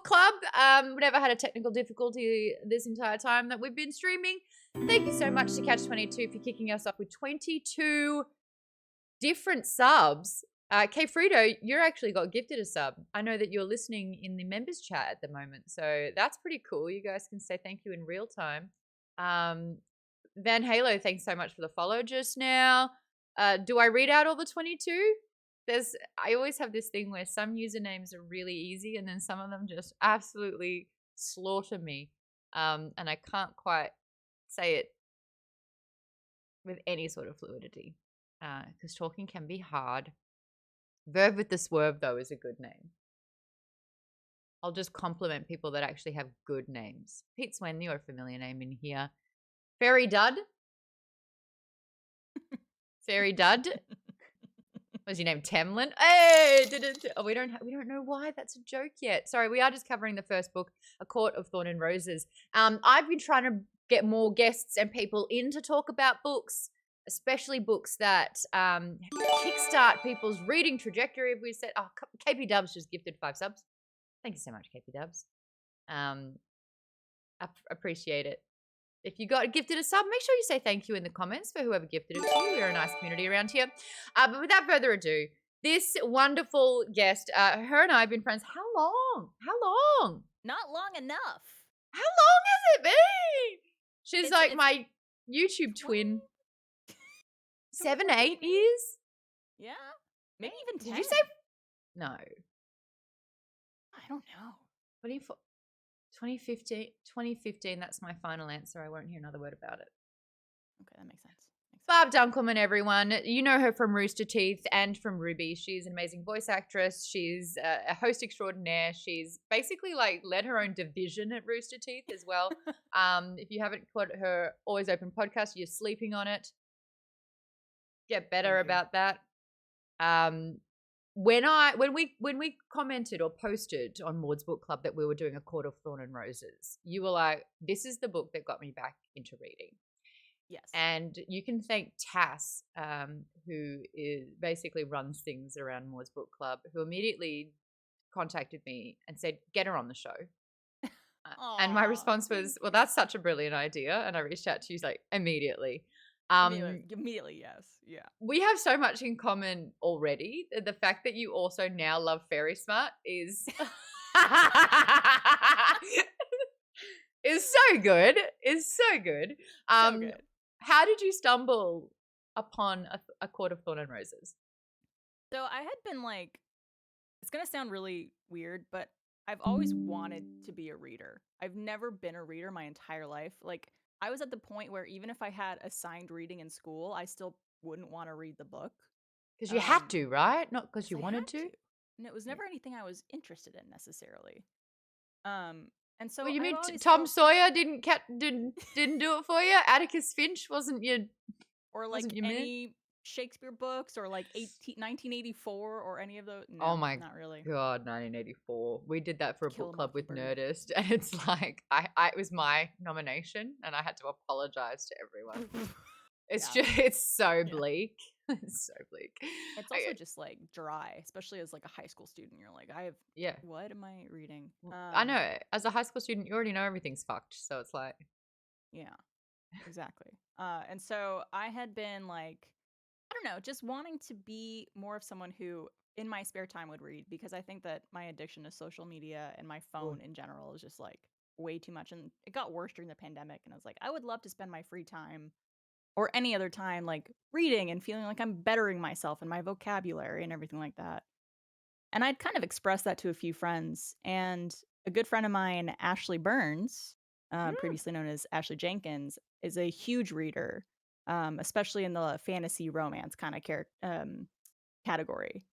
Club. We never had a technical difficulty this entire time that we've been streaming. Thank you so much to Catch22 for kicking us off with 22 different subs. K Frito, you actually got gifted a sub. I know that you're listening in the members chat at the moment, so that's pretty cool. You guys can say thank you in real time. Van Halo, thanks so much for the follow just now. Do I read out all the 22? I always have this thing where some usernames are really easy and then some of them just absolutely slaughter me. And I can't quite say it with any sort of fluidity because talking can be hard. Verb with the Swerve, though, is a good name. I'll just compliment people that actually have good names. Pete Swen, you're a familiar name in here. Fairy Dud. Fairy Dud. What's your name? Tamlin? Hey! Oh, we don't know why that's a joke yet. Sorry, we are just covering the first book, A Court of Thorn and Roses. I've been trying to get more guests and people in to talk about books, especially books that kickstart people's reading trajectory. If we said, oh, KP Dubs just gifted 5 subs. Thank you so much, KP Dubs. I appreciate it. If you got gifted a sub, make sure you say thank you in the comments for whoever gifted it to you. We're a nice community around here. But without further ado, this wonderful guest, her and I have been friends. How long? How long? Not long enough. How long has it been? She's like my YouTube twin. 7, 8 years? Yeah. Maybe even 10. Did you say? No. I don't know. 2015, that's my final answer. I won't hear another word about it. Okay, that makes sense. Barb Dunkelman, everyone. You know her from Rooster Teeth and from Ruby. She's an amazing voice actress. She's a host extraordinaire. She's basically like led her own division at Rooster Teeth as well. If you haven't caught her Always Open podcast, you're sleeping on it. Get better about that. When we commented or posted on Maude's book club that we were doing A Court of Thorn and Roses, you were like, this is the book that got me back into reading. Yes. And you can thank Tass, who basically runs things around Maude's book club, who immediately contacted me and said, get her on the show. And my response was, well, that's such a brilliant idea. And I reached out to you like immediately. Immediately, yes. Yeah. We have so much in common already. The fact that you also now love Fairy Smart is is so good. Is so good. So good. How did you stumble upon A Court of Thorn and Roses? So I had been like, it's going to sound really weird, but I've always wanted to be a reader. I've never been a reader my entire life. Like, I was at the point where even if I had assigned reading in school, I still wouldn't want to read the book. Because you had to, right? Not because you wanted to? And it was never anything I was interested in necessarily. And so well, you mean Tom Sawyer didn't do it for you? Atticus Finch wasn't your or like any Shakespeare books or like 1984 or any of those? No, oh my not really. God, 1984. We did that for a book club with Nerdist, and it's like it was my nomination, and I had to apologize to everyone. It's it's so bleak. It's so bleak. It's also just like dry, especially as like a high school student. You're like, what am I reading? I know. As a high school student, you already know everything's fucked, so it's like, yeah, exactly. And so I had been like, I don't know, just wanting to be more of someone who in my spare time would read, because I think that my addiction to social media and my phone in general is just like way too much. And it got worse during the pandemic. And I was like, I would love to spend my free time or any other time like reading and feeling like I'm bettering myself and my vocabulary and everything like that. And I'd kind of expressed that to a few friends. And a good friend of mine, Ashley Burns, previously known as Ashley Jenkins, is a huge reader. Especially in the fantasy romance kind of category.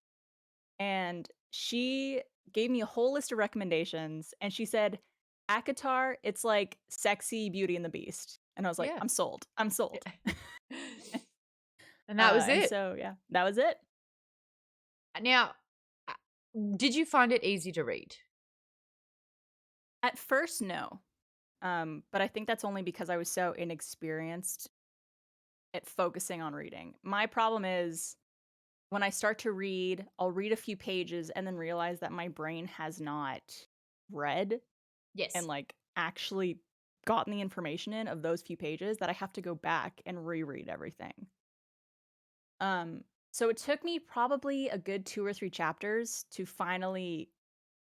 And she gave me a whole list of recommendations, and she said, ACOTAR, it's like sexy Beauty and the Beast. And I was like, I'm sold. I'm sold. And that was it. So, yeah, that was it. Now, did you find it easy to read? At first, no. But I think that's only because I was so inexperienced at focusing on reading. My problem is when I start to read, I'll read a few pages and then realize that my brain has not read Yes. and like actually gotten the information in of those few pages that I have to go back and reread everything. So it took me probably a good 2 or 3 chapters to finally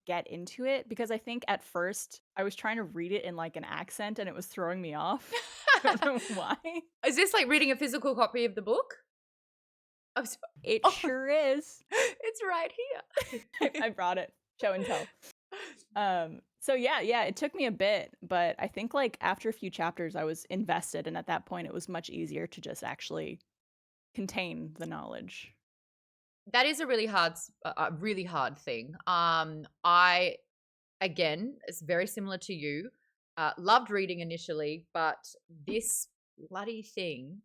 get into it, because I think at first I was trying to read it in like an accent and it was throwing me off. I don't know why. Is this like reading a physical copy of the book? I'm so- It Oh. sure is. It's right here. I brought it. Show and tell. So yeah, it took me a bit, but I think like after a few chapters I was invested, and at that point it was much easier to just actually contain the knowledge. That is a really hard thing. Again, it's very similar to you. Loved reading initially, but this bloody thing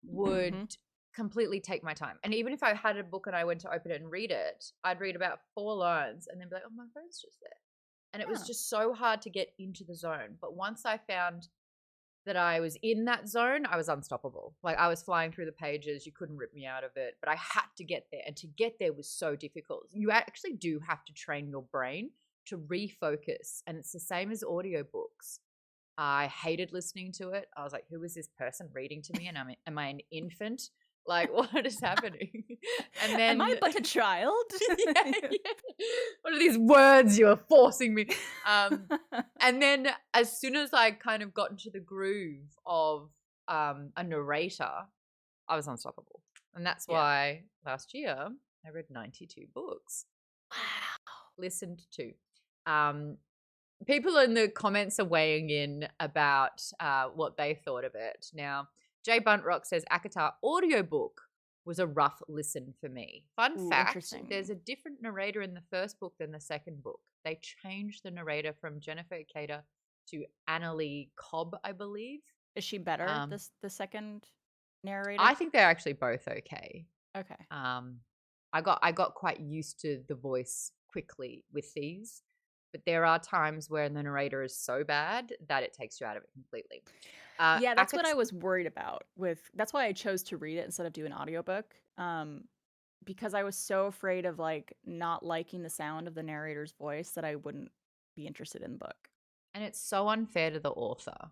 would completely take my time. And even if I had a book and I went to open it and read it, I'd read about 4 lines and then be like, oh, my phone's just there. And it was just so hard to get into the zone. But once I found that I was in that zone, I was unstoppable. Like I was flying through the pages. You couldn't rip me out of it, but I had to get there. And to get there was so difficult. You actually do have to train your brain to refocus. And it's the same as audiobooks. I hated listening to it. I was like, who is this person reading to me? And am I an infant? Like, what is happening? And then, am I but a child? yeah. What are these words you are forcing me? And then as soon as I kind of got into the groove of a narrator, I was unstoppable. And that's why last year I read 92 books. Wow. Listened to. People in the comments are weighing in about what they thought of it. Now, Jay Buntrock says, ACOTAR audiobook was a rough listen for me. Fun fact, there's a different narrator in the first book than the second book. They changed the narrator from Jennifer Acater to Annalie Cobb, I believe. Is she better, the second narrator? I think they're actually both okay. Okay. I got quite used to the voice quickly with these. But there are times where the narrator is so bad that it takes you out of it completely. Yeah, that's what I was worried about that's why I chose to read it instead of do an audiobook. Because I was so afraid of like not liking the sound of the narrator's voice that I wouldn't be interested in the book. And it's so unfair to the author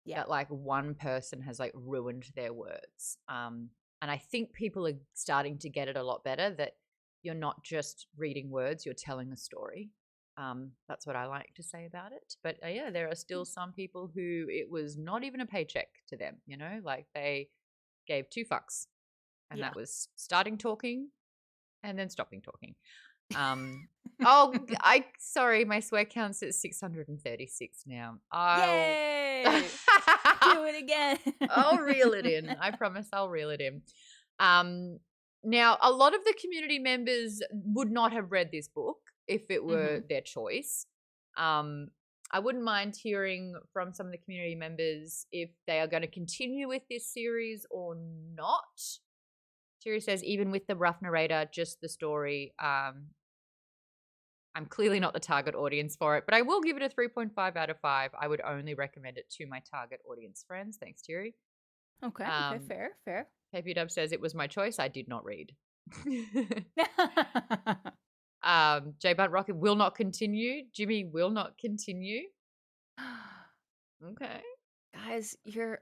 that like one person has like ruined their words. And I think people are starting to get it a lot better, that you're not just reading words, you're telling a story. That's what I like to say about it. But yeah, there are still some people who it was not even a paycheck to them, you know, like they gave 2 fucks. And that was starting talking and then stopping talking. Sorry, my swear count's at 636 now. Yay! Do it again. I'll reel it in. I promise I'll reel it in. Now, a lot of the community members would not have read this book if it were their choice. I wouldn't mind hearing from some of the community members if they are going to continue with this series or not. Terry says, even with the rough narrator, just the story. I'm clearly not the target audience for it, but I will give it a 3.5 out of 5. I would only recommend it to my target audience friends. Thanks, Terry. Okay, fair. Peppy Dub says, it was my choice. I did not read. J Bunt Rocket will not continue. Jimmy will not continue. Okay. Guys, you're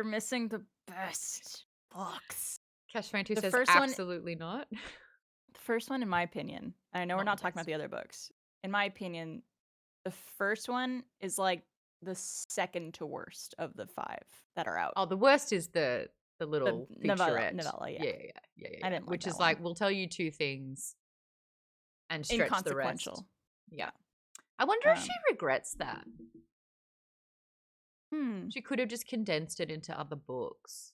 missing the best books. Cash 22 says absolutely not. The first one, in my opinion, and I know we're not talking about the other books. In my opinion, the first one is like the second to worst of the 5 that are out. Oh, the worst is the little featurette. Novella, yeah. I didn't like which is like, we'll tell you 2 things and stretch the rest. Yeah. I wonder if she regrets that. She could have just condensed it into other books.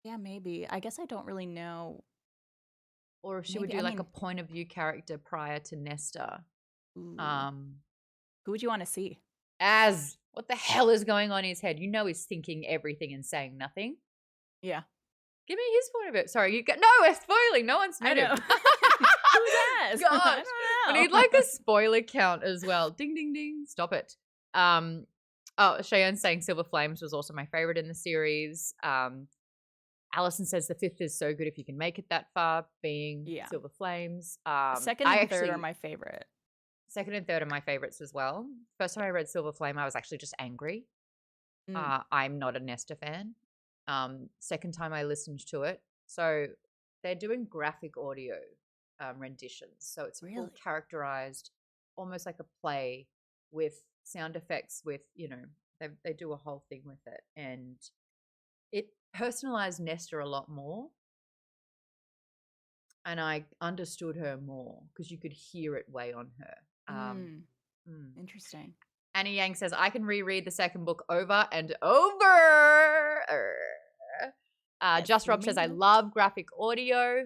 Yeah, maybe. I guess I don't really know. Or if she would do a point of view character prior to Nesta. Who would you want to see? Az. What the hell is going on in his head? You know he's thinking everything and saying nothing. Yeah. Give me his point of view. Sorry, you no, we're spoiling. No one's met him. Who's that? God. We need like a spoiler count as well. Ding, ding, ding. Stop it. Cheyenne's saying Silver Flames was also my favorite in the series. Allison says the 5th is so good if you can make it that far, being Silver Flames. Second and third are my favorite. Second and third are my favorites as well. First time I read Silver Flame, I was actually just angry. I'm not a Nesta fan. Second time I listened to it. So they're doing graphic audio renditions. So it's full characterized, almost like a play with sound effects with, they do a whole thing with it. And it personalized Nesta a lot more. And I understood her more because you could hear it weigh on her. Interesting. Annie Yang says, I can reread the second book over and over. Just Rob says, I love graphic audio.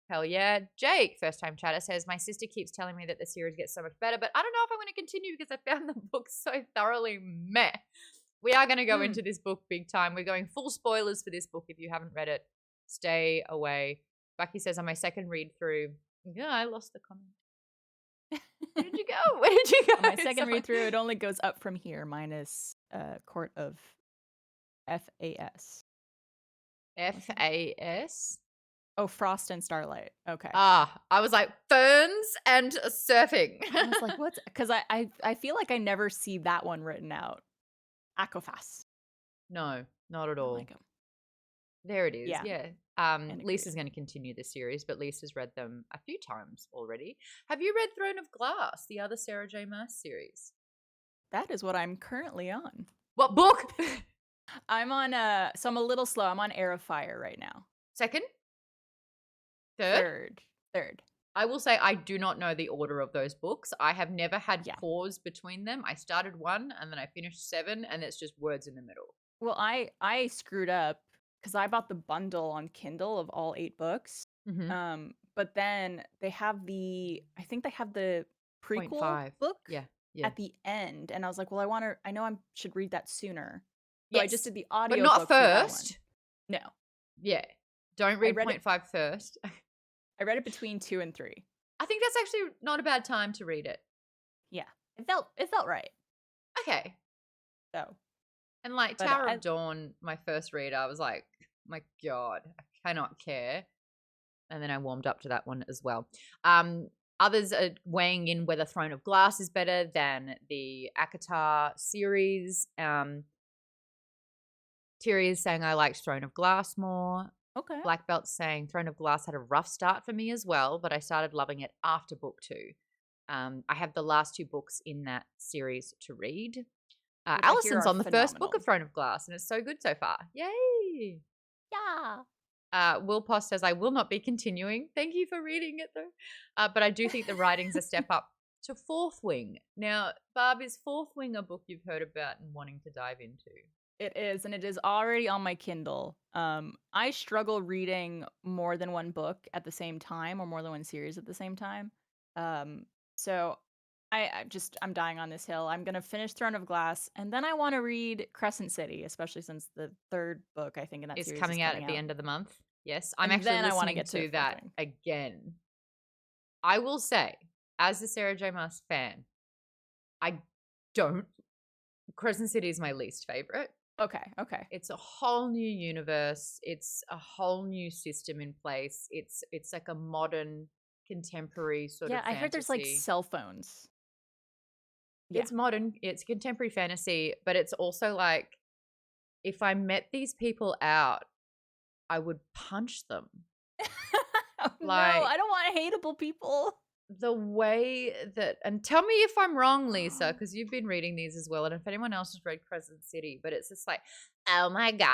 Hell yeah. Jake, first time chatter, says, my sister keeps telling me that the series gets so much better, but I don't know if I'm going to continue because I found the book so thoroughly meh. We are going to go into this book big time. We're going full spoilers for this book. If you haven't read it, stay away. Bucky says, on my second read through, yeah, I lost the comment. Where did you go? Where did you go? On my second read through, it only goes up from here, minus Court of FAS. FAS? Oh, Frost and Starlight. Okay. I was like, ferns and surfing. I was like, what's... Because I feel like I never see that one written out. ACOTAR. No, not at all. Like there it is. Yeah. And Lisa's going to continue the series, but Lisa's read them a few times already. Have you read Throne of Glass, the other Sarah J. Maas series? That is what I'm currently on. What book? I'm on so I'm a little slow. I'm on Heir of Fire right now. Second? Third. I will say I do not know the order of those books. I have never had pause between them. I started 1 and then I finished 7 and it's just words in the middle. Well, I screwed up because I bought the bundle on Kindle of all 8 books. But then they have I think they have the prequel book at the end. And I was like, well, I know I should read that sooner. So I just did the audio book. But not book first. No. Yeah. Don't read 0.5 first. I read it between 2 and 3. I think that's actually not a bad time to read it. Yeah. It felt right. Okay. So. And like Tower of Dawn, my first read, I was like, my God, I cannot care. And then I warmed up to that one as well. Others are weighing in whether Throne of Glass is better than the ACOTAR series. Thierry is saying I liked Throne of Glass more. Okay. Black Belt's saying Throne of Glass had a rough start for me as well, but I started loving it after book 2. I have the last 2 books in that series to read. Alison's on the first book of Throne of Glass, and it's so good so far. Yay! Yeah. Will Post says, I will not be continuing. Thank you for reading it, though. But I do think the writing's a step up to Fourth Wing. Now, Barb, is Fourth Wing a book you've heard about and wanting to dive into? It is, and it is already on my Kindle. I struggle reading more than one book at the same time or more than one series at the same time. So I'm dying on this hill. I'm going to finish Throne of Glass, and then I want to read Crescent City, especially since the 3rd book, I think, in that series is coming out at the end of the month. Yes, I'm and actually listening to that again. I will say, as a Sarah J. Maas fan, Crescent City is my least favorite. Okay. It's a whole new universe. It's a whole new system in place. It's like a modern, contemporary sort of fantasy. Yeah, I heard there's like cell phones. Yeah. It's modern. It's contemporary fantasy, but it's also like if I met these people out, I would punch them. No, I don't want hateable people. The way that, and tell me if I'm wrong, Lisa, because you've been reading these as well, and if anyone else has read Crescent City, but it's just like, oh my God,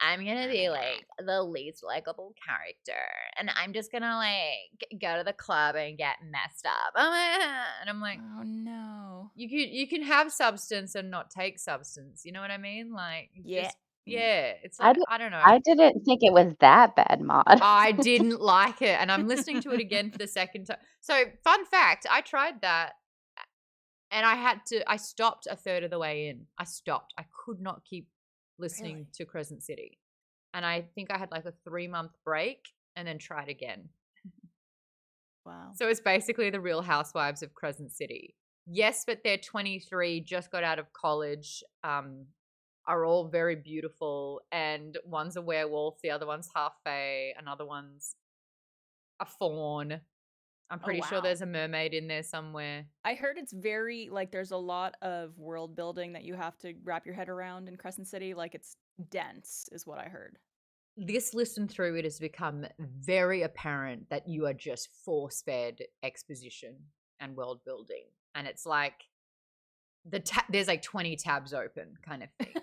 I'm gonna be like the least likable character, and I'm just gonna like go to the club and get messed up, and I'm like, oh no, you can have substance and not take substance, you know what I mean? Like, it's I like, I don't know. I didn't think it was that bad, Maude. I didn't like it, and I'm listening to it again for the second time. So, fun fact, I tried that, and I stopped a third of the way in. I stopped. I could not keep listening to Crescent City. And I think I had like a 3-month break and then tried again. Wow. So, it's basically the Real Housewives of Crescent City. Yes, but they're 23, just got out of college, are all very beautiful, and one's a werewolf, the other one's half fae, another one's a fawn, I'm Oh, pretty sure wow. there's a mermaid in there somewhere. I heard it's very, like, there's a lot of world building that you have to wrap your head around in Crescent City. Like, it's dense, is what I heard. This listen through, it has become very apparent that you are just force-fed exposition and world building. And it's like there's like 20 tabs open kind of thing.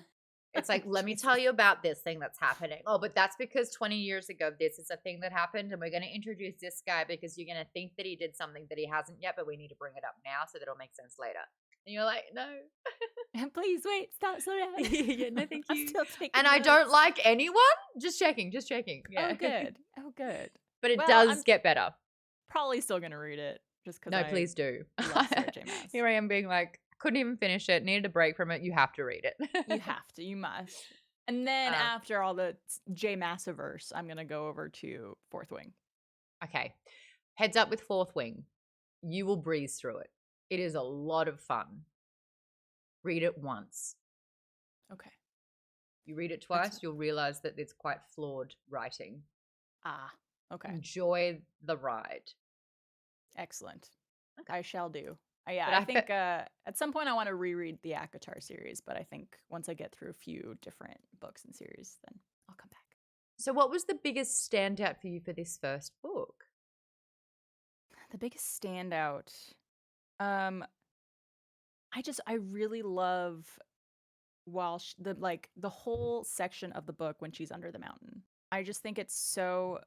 It's like, let me tell you about this thing that's happening. Oh, but that's because 20 years ago, this is a thing that happened. And we're going to introduce this guy because you're going to think that he did something that he hasn't yet, but we need to bring it up now so that it'll make sense later. And you're like, no. Please wait, stop, slow down. Yeah, no, thank I'm you. still taking And I notes. don't like anyone. Just checking. Yeah. Oh, good. Oh, good. But it Well, does I'm get better. probably still gonna read it just because No, please do. love Sarah J. Maas. Here I am being like, couldn't even finish it, needed a break from it. You have to read it. You have to. You must. And then after all the J. Massiverse, I'm gonna go over to Fourth Wing. Okay. Heads up with Fourth Wing. You will breeze through it. It is a lot of fun. Read it once. Okay. You read it twice, you'll realize that it's quite flawed writing. Ah. Okay. Enjoy the ride. Excellent. Okay. I shall do. Yeah, But I think at some point I want to reread the ACOTAR series, but I think once I get through a few different books and series, then I'll come back. So what was the biggest standout for you for this first book? The biggest standout. I really love the whole section of the book when she's under the mountain. I just think it's so,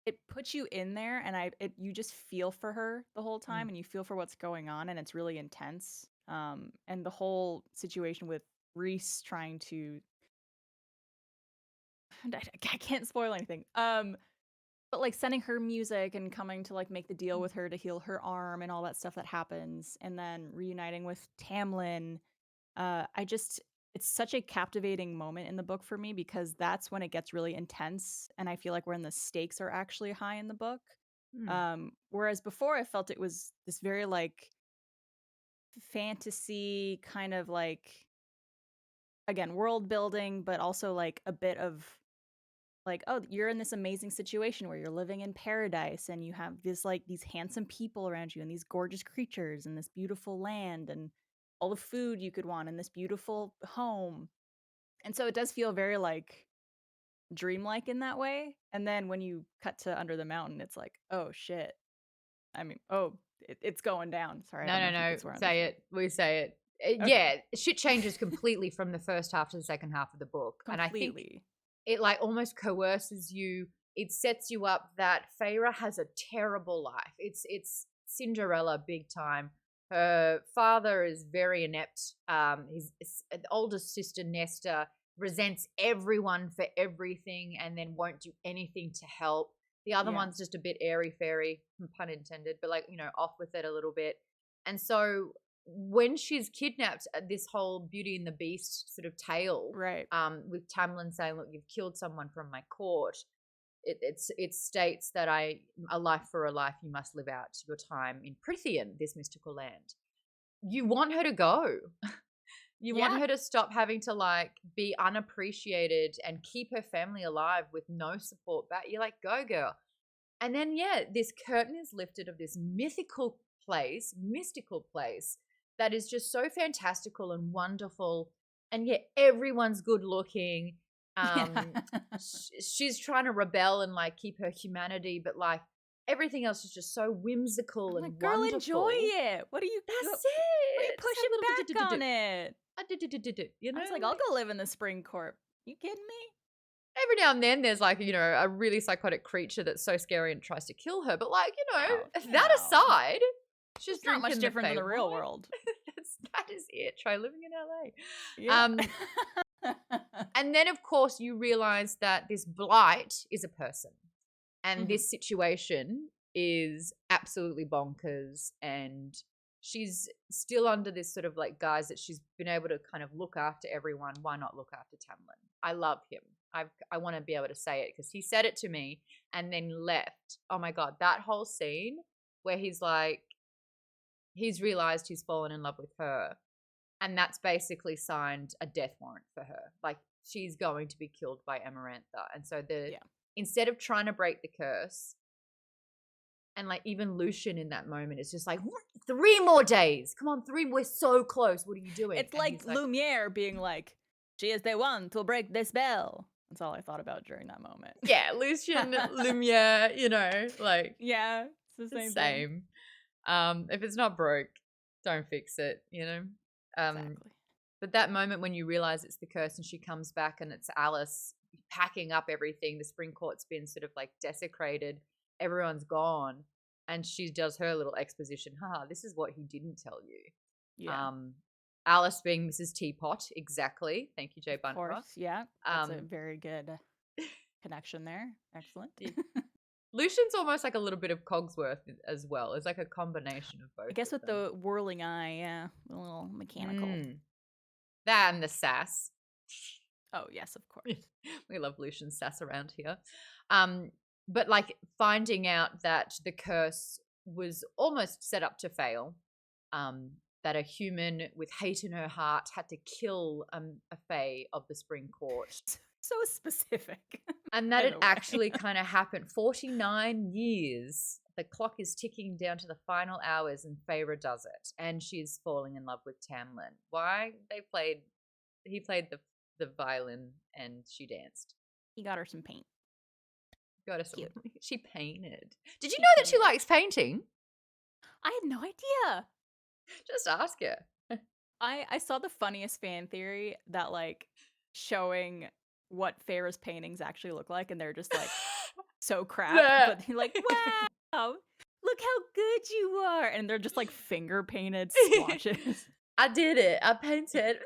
it puts you in there, and you just feel for her the whole time, and you feel for what's going on, and it's really intense. And the whole situation with Reese trying to, I can't spoil anything. But like sending her music and coming to like make the deal with her to heal her arm and all that stuff that happens, and then reuniting with Tamlin. It's such a captivating moment in the book for me because that's when it gets really intense, and I feel like when the stakes are actually high in the book. Whereas before I felt it was this very like fantasy kind of like, again, world building, but also like a bit of like, oh, you're in this amazing situation where you're living in paradise and you have this like these handsome people around you and these gorgeous creatures and this beautiful land and all the food you could want in this beautiful home. And so it does feel very like dreamlike in that way. And then when you cut to Under the Mountain, it's like, oh shit. I mean, it's going down. Sorry. No. Say it. We say it. Okay. Yeah, shit changes completely from the first half to the second half of the book. Completely. And I think it like almost coerces you. It sets you up that Feyre has a terrible life. It's Cinderella big time. Her father is very inept. His oldest sister Nesta resents everyone for everything and then won't do anything to help. The other one's just a bit airy-fairy, pun intended, but like, off with it a little bit. And so when she's kidnapped, this whole Beauty and the Beast sort of tale, right? With Tamlin saying, "Look, you've killed someone from my court." It states that a life for a life, you must live out your time in Prithian, this mystical land. You want her to go. You want her to stop having to like be unappreciated and keep her family alive with no support back. You're like, go girl. And then this curtain is lifted of this mystical place that is just so fantastical and wonderful. And yet everyone's good looking. She's trying to rebel and like keep her humanity, but like everything else is just so whimsical and girl, wonderful. enjoy it. What are you? That's it. it. What are you pushing back on it? You know, I was like, I'll go live in the Spring Court. You kidding me? Every now and then there's like, a really psychotic creature that's so scary and tries to kill her. But like, that aside, she's not much different than the real world. That is it. Try living in LA. Yeah. And then of course you realize that this blight is a person. And this situation is absolutely bonkers, and she's still under this sort of like guise that she's been able to kind of look after everyone. Why not look after Tamlin? I love him. I want to be able to say it because he said it to me and then left. Oh my God, that whole scene where he's like, he's realized he's fallen in love with her, and that's basically signed a death warrant for her. Like she's going to be killed by Amarantha. And so instead of trying to break the curse, And like even Lucian in that moment is just like, 3 more days. Come on, 3. We're so close. What are you doing? It's And like he's like, Lumiere being like, she is the one to break the spell. That's all I thought about during that moment. yeah, Lucian, Lumiere, you know, like Yeah, it's the same thing. same. If it's not broke, don't fix it, you know? Exactly. But that moment when you realize it's the curse and she comes back and it's Alice packing up everything, the spring court's been sort of like desecrated, everyone's gone, and she does her little exposition. This is what he didn't tell you. Yeah. Alice being Mrs. Teapot, exactly. Thank you, Jay Of Bunter. course, yeah. That's a very good connection there. Excellent. Lucian's almost like a little bit of Cogsworth as well. It's like a combination of both. I guess of with them. the whirling eye, yeah, a little mechanical. That and the sass. Oh, yes, of course. We love Lucian's sass around here. But like finding out that the curse was almost set up to fail, that a human with hate in her heart had to kill a fae of the spring court. So specific. And that it actually kind of happened. 49 years. The clock is ticking down to the final hours and Feyre does it. And she's falling in love with Tamlin. Why? He played the violin and she danced. He got her some paint. She painted. Did you know that she likes painting? I had no idea. Just ask her. I saw the funniest fan theory that like showing what Feyre's paintings actually look like, and they're just like so crap. But you're like, wow, look how good you are, and they're just like finger painted splotches. I did it. I painted.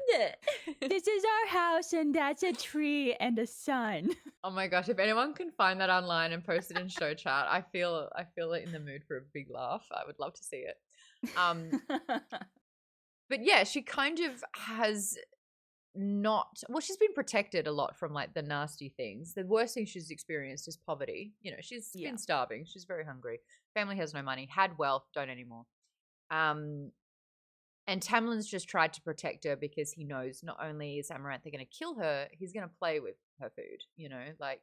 This is our house, and that's a tree and a sun. Oh my gosh! If anyone can find that online and post it in show chat, I feel in the mood for a big laugh. I would love to see it. But yeah, she kind of has she's been protected a lot from like the nasty things. The worst thing she's experienced is poverty. You know, she's been starving. She's very hungry. Family has no money. Had wealth, don't anymore. And Tamlin's just tried to protect her because he knows not only is Amarantha going to kill her, he's going to play with her food, you know, like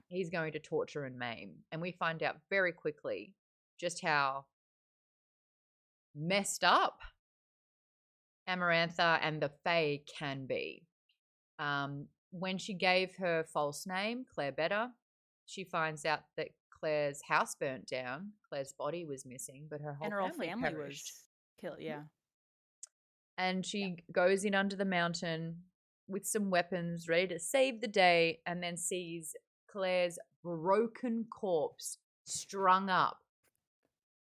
he's going to torture and maim. And we find out very quickly just how messed up Amarantha and the Fae can be. When she gave her false name, Claire Better, she finds out that Claire's house burnt down. Claire's body was missing, but her whole family was killed. Yeah. And she goes in under the mountain with some weapons, ready to save the day, and then sees Claire's broken corpse strung up.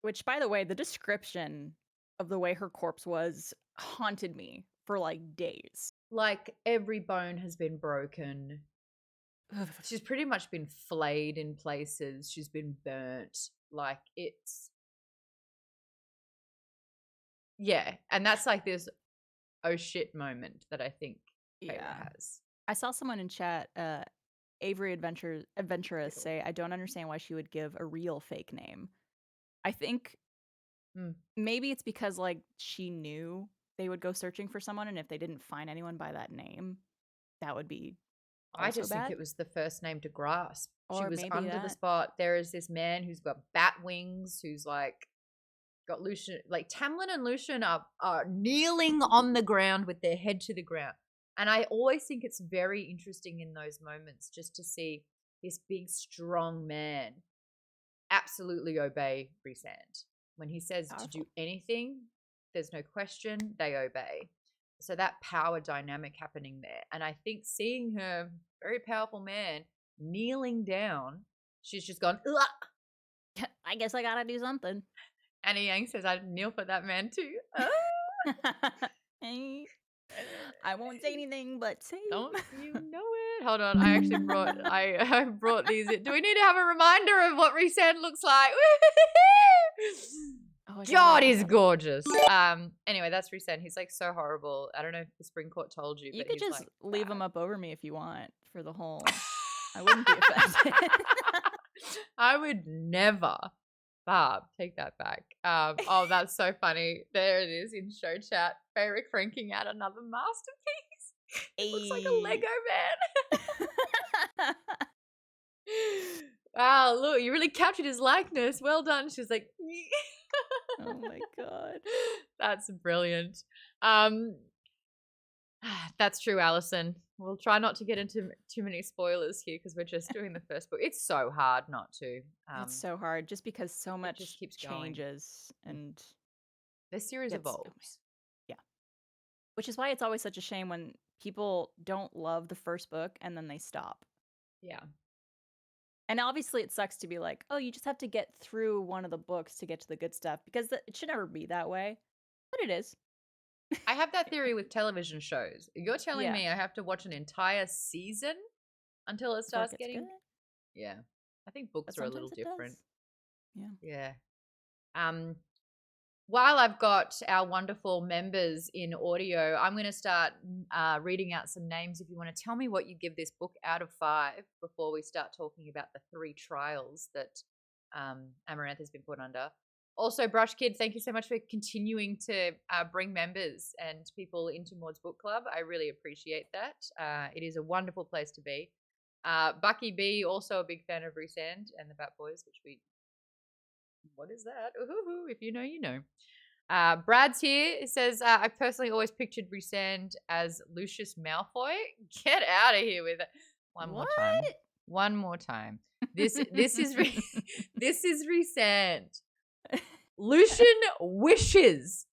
Which, by the way, the description of the way her corpse was haunted me for like days. Like every bone has been broken. She's pretty much been flayed in places. She's been burnt. Like it's... Yeah. And that's like this oh shit moment that I think Feyre has. I saw someone in chat, Avery Adventurous, say, I don't understand why she would give a real fake name. I think maybe it's because like she knew they would go searching for someone, and if they didn't find anyone by that name, that would be I just bad. think it was the first name to grasp. Or she was maybe under the spot. There is this man who's got bat wings, who's like got Lucian, like Tamlin and Lucian are kneeling on the ground with their head to the ground. And I always think it's very interesting in those moments just to see this big, strong man absolutely obey Rhysand. When he says to do anything, there's no question, they obey. So that power dynamic happening there. And I think seeing her, very powerful man, kneeling down, she's just gone, ugh. I guess I gotta do something. Annie Yang says, I'd kneel for that man too. I won't say anything, but say don't you know it? Hold on, I actually I brought these in. Do we need to have a reminder of what Rhysand looks like? Oh, God, he's gorgeous. Anyway, that's Rhysand. He's like so horrible. I don't know if the Spring Court told you. You but could he's just like, leave him up over me if you want for the whole. I wouldn't be offended. I would never. Barb, take that back. Oh, that's so funny. There it is in show chat. Feyre cranking out another masterpiece. It looks like a Lego man. Wow, look, you really captured his likeness. Well done. She was like, Oh my god. that's brilliant. That's true, Alison. We'll try not to get into too many spoilers here because we're just doing the first book. It's so hard not to. It's so hard just because so it much just keeps going. changes and The series gets- evolves. yeah. Which is why it's always such a shame when people don't love the first book and then they stop. Yeah. And obviously it sucks to be like, oh, you just have to get through one of the books to get to the good stuff because it should never be that way. But it is. I have that theory with television shows. You're telling Yeah. me I have to watch an entire season until it Before starts gets getting. good. Yeah. I think books But are a little sometimes it different. does. Yeah. Yeah. While I've got our wonderful members in audio, I'm going to start reading out some names. If you want to tell me what you give this book out of 5 before we start talking about the 3 trials that Amarantha has been put under. Also, Brush Kid, thank you so much for continuing to bring members and people into Maude's Book Club. I really appreciate that. It is a wonderful place to be. Bucky B, also a big fan of Resand and the Bat Boys, which we... What is that? Ooh, if you know, you know. Brad's here. It says, I personally always pictured Resand as Lucius Malfoy. Get out of here with it. One more time. One more time. This is this is Resand. Lucian wishes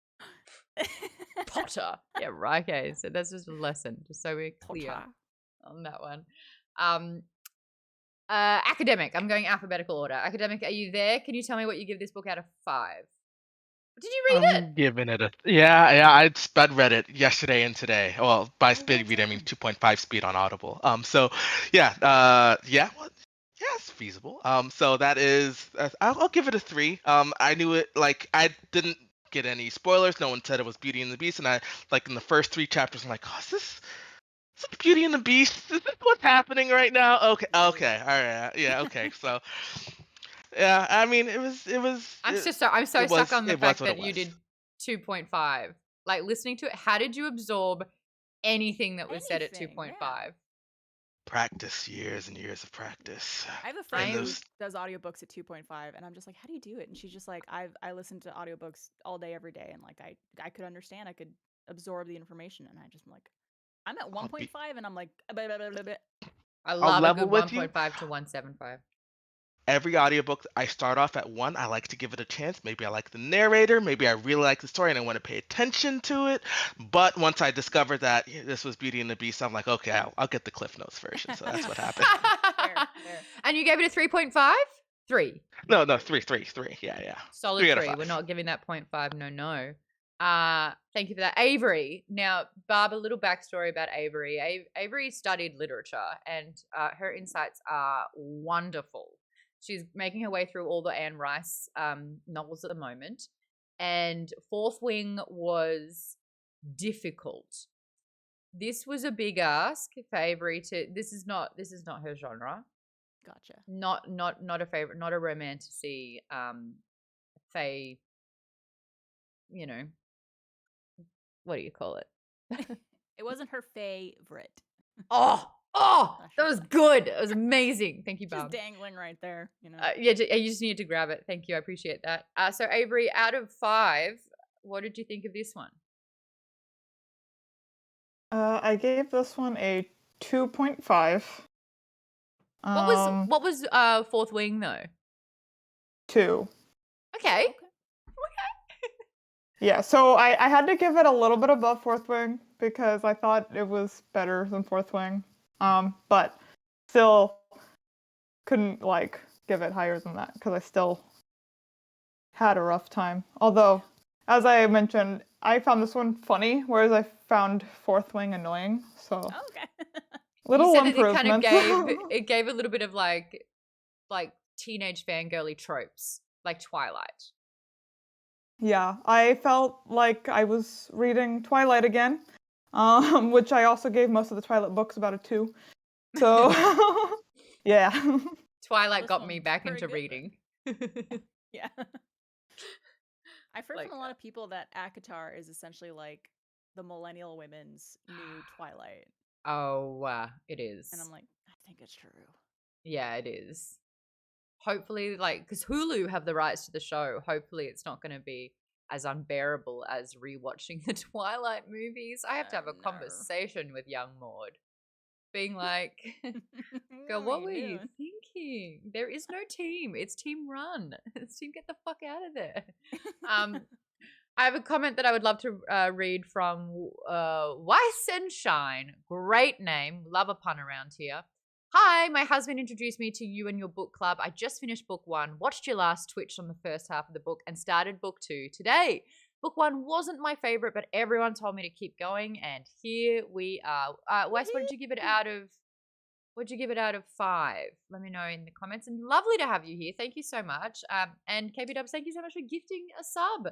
Potter. Yeah, right. Okay, so that's just a lesson, just so we're clear Potter. on that one. Academic. I'm going alphabetical order. Academic, are you there? Can you tell me what you give this book out of 5? Did you read it? I'm giving it a yeah. I sped read it yesterday and today. Well, by speed read I mean 2.5 speed on Audible. So yeah, yeah, well, yeah, it's feasible. So that is I'll give it a 3. I knew it like I didn't get any spoilers. No one said it was Beauty and the Beast, and I like in the first 3 chapters I'm like, oh, is this Beauty and the Beast? Is this what's happening right now? Okay, all right, yeah, okay. So yeah, I mean it was. I'm so stuck on the fact that you did 2.5. Like listening to it, how did you absorb anything that was said at 2.5? Yeah. Practice, years and years of practice. I have a friend who does audiobooks at 2.5, and I'm just like, how do you do it? And she's just like, I listen to audiobooks all day, every day, and like I could understand, I could absorb the information, and I just am like, I'm at 1.5, and I'm like, blah, blah, blah, blah, blah. I love a good 1.5 to 1.75. Every audiobook I start off at 1, I like to give it a chance. Maybe I like the narrator, maybe I really like the story and I want to pay attention to it. But once I discovered that this was Beauty and the Beast, I'm like, okay, I'll get the Cliff Notes version. So that's what happened. Fair. And you gave it a 3.5? 3. No, 3. Yeah. Solid 3. We're not giving that 0.5. No. Thank you for that. Avery. Now, Barb, a little backstory about Avery. Avery studied literature and her insights are wonderful. She's making her way through all the Anne Rice novels at the moment. And Fourth Wing was difficult. This was a big ask for Avery to... This is not her genre. Gotcha. Not a favorite, not a romantasy, fae, you know, what do you call it? It wasn't her favorite. Oh, that was good. It was amazing. Thank you, Bob. Just dangling right there, you know. Yeah, you just needed to grab it. Thank you. I appreciate that. So Avery, out of 5, what did you think of this one? I gave this one a 2.5. What was Fourth Wing though? 2. Okay. Yeah, so I had to give it a little bit above Fourth Wing because I thought it was better than Fourth Wing. But still couldn't like give it higher than that because I still had a rough time. Although, as I mentioned, I found this one funny, whereas I found Fourth Wing annoying. So Okay. little you said improvements. It gave a little bit of like teenage fangirly tropes, like Twilight. Yeah, I felt like I was reading Twilight again, which I also gave most of the Twilight books about a 2. So, yeah. Twilight got me back into good. reading. Yeah. I've heard from a lot of people that ACOTAR is essentially like the millennial women's new Twilight. Oh, it is. And I'm like, I think it's true. Yeah, it is. hopefully, like, because Hulu have the rights to the show, hopefully it's not going to be as unbearable as rewatching the Twilight movies. I have to have a No. conversation with young Maude, being like, girl, What what are were you doing? thinking? There is no team. It's team run. It's team get the fuck out of there. I have a comment that I would love to read from Weiss and Shine. Great name. Love a pun around here. Hi, my husband introduced me to you and your book club. I just finished book 1, watched your last Twitch on the first half of the book, and started book 2 today. Book 1 wasn't my favorite, but everyone told me to keep going, and here we are. Weiss, what did you give it out of? What'd you give it out of 5? Let me know in the comments. And lovely to have you here. Thank you so much. And KB Dubs, thank you so much for gifting a sub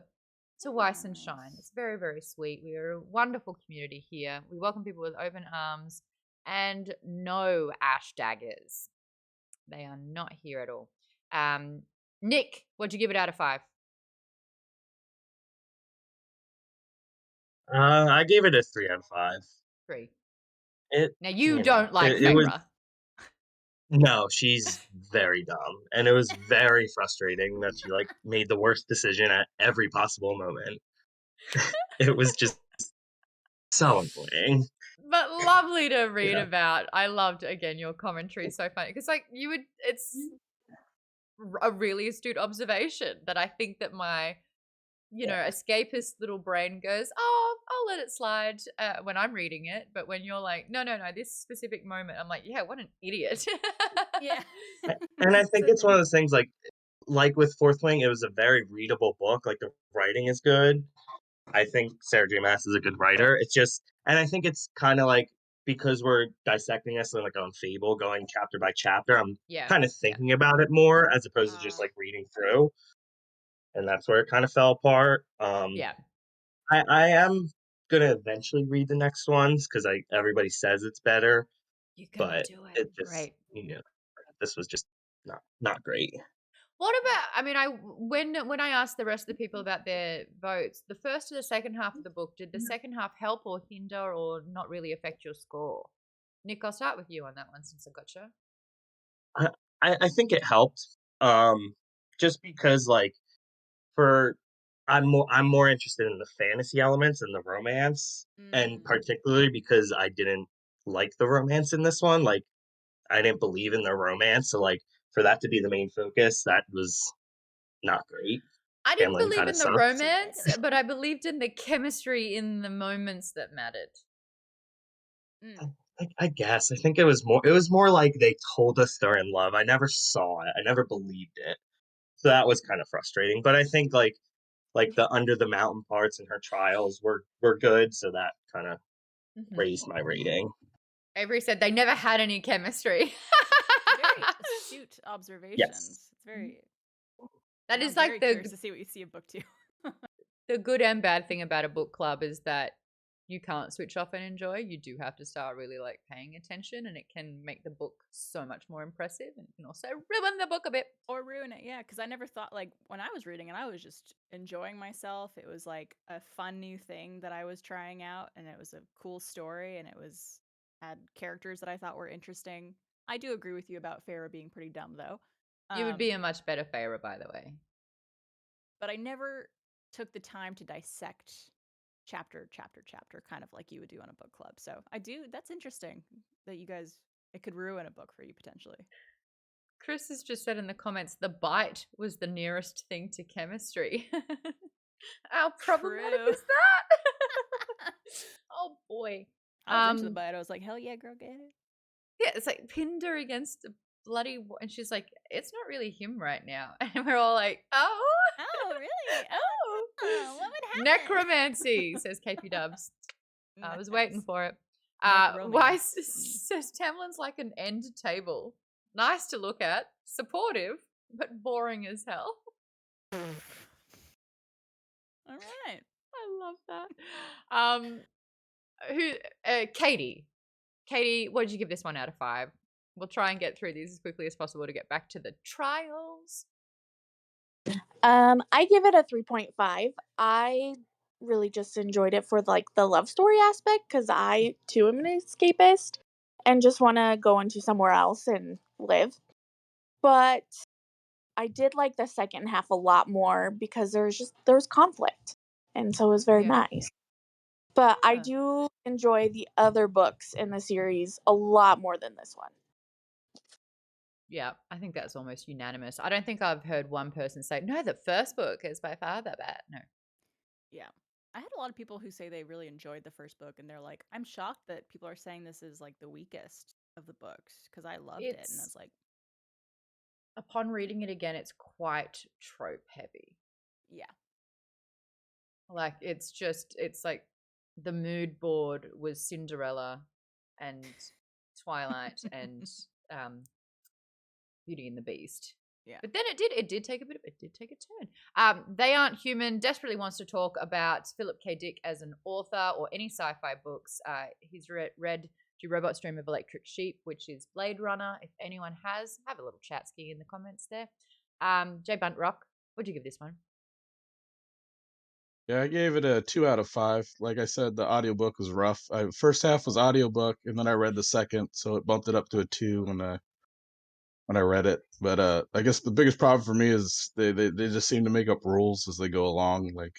to Weiss and Shine. It's very, very sweet. We are a wonderful community here. We welcome people with open arms and no ash daggers. They are not here at all. Nick, what'd you give it out of 5? I gave it a 3 out of 5. 3. It, Now you know, don't like it was Feyre. no, she's very dumb, and it was very frustrating that she like made the worst decision at every possible moment. It was just so annoying. But lovely to read about. I loved, again, your commentary. So funny. Because, like, it's a really astute observation that I think that my, escapist little brain goes, oh, I'll let it slide when I'm reading it. But when you're like, no, this specific moment, I'm like, yeah, what an idiot. Yeah. And I think it's one of those things like with Fourth Wing, it was a very readable book. Like the writing is good. I think Sarah J. Maas is a good writer. It's just, and I think it's kind of like because we're dissecting this like on Fable, going chapter by chapter. I'm kind of thinking about it more as opposed to just like reading through, and that's where it kind of fell apart. Yeah. I am gonna eventually read the next ones because everybody says it's better, You can but do it. it just Great. this was just not great. What about? I mean, when I asked the rest of the people about their votes, the first or the second half of the book, did the second half help or hinder or not really affect your score? Nick, I'll start with you on that one since I got you. I think it helped, just because like I'm more interested in the fantasy elements and the romance, and particularly because I didn't like the romance in this one. Like I didn't believe in the romance, so like for that to be the main focus, that was not great. I didn't Tamlin believe kinda in the sucked. romance, but I believed in the chemistry in the moments that mattered. I guess I think it was more like they told us they're in love. I never saw it. I never believed it. So that was kind of frustrating. But I think like the under the mountain parts and her trials were good, so that kind of raised my rating. Avery said they never had any chemistry. Very astute observations. Yes. It's very. That I'm is like very the curious to see what you see in book 2. the good and bad thing about a book club is that you can't switch off and enjoy. You do have to start really like paying attention, and it can make the book so much more impressive, and it can also ruin the book a bit. Or ruin it, yeah, because I never thought, like, when I was reading it, I was just enjoying myself. It was like a fun new thing that I was trying out, and it was a cool story, and had characters that I thought were interesting. I do agree with you about Feyre being pretty dumb, though. You would be a much better Feyre, by the way. But I never took the time to dissect chapter, kind of like you would do on a book club. So that's interesting that you guys, it could ruin a book for you potentially. Chris has just said in the comments, the bite was the nearest thing to chemistry. How problematic is that? Oh boy. I was into the bite. I was like, hell yeah, girl, get it. Yeah, it's like pinned her against a bloody, and she's like, it's not really him right now. And we're all like, oh. Oh, really? Oh, what would happen? Necromancy, says KP Dubs. I was waiting for it. Weiss says Tamlin's like an end table. Nice to look at, supportive, but boring as hell. All right. I love that. Katie, what did you give this one out of 5? We'll try and get through these as quickly as possible to get back to the trials. I give it a 3.5. I really just enjoyed it for like the love story aspect because I too am an escapist and just want to go into somewhere else and live. But I did like the second half a lot more because there was conflict, and so it was very Yeah. nice. But I Yeah. do enjoy the other books in the series a lot more than this one. Yeah, I think that's almost unanimous. I don't think I've heard one person say, no, the first book is by far the bad. No. Yeah. I had a lot of people who say they really enjoyed the first book, and they're like, I'm shocked that people are saying this is like the weakest of the books because I loved it. And I was like, Upon reading it again, it's quite trope heavy. yeah. Like, it's like the mood board was Cinderella and Twilight and Beauty and the Beast. Yeah. But then it did take a turn. They Aren't Human desperately wants to talk about Philip K. Dick as an author or any sci-fi books. He's read Do Robots Dream of Electric Sheep, which is Blade Runner. If anyone has, have a little chat ski in the comments there. Jay Buntrock, what'd you give this one? Yeah, I gave it a 2 out of 5. Like I said, the audiobook was rough. First half was audiobook, and then I read the second, so it bumped it up to a 2 when I read it. But I guess the biggest problem for me is they just seem to make up rules as they go along. Like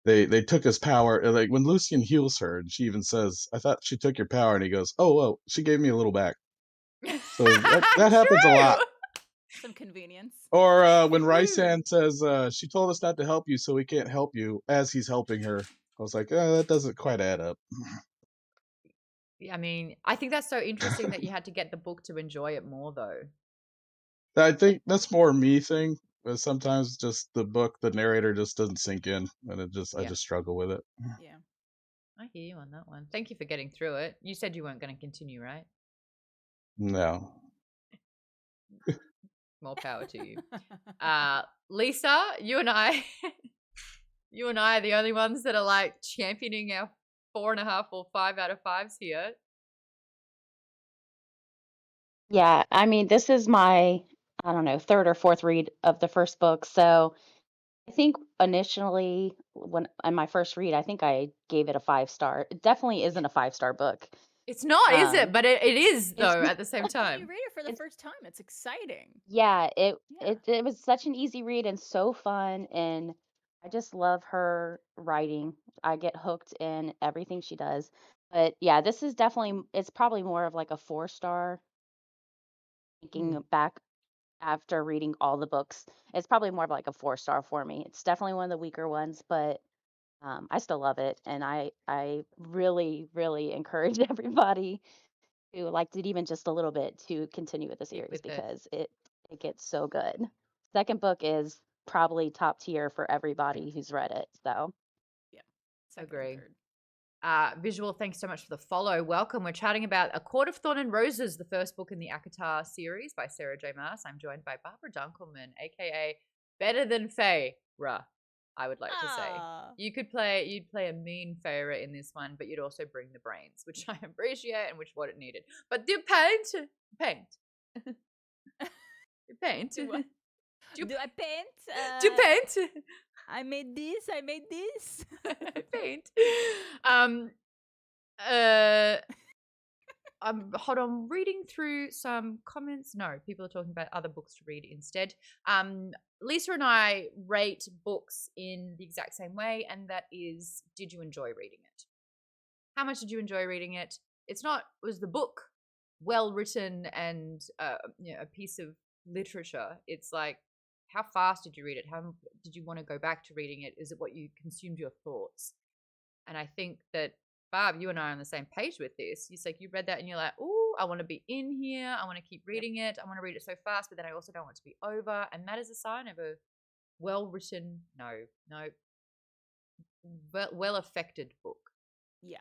they took his power. Like when Lucian heals her, and she even says, "I thought she took your power," and he goes, "Oh well, she gave me a little back." So that happens a lot. Some convenience. Or when Rysand says, she told us not to help you, so we can't help you, as he's helping her. I was like, that doesn't quite add up. I mean, I think that's so interesting that you had to get the book to enjoy it more, though. I think that's more a me thing. But sometimes just the book, the narrator just doesn't sink in, and I just struggle with it. Yeah. I hear you on that one. Thank you for getting through it. You said you weren't going to continue, right? No. More power to you. Lisa, you and I are the only ones that are like championing our 4.5 or 5 out of 5s here. Yeah, I mean, this is my, I don't know, third or fourth read of the first book. So I think initially, when on my first read, I think I gave it a 5-star. It definitely isn't a 5-star book. It's not, is it? Um, But it is, it's though, not. at the same When you time. read it for the It's first time, it's exciting. yeah, Yeah. it was such an easy read and so fun, and I just love her writing. I get hooked in everything she does. But yeah, this is definitely it's probably more of like a 4-star. Thinking back after reading all the books, it's probably more of like a 4-star for me. It's definitely one of the weaker ones, but I still love it, and I really really encourage everybody who liked it even just a little bit to continue with the Stick series with it. because it gets so good. Second book is probably top tier for everybody who's read it. So Yeah. Second and Agree. third. Visual, thanks so much for the follow. Welcome. We're chatting about A Court of Thorn and Roses, the first book in the ACOTAR series by Sarah J. Maas. I'm joined by Barbara Dunkelman, aka Better Than Feyre, I would like to say. Ah. You'd play a mean Feyre in this one, but you'd also bring the brains, which I appreciate and which what it needed. But do paint. Do what? Do Do I paint? Do paint. I made this. I made this. Paint. Hold on, reading through some comments. No, people are talking about other books to read instead. Lisa and I rate books in the exact same way, and that is, did you enjoy reading it? How much did you enjoy reading it? It's not, was the book well written and a piece of literature? It's like, how fast did you read it? How did you want to go back to reading it? Is it what you consumed your thoughts? And I think that, Barb, you and I are on the same page with this. It's like you read that and you're like, oh, I want to be in here. I want to keep reading it. I want to read it so fast, but then I also don't want it to be over. And that is a sign of a well-written, well-affected book. Yeah.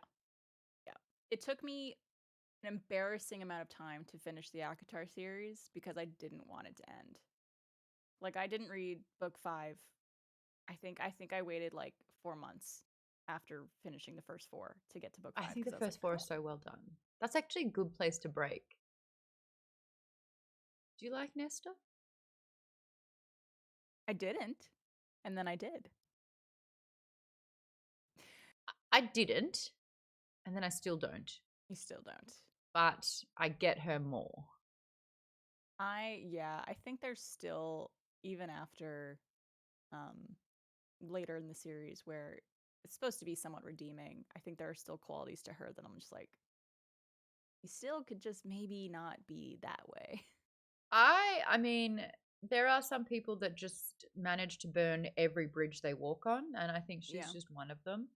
Yeah. It took me an embarrassing amount of time to finish the ACOTAR series because I didn't want it to end. Like, I didn't read book 5. I think I waited like 4 months after finishing the first 4 to get to book 5. I think the 'cause I was first like, 4 is so well done. That's actually a good place to break. Do you like Nesta? I didn't, and then I did. I didn't, and then I still don't. You still don't. But I get her more. I think there's still, even after later in the series where it's supposed to be somewhat redeeming, I think there are still qualities to her that I'm just like, you still could just maybe not be that way. I mean, there are some people that just manage to burn every bridge they walk on, and I think she's Yeah. just one of them.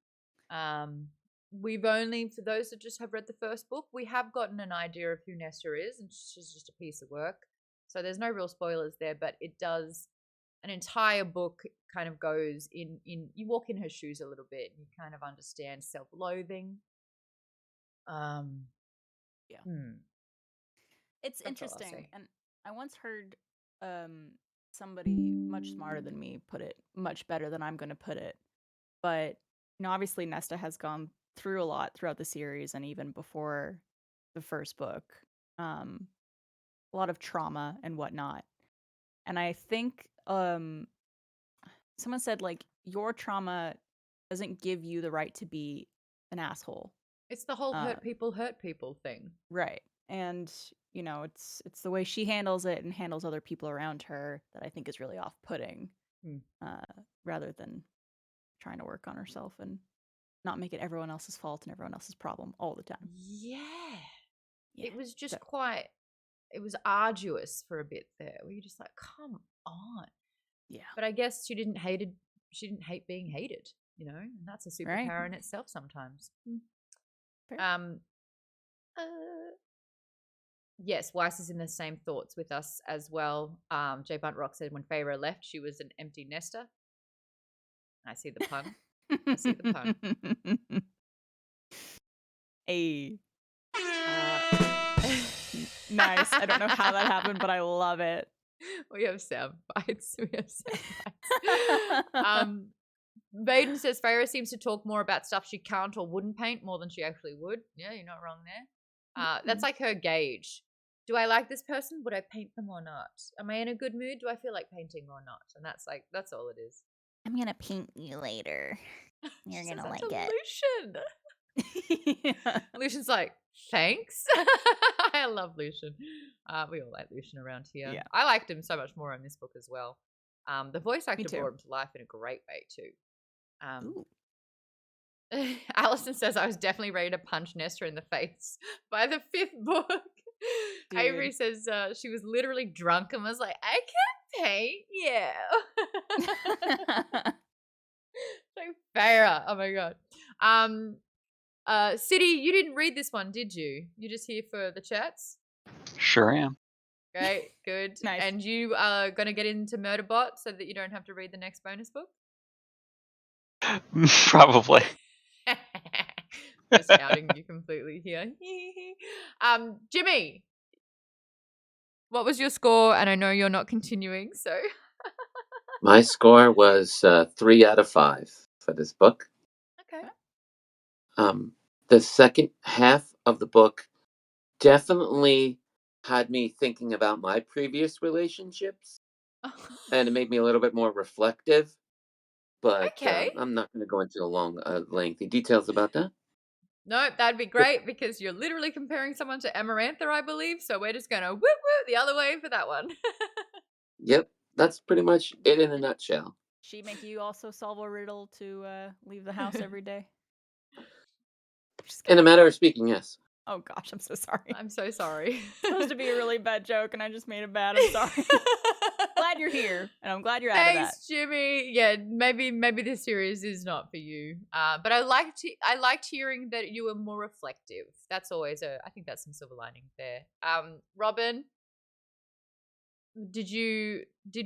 We've only, for those that just have read the first book, we have gotten an idea of who Nesta is, and she's just a piece of work. So there's no real spoilers there, but it does, an entire book kind of goes in you walk in her shoes a little bit, and you kind of understand self-loathing. Yeah. That's It's all I'll interesting. say. And I once heard somebody much smarter than me put it much better than I'm going to put it. But, obviously Nesta has gone through a lot throughout the series and even before the first book. A lot of trauma and whatnot. And I think someone said, like, your trauma doesn't give you the right to be an asshole. It's the whole hurt people thing. Right. And, it's the way she handles it and handles other people around her that I think is really off-putting, rather than trying to work on herself and not make it everyone else's fault and everyone else's problem all the time. Yeah. Yeah. It was just it was arduous for a bit there. We were just like, come on. Yeah. But I guess she didn't hate being hated, and that's a superpower in itself sometimes. Fair. Yes, Weiss is in the same thoughts with us as well. J Bunt Rock said when Feyre left, she was an empty nester. I see the pun. I see the pun. Hey. Nice. I don't know how that happened, but I love it. We have sound bites. Baden says Feyre seems to talk more about stuff she can't or wouldn't paint more than she actually would. Yeah, you're not wrong there. That's like her gauge. Do I like this person? Would I paint them or not? Am I in a good mood? Do I feel like painting or not? And that's all it is. I'm gonna paint you later. You're gonna like it. Lucian. Yeah. Lucian's like, thanks. I love Lucian. We all like Lucian around here. Yeah. I liked him so much more in this book as well. The voice actor too. brought him to life in a great way too. Allison says I was definitely ready to punch Nesta in the face by the 5th book. Dude. Avery says she was literally drunk and was like, I can't paint you. So Feyre. Oh my god. City, you didn't read this one, did you? You're just here for the chats? Sure am. Great, good. Nice. And you are going to get into Murderbot so that you don't have to read the next bonus book? Probably. Just outing you completely here. Jimmy, what was your score? And I know you're not continuing, so. My score was 3 out of 5 for this book. Okay. The second half of the book definitely had me thinking about my previous relationships, and it made me a little bit more reflective. But Okay. I'm not going to go into long, lengthy details about that. No, that'd be great because you're literally comparing someone to Amarantha, I believe. So we're just going to whoop whoop the other way for that one. Yep, that's pretty much it in a nutshell. She make you also solve a riddle to leave the house every day? In a matter of speaking, yes. Oh gosh, I'm so sorry. I'm so sorry. It's supposed to be a really bad joke, and I just made it bad. I'm sorry. Glad you're here, and I'm glad you're out of that. Thanks, Jimmy. Yeah, maybe this series is not for you. But I liked hearing that you were more reflective. That's always I think that's some silver lining there. Robin, did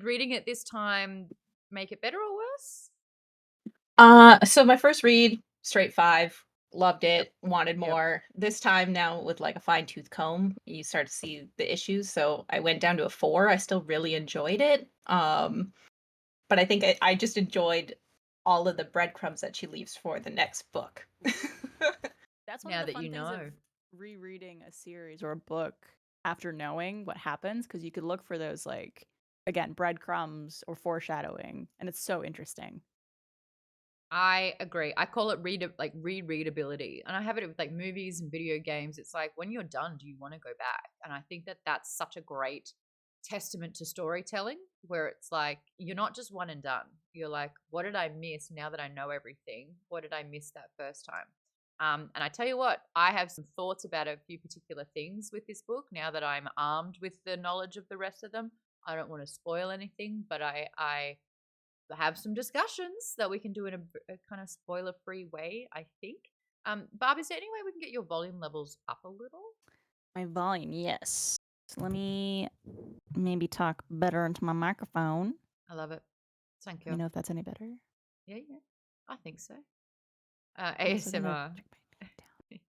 reading it this time make it better or worse? So my first read, straight 5. Loved it, wanted more. This time now with like a fine-tooth comb, you start to see the issues. So I went down to a 4. I still really enjoyed it. But I think I just enjoyed all of the breadcrumbs that she leaves for the next book. That's one Now of the that fun you things know. of rereading a series or a book after knowing what happens, because you could look for those, like, again, breadcrumbs or foreshadowing, and it's so interesting. I agree. I call it rereadability, and I have it with like movies and video games. It's like when you're done, do you want to go back? And I think that that's such a great testament to storytelling, where it's like you're not just one and done. You're like, what did I miss now that I know everything? What did I miss that first time? And I tell you what, I have some thoughts about a few particular things with this book now that I'm armed with the knowledge of the rest of them. I don't want to spoil anything, but I have some discussions that we can do in a kind of spoiler-free way, I think. Barb, is there any way we can get your volume levels up a little? My volume, yes. So let me maybe talk better into my microphone. I love it. Thank Let me you. know if that's any better. Yeah, I think so. I'm also gonna ASMR. check my mic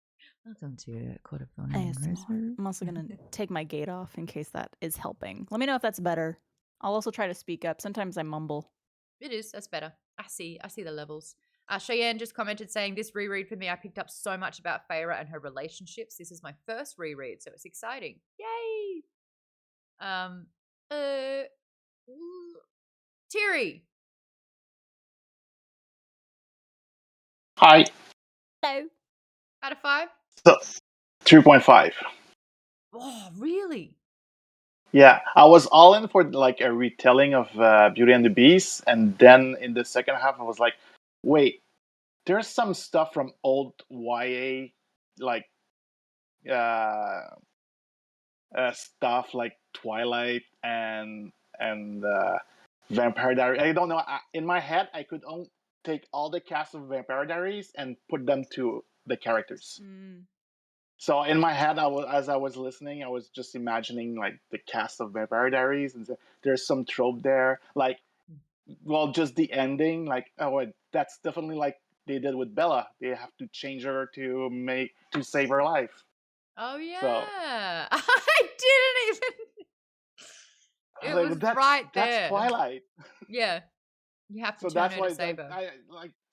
Welcome to Court of Thorns. down. ASMR. I'm also gonna take my gate off in case that is helping. Let me know if that's better. I'll also try to speak up. Sometimes I mumble. It is. That's better. I see the levels. Cheyenne just commented saying, this reread for me, I picked up so much about Feyre and her relationships. This is my first reread, so it's exciting. Yay! Terry. Hi. Hello. Out of 5? So, 3.5. Oh, really? Yeah, I was all in for like a retelling of Beauty and the Beast, and then in the second half, I was like, wait, there's some stuff from old YA, like uh, stuff like Twilight and Vampire Diaries. I don't know. In my head, I could only take all the cast of Vampire Diaries and put them to the characters. So in my head, as I was listening, I was just imagining like the cast of Vampire Diaries, and there's some trope there, like, well, just the ending, like, oh, that's definitely like they did with Bella. They have to change her to save her life. Oh yeah, So, I didn't even. It was right there. That's Twilight. Yeah, you have to So turn that's her why to save her.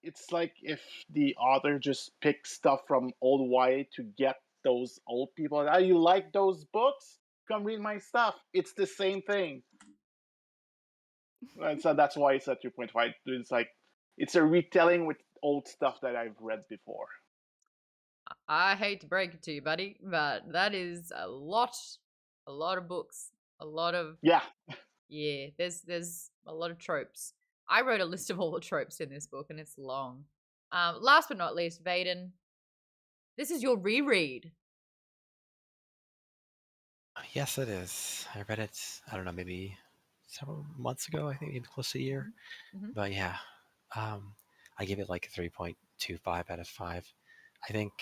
it's like if the author just picks stuff from old YA to get those old people. Oh, you like those books? Come read my stuff. It's the same thing. And so that's why it's a 2.5. It's like it's a retelling with old stuff that I've read before. I hate to break it to you, buddy, but that is a lot of books, a lot of yeah. There's a lot of tropes. I wrote a list of all the tropes in this book, and it's long. Last but not least, Vaden, this is your reread. Yes, it is. I read it, I don't know, maybe several months ago, I think, maybe close to a year. But yeah, I give it like a 3.25 out of 5. I think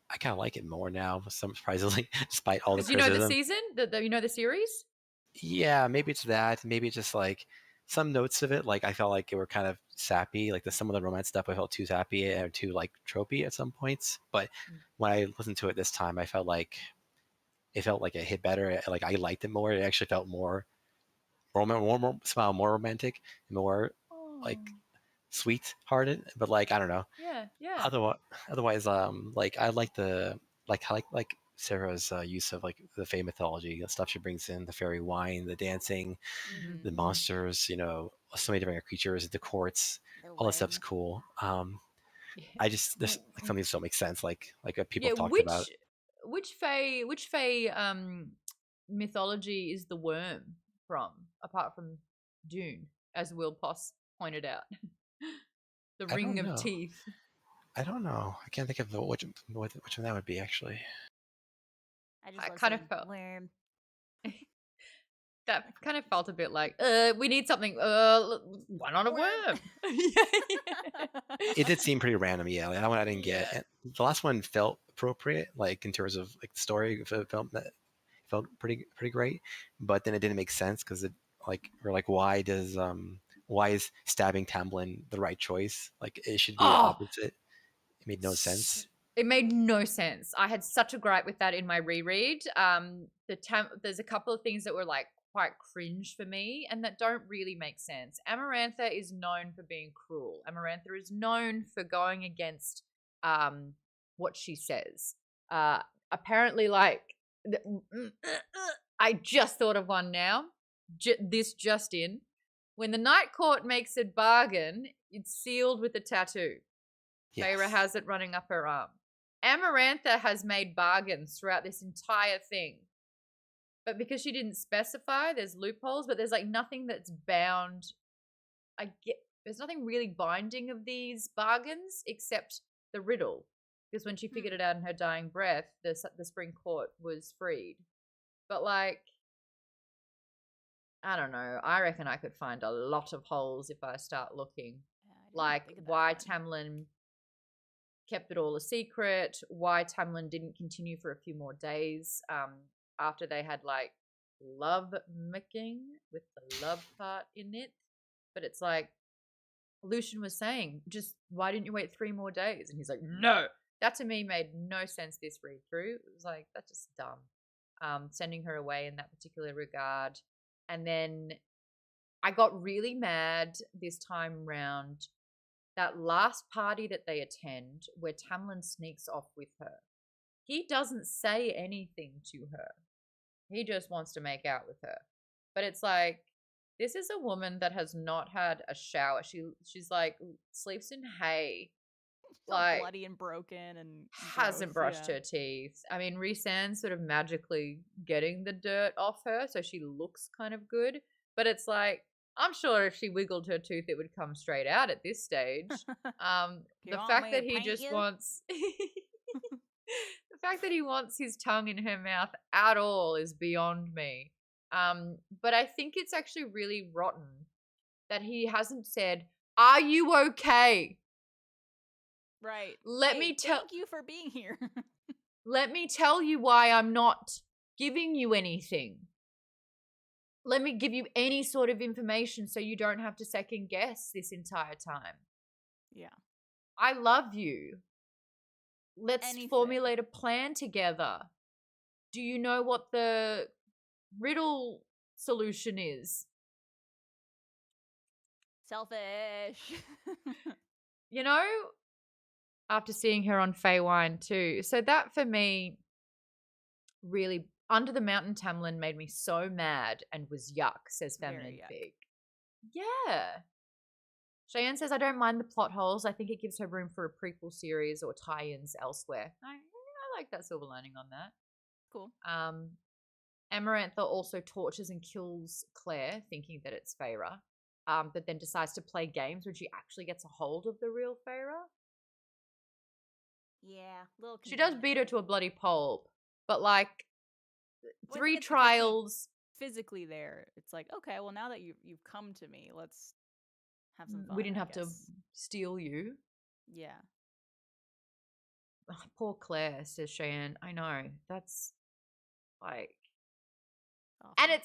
I kind of like it more now, surprisingly, despite all the criticism. You know the season? You know the series? Yeah, maybe it's that. Maybe it's just like some notes of it. Like I felt like it were kind of sappy. Like some of the romance stuff I felt too sappy and too like tropey at some points. But when I listened to it this time, I felt like it hit better. Like I liked it more. It actually felt more romantic, more like sweet-hearted. But like I don't know. Yeah. Otherwise, like I like Sarah's use of like the Fae mythology, the stuff she brings in, the fairy wine, the dancing, the monsters, so many different creatures, the courts, all that stuff's cool. I just there's like something that still makes sense, like people talked about. Which Fae mythology is the worm from, apart from Dune, as Will Poss pointed out? The ring of teeth. I don't know. I can't think of which one that would be actually. I kind of felt worm. That kind of felt a bit like, we need something. Why not a worm? It did seem pretty random, yeah. Like, that one I didn't get. And the last one felt appropriate, like in terms of like the story. It felt pretty great, but then it didn't make sense because why is stabbing Tamlin the right choice? Like it should be the opposite. It made no sense. It made no sense. I had such a gripe with that in my reread. There's a couple of things that were like quite cringe for me and that don't really make sense. Amarantha is known for being cruel. Amarantha is known for going against what she says. Apparently, like, I just thought of one now. This just in. When the Night Court makes a bargain, it's sealed with a tattoo. Yes. Feyre has it running up her arm. Amarantha has made bargains throughout this entire thing. But because she didn't specify, there's loopholes, but there's like nothing that's bound. There's nothing really binding of these bargains except the riddle. Because when she figured it out in her dying breath, the Spring Court was freed. But like, I don't know. I reckon I could find a lot of holes if I start looking. Like why Tamlin kept it all a secret, why Tamlin didn't continue for a few more days after they had like love making with the love part in it. But it's like Lucian was saying, just why didn't you wait 3 more days? And he's like, no. That to me made no sense this read through. It was like, that's just dumb. Sending her away in that particular regard. And then I got really mad this time round. That last party that they attend where Tamlin sneaks off with her. He doesn't say anything to her. He just wants to make out with her. But it's like, this is a woman that has not had a shower. She's like sleeps in hay. Like bloody and broken and hasn't brushed her teeth. I mean, Rhysand's sort of magically getting the dirt off her, so she looks kind of good. But it's like, I'm sure if she wiggled her tooth, it would come straight out at this stage. The fact that he just wants the fact that he wants his tongue in her mouth at all is beyond me. But I think it's actually really rotten that he hasn't said, "Are you okay?" Right. Thank you for being here. Let me tell you why I'm not giving you anything. Let me give you any sort of information so you don't have to second guess this entire time. Yeah. I love you. Let's formulate a plan together. Do you know what the riddle solution is? Selfish. You know, after seeing her on Feywine too. So that for me really, Under the Mountain Tamlin made me so mad and was yuck, says Feminine Fig. Yeah. Cheyenne says, I don't mind the plot holes. I think it gives her room for a prequel series or tie-ins elsewhere. I like that silver lining on that. Cool. Amarantha also tortures and kills Claire, thinking that it's Feyre, but then decides to play games when she actually gets a hold of the real Feyre. Yeah, little. She does beat her to a bloody pulp, but like 3 trials physically there. It's like, okay, well now that you've come to me, let's have some fun. We didn't have to steal you. Yeah. Oh, poor Claire, says Cheyenne. I know. That's like awesome.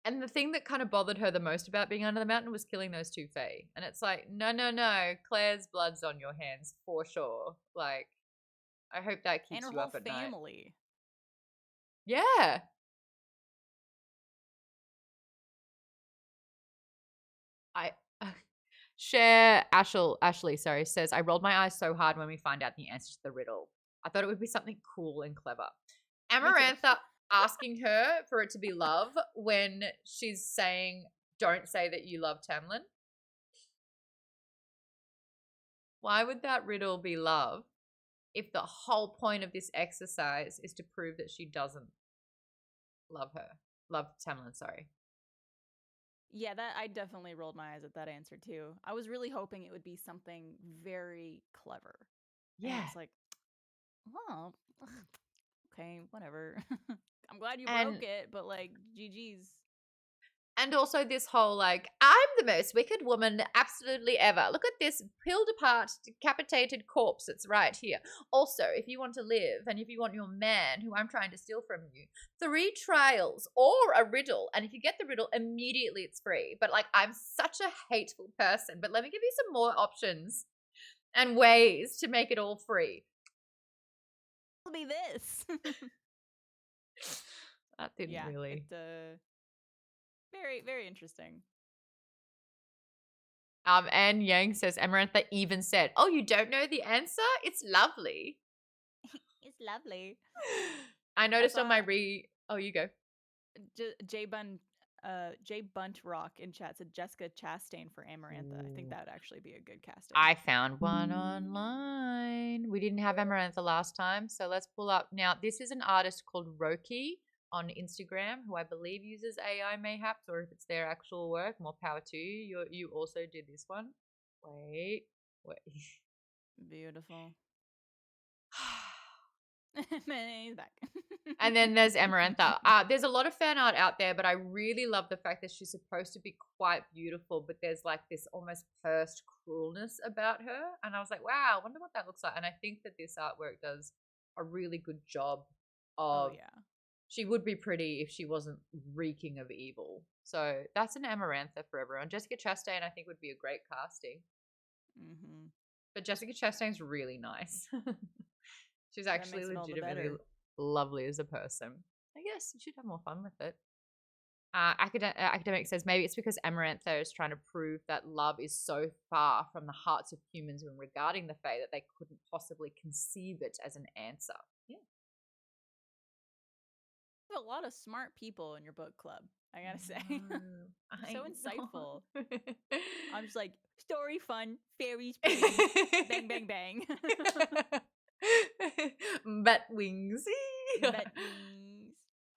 And the thing that kind of bothered her the most about being under the mountain was killing those 2 Fae. And it's like, no, Claire's blood's on your hands for sure. Like, I hope that keeps you up at night. And her whole family. Yeah. Ashley says, I rolled my eyes so hard when we find out the answer to the riddle. I thought it would be something cool and clever. Amarantha asking her for it to be love when she's saying, don't say that you love Tamlin. Why would that riddle be love if the whole point of this exercise is to prove that she doesn't love Tamlin, sorry. Yeah, that I definitely rolled my eyes at that answer too. I was really hoping it would be something very clever. Yeah. It's like, oh, okay, whatever. I'm glad you broke it, but like, GG's. And also this whole like, I'm the most wicked woman absolutely ever. Look at this peeled apart, decapitated corpse that's right here. Also, if you want to live and if you want your man who I'm trying to steal from you, 3 trials or a riddle. And if you get the riddle, immediately it's free. But like, I'm such a hateful person. But let me give you some more options and ways to make it all free. It'll be this. That didn't really. Very, very interesting. And Yang says, Amarantha even said, oh, you don't know the answer? It's lovely. It's lovely. I noticed on my oh, you go. Jay Bunt Rock in chat said Jessica Chastain for Amarantha. I think that would actually be a good casting. I found one online. We didn't have Amarantha last time, so let's pull up. Now, this is an artist called Roki. on Instagram, who I believe uses AI mayhaps, or if it's their actual work, more power to you. You also did this one. Wait. Beautiful. He's back. And then there's Amarantha. There's a lot of fan art out there, but I really love the fact that she's supposed to be quite beautiful, but there's like this almost pursed cruelness about her. And I was like, wow, I wonder what that looks like. And I think that this artwork does a really good job of, she would be pretty if she wasn't reeking of evil. So that's an Amarantha for everyone. Jessica Chastain, I think, would be a great casting. Mm-hmm. But Jessica Chastain's really nice. She's actually makes it all the legitimately better. lovely as a person. I guess you should have more fun with it. Academic says maybe it's because Amarantha is trying to prove that love is so far from the hearts of humans when regarding the Fae that they couldn't possibly conceive it as an answer. Yeah. There's a lot of smart people in your book club, I gotta say. So insightful. I'm just like, story fun, fairies, pretty, bang, bang, bang. Bat wings. Bat wings.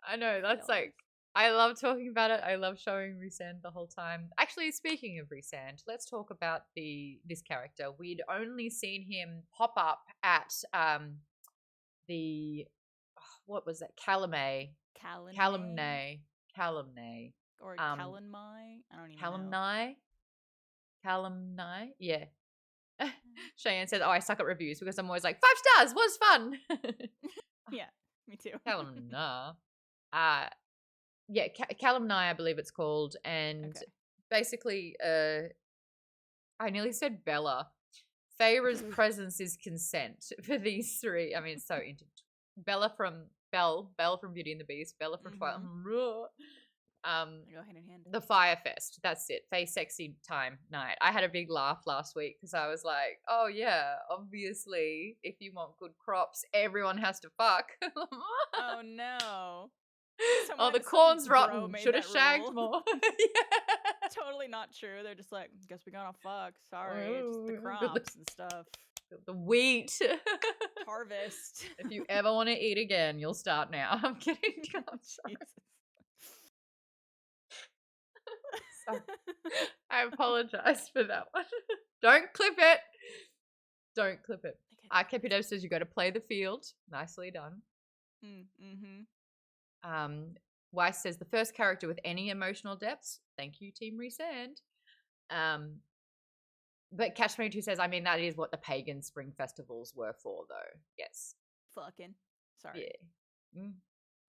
I know, that's like, I love talking about it. I love showing Rhysand the whole time. Actually, speaking of Rhysand, let's talk about this character. We'd only seen him pop up at what was that? Calumet. Or Calanmai? I don't even know. Calamni? Yeah. Cheyenne says, oh, I suck at reviews because I'm always like, 5 stars, was fun. Yeah, me too. Calamna. Yeah, Calamni, I believe it's called. And basically, I nearly said Bella. Feyre's presence is consent for these three. I mean, it's so Bella from Belle from Beauty and the Beast, Bella from Twilight. Go hand in hand. The Fire Fest. That's it. Fae Sexy Time Night. I had a big laugh last week because I was like, oh yeah, obviously, if you want good crops, everyone has to fuck. Oh no. The corn's rotten. Should have shagged more. Yeah. Totally not true. They're just like, guess we gotta fuck. Sorry, it's just the crops and stuff. The wheat. Harvest. If you ever want to eat again, you'll start now. I'm kidding. I'm sorry. Sorry. I apologize for that one. Don't clip it. Don't clip it. KPW says you got to play the field. Nicely done. Weiss says the first character with any emotional depths. Thank you, Team Rhysand. But Catch-22 says, I mean, that is what the pagan spring festivals were for, though. Yes. Fucking. Sorry. Yeah.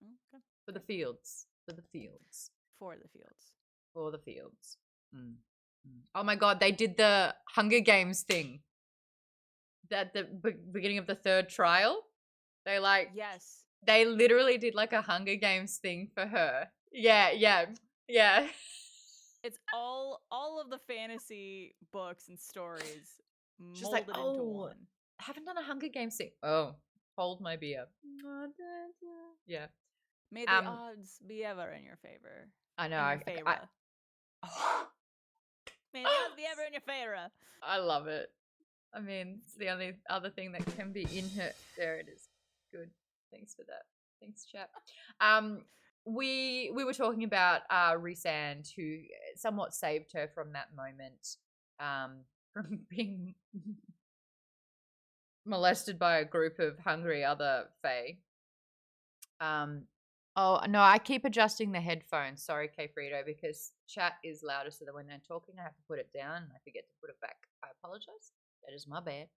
Okay. For the fields. For the fields. For the fields. For the fields. Oh my god, they did the Hunger Games thing. At the beginning of the 3rd trial. They Yes. They literally did like a Hunger Games thing for her. Yeah. It's all of the fantasy books and stories Just molded like, into one. I haven't done a Hunger Games thing. Oh, hold my beer. Yeah. May the odds be ever in your favor. I know. May the odds be ever in your favor. I love it. I mean, it's the only other thing that can be in her. There it is. Good. Thanks for that. Thanks, chap. We were talking about Rhysand, who somewhat saved her from that moment, from being molested by a group of hungry other Fae. Oh no, I keep adjusting the headphones. Sorry, K Frito, because chat is louder, so that when they're talking, I have to put it down and I forget to put it back. I apologize. That is my bad.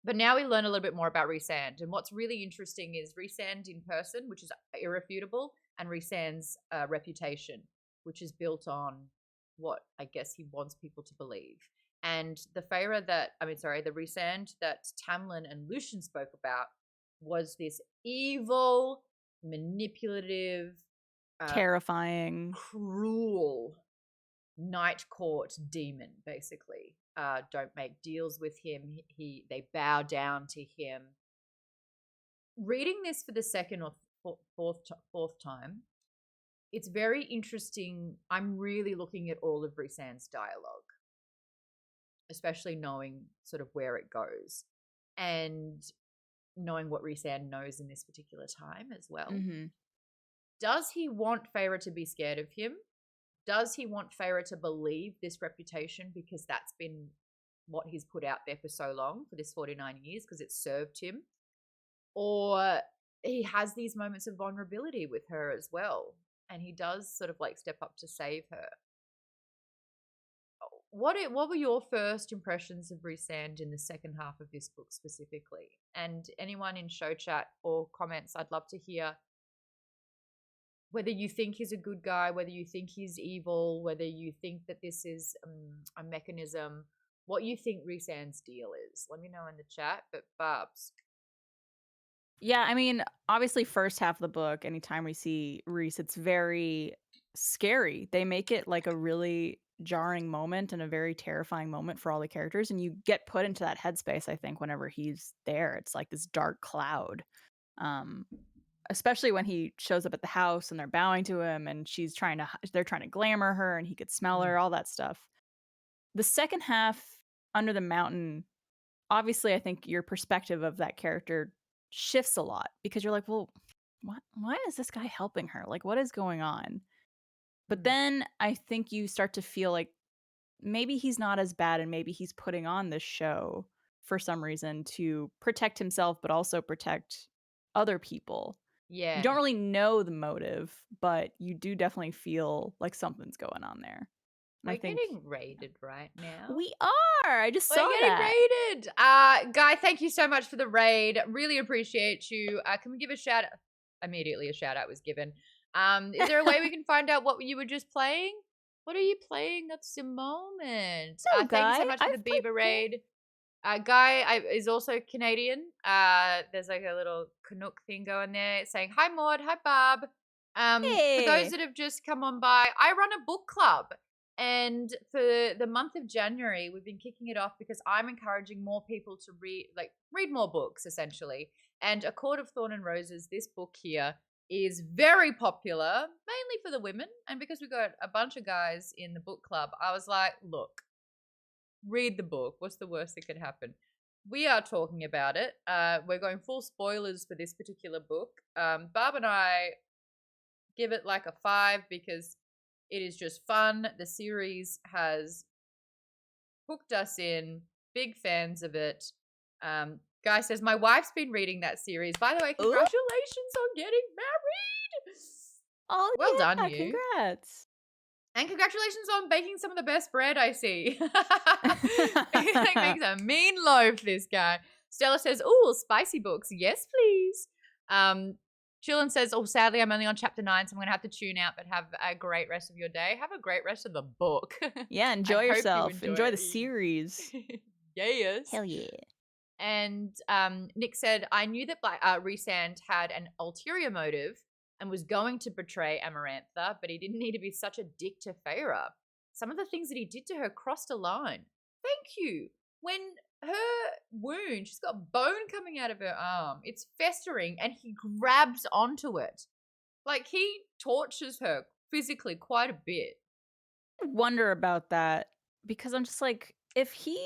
But now we learn a little bit more about Rhysand, and what's really interesting is Rhysand in person, which is irrefutable, and Rhysand's reputation, which is built on what I guess he wants people to believe. And the the Rhysand that Tamlin and Lucian spoke about was this evil, manipulative, terrifying, cruel night court demon, basically. Don't make deals with him. They bow down to him. Reading this for the second or fourth time, it's very interesting. I'm really looking at all of Rhysand's dialogue, especially knowing sort of where it goes and knowing what Rhysand knows in this particular time as well. Does he want Feyre to be scared of him? Does he want Feyre to believe this reputation because that's been what he's put out there for so long, for this 49 years, because it's served him? Or he has these moments of vulnerability with her as well, and he does sort of like step up to save her. What were your first impressions of Rhysand in the second half of this book specifically? And anyone in show chat or comments, I'd love to hear whether you think he's a good guy, whether you think he's evil, whether you think that this is a mechanism, what you think Rhysand's deal is. Let me know in the chat. But Babs. Yeah, I mean, obviously first half of the book, anytime we see Rhys, it's very scary. They make it like a really jarring moment and a very terrifying moment for all the characters, and you get put into that headspace, I think, whenever he's there. It's like this dark cloud. Especially when he shows up at the house and they're bowing to him and they're trying to glamour her and he could smell her, all that stuff. The second half, Under the Mountain, obviously I think your perspective of that character shifts a lot because you're like, well, why is this guy helping her? Like, what is going on? But then I think you start to feel like maybe he's not as bad and maybe he's putting on this show for some reason to protect himself, but also protect other people. Yeah. You don't really know the motive, but you do definitely feel like something's going on there. We're getting raided right now. We are. I just saw We're getting that. raided. Guy, thank you so much for the raid. Really appreciate you. Can we give a shout out? Immediately a shout out was given. Is there a way we can find out what you were just playing? What are you playing? That's the moment. Thank you so much for the Bieber raid. Guy is also Canadian. There's like a little Canuck thing going there saying, hi Maude, hi Barb. For those that have just come on by, I run a book club. And for the month of January, we've been kicking it off because I'm encouraging more people to read more books, essentially. And A Court of Thorn and Roses, this book here, is very popular, mainly for the women. And because we got a bunch of guys in the book club, I was like, look, read the book. What's the worst that could happen? We are talking about it. We're going full spoilers for this particular book. Barb and I give it like a 5 because it is just fun. The series has hooked us in. Big fans of it. Guy says, my wife's been reading that series. By the way, congratulations on getting married. Oh, well yeah, done, you. Congrats. And congratulations on baking some of the best bread I see. He makes a mean loaf, this guy. Stella says, ooh, spicy books. Yes, please. Chillin says, oh, sadly, I'm only on chapter 9, so I'm going to have to tune out, but have a great rest of your day. Have a great rest of the book. Yeah, enjoy yourself. Enjoy the series. Yes. Hell yeah. And Nick said, I knew that Rhysand had an ulterior motive and was going to betray Amarantha, but he didn't need to be such a dick to Feyre. Some of the things that he did to her crossed a line. Thank you. When her wound, she's got bone coming out of her arm. It's festering and he grabs onto it. Like, he tortures her physically quite a bit. I wonder about that because I'm just like, if he...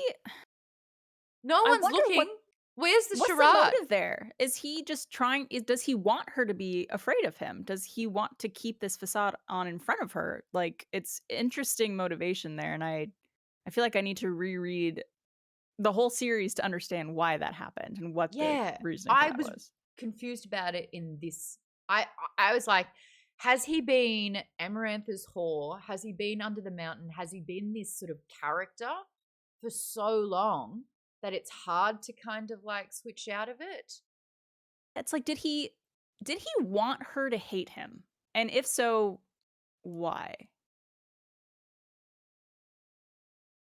No one's looking. Where's the charade? What's the motive there? Is he just trying... Does he want her to be afraid of him? Does he want to keep this facade on in front of her? Like, it's interesting motivation there, and I feel like I need to reread the whole series to understand why that happened and what the reasoning for that was. Confused about it in this. I was like, has he been Amarantha's whore? Has he been Under the Mountain? Has he been this sort of character for so long that it's hard to kind of like switch out of it? It's like, did he want her to hate him? And if so, why?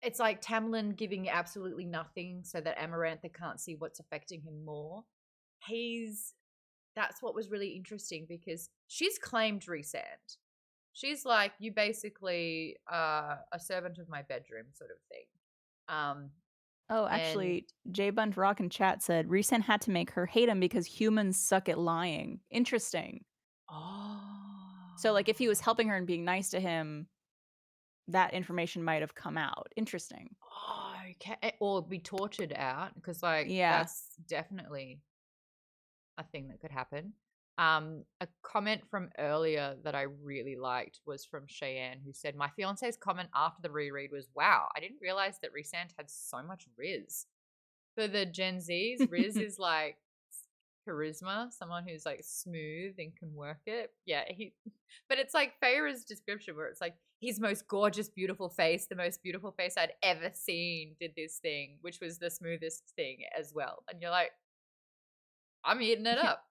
It's like Tamlin giving absolutely nothing so that Amarantha can't see what's affecting him more. That's what was really interesting because she's claimed Rhysand. She's like, you basically are a servant of my bedroom sort of thing. Actually, J Bunt Rock in chat said Rhysand had to make her hate him because humans suck at lying. Interesting. Oh. So like if he was helping her and being nice to him, that information might have come out. Interesting. Oh, okay. Or be tortured out because that's definitely a thing that could happen. A comment from earlier that I really liked was from Cheyenne, who said, my fiance's comment after the reread was, wow, I didn't realize that Rhysand had so much Riz. For the Gen Zs, Riz is like charisma, someone who's like smooth and can work it. Yeah, but it's like Feyre's description where it's like his most gorgeous, beautiful face, the most beautiful face I'd ever seen did this thing, which was the smoothest thing as well. And you're like, I'm eating it up.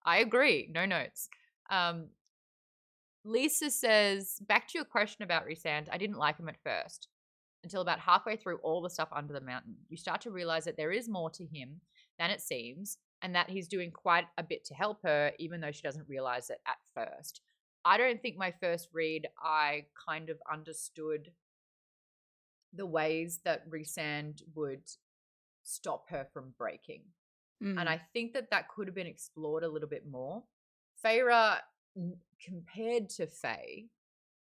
I agree. No notes. Lisa says, back to your question about Rhysand, I didn't like him at first until about halfway through all the stuff under the mountain. You start to realize that there is more to him than it seems, and that he's doing quite a bit to help her, even though she doesn't realize it at first. I don't think my first read, I kind of understood the ways that Rhysand would stop her from breaking. And I think that that could have been explored a little bit more. Feyre, compared to Faye,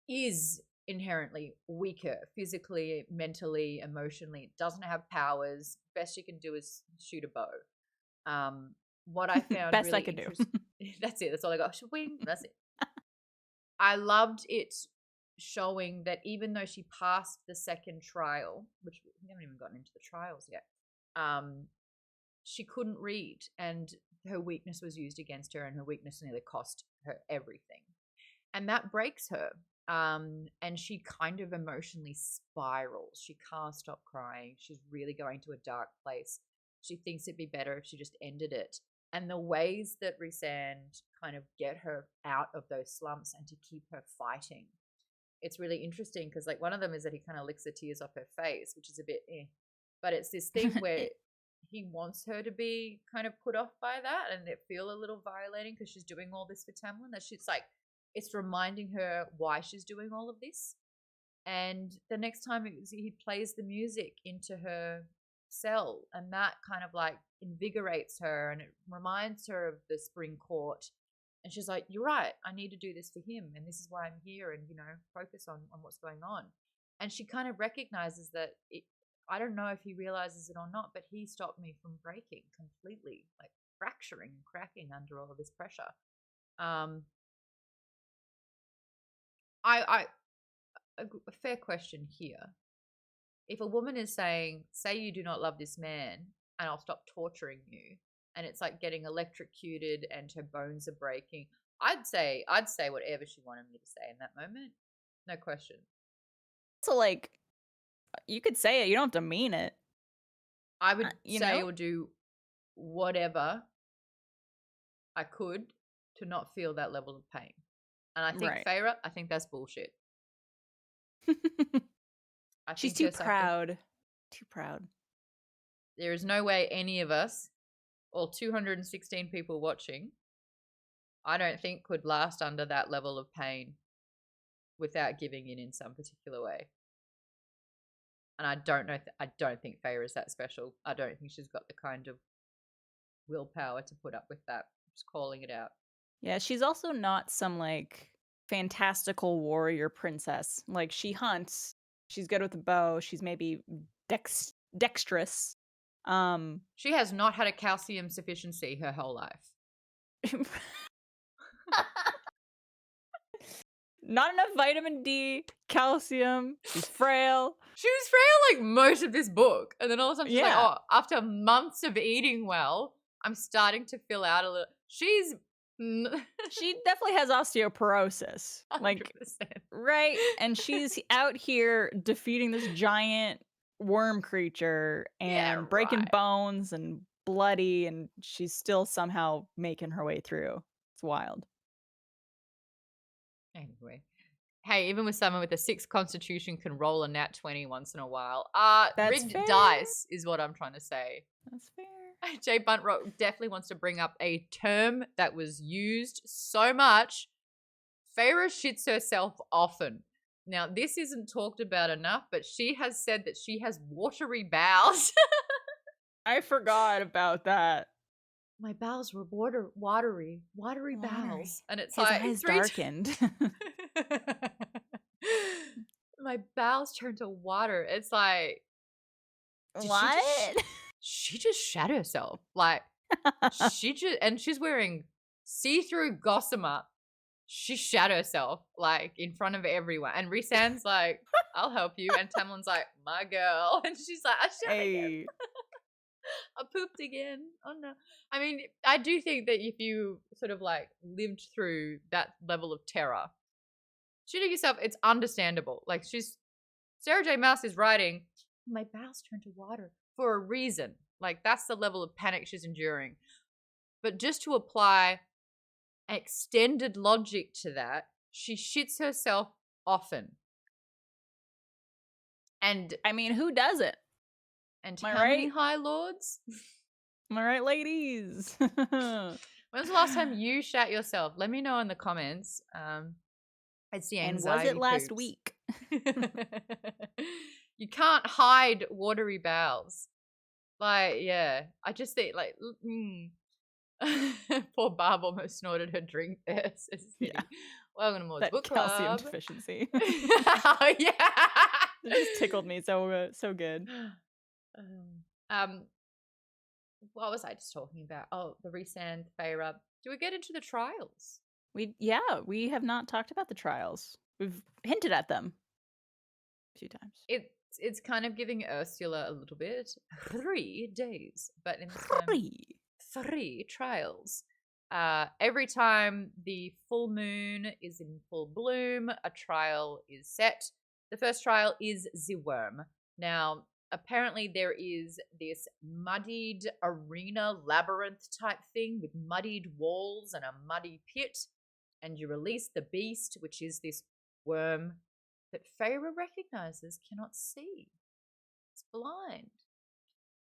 is inherently weaker physically, mentally, emotionally. Doesn't have powers. Best she can do is shoot a bow. What I found best really I could do. That's it. That's all I got. Wing. That's it. I loved it showing that even though she passed the second trial, which we haven't even gotten into the trials yet, she couldn't read, and her weakness was used against her, and her weakness nearly cost her everything. And that breaks her. And she kind of emotionally spirals. She can't stop crying. She's really going to a dark place. She thinks it'd be better if she just ended it. And the ways that Rhysand kind of get her out of those slumps and to keep her fighting, it's really interesting because like one of them is that he kind of licks the tears off her face, which is a bit but it's this thing where he wants her to be kind of put off by that and it feel a little violating because she's doing all this for Tamlin, that she's like, it's reminding her why she's doing all of this. And the next time he plays the music into her cell, and that kind of like invigorates her and it reminds her of the spring court. And she's like, you're right, I need to do this for him, and this is why I'm here, and focus on what's going on. And she kind of recognizes that I don't know if he realizes it or not, but he stopped me from breaking completely, like fracturing and cracking under all of this pressure. A fair question here. If a woman is saying, say you do not love this man and I'll stop torturing you, and it's like getting electrocuted and her bones are breaking, I'd say whatever she wanted me to say in that moment. No question. So like, you could say it, you don't have to mean it. I would say or do whatever I could to not feel that level of pain. And I think Feyre, I think that's bullshit. She's too proud. Too proud. There is no way any of us, all 216 people watching, I don't think could last under that level of pain without giving in some particular way. And I don't think Feyre is that special. I don't think she's got the kind of willpower to put up with that. Just calling it out. Yeah, she's also not some like fantastical warrior princess. Like she hunts, she's good with a bow, she's maybe dexterous. She has not had a calcium sufficiency her whole life. Not enough vitamin D, calcium, she's frail. She was frail like most of this book. And then all of a sudden she's like, oh, after months of eating well, I'm starting to fill out a little. She definitely has osteoporosis. 100%. Like, right? And she's out here defeating this giant worm creature and breaking bones and bloody, and she's still somehow making her way through. It's wild. Anyway. Hey, even with someone with a 6 constitution can roll a nat 20 once in a while. Rigged fair. Dice is what I'm trying to say. That's fair. Jay Buntrock definitely wants to bring up a term that was used so much. Feyre shits herself often. Now, this isn't talked about enough, but she has said that she has watery bowels. I forgot about that. My bowels were watery bowels. And it's his like eyes darkened. My bowels turned to water. It's like, what? She just shat herself. Like, she's wearing see-through gossamer. She shat herself, like, in front of everyone. And Rhysand's like, I'll help you. And Tamlin's like, my girl. And she's like, I shat again. I pooped again. Oh, no. I mean, I do think that if you sort of, like, lived through that level of terror, shitting yourself, it's understandable. Like, Sarah J. Maas is writing, my bowels turn to water for a reason. Like, that's the level of panic she's enduring. But just to apply extended logic to that, she shits herself often. And I mean, who doesn't? And Am I how many right? High Lords? Am I right, ladies? When's the last time you shat yourself? Let me know in the comments. It's the And was anxiety it last poops. week? You can't hide watery bowels. Like, yeah. I just think, like, poor Barb almost snorted her drink there. Yeah. Welcome to Maude's That Book calcium Club. deficiency. Oh, yeah. It just tickled me so good. What was I just talking about? Oh, the Rhysand, Feyre. Do we get into the trials? We have not talked about the trials. We've hinted at them a few times. It's kind of giving Ursula a little bit 3 days, but in this time, 3 trials. Every time the full moon is in full bloom, a trial is set. The first trial is the worm. Now, apparently there is this muddied arena labyrinth type thing with muddied walls and a muddy pit, and you release the beast, which is this worm that Feyre recognizes cannot see. It's blind.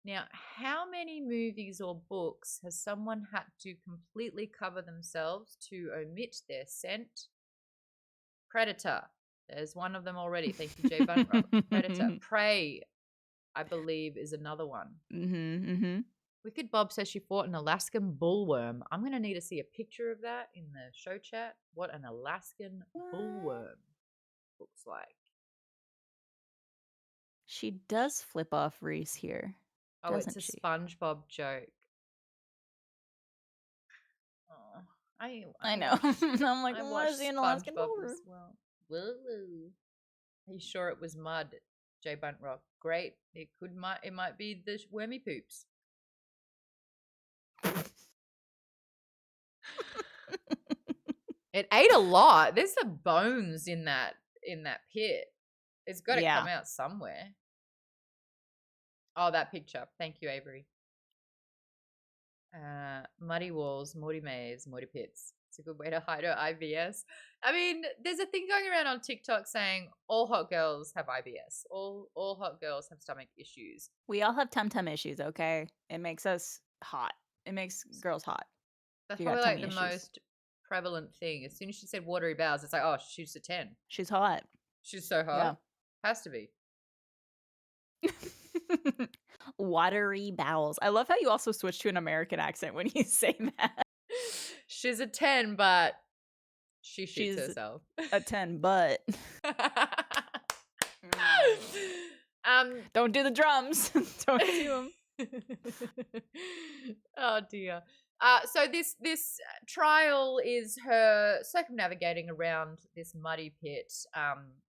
Now, how many movies or books has someone had to completely cover themselves to omit their scent? Predator. There's one of them already. Thank you, Jay Bunrock. Predator. Prey, I believe, is another one. Wicked Bob says she fought an Alaskan bullworm. I'm going to need to see a picture of that in the show chat. What an Alaskan bullworm looks like. She does flip off Rhys here. Oh, it's a she? SpongeBob joke. Oh, I know. I'm like, I why watched is he an Alaskan SpongeBob bullworm? as well. Woo. Are you sure it was mud, Jay Buntrock? Great. It might be the wormy poops. It ate a lot. There's some bones in that pit. It's got to come out somewhere. Oh, that picture. Thank you, Avery. Muddy walls, Morty maze, Morty pits. It's a good way to hide her IBS. I mean, there's a thing going around on TikTok saying all hot girls have IBS. All hot girls have stomach issues. We all have tum-tum issues, okay? It makes us hot. It makes girls hot. That's probably like the most prevalent thing. As soon as she said watery bowels, it's like, oh, she's a 10. She's hot. She's so hot. Yeah. Has to be. Watery bowels. I love how you also switch to an American accent when you say that. She's a 10, but she's herself. A 10, but don't do the drums. Don't do them. Oh dear. So this trial is her circumnavigating around this muddy pit,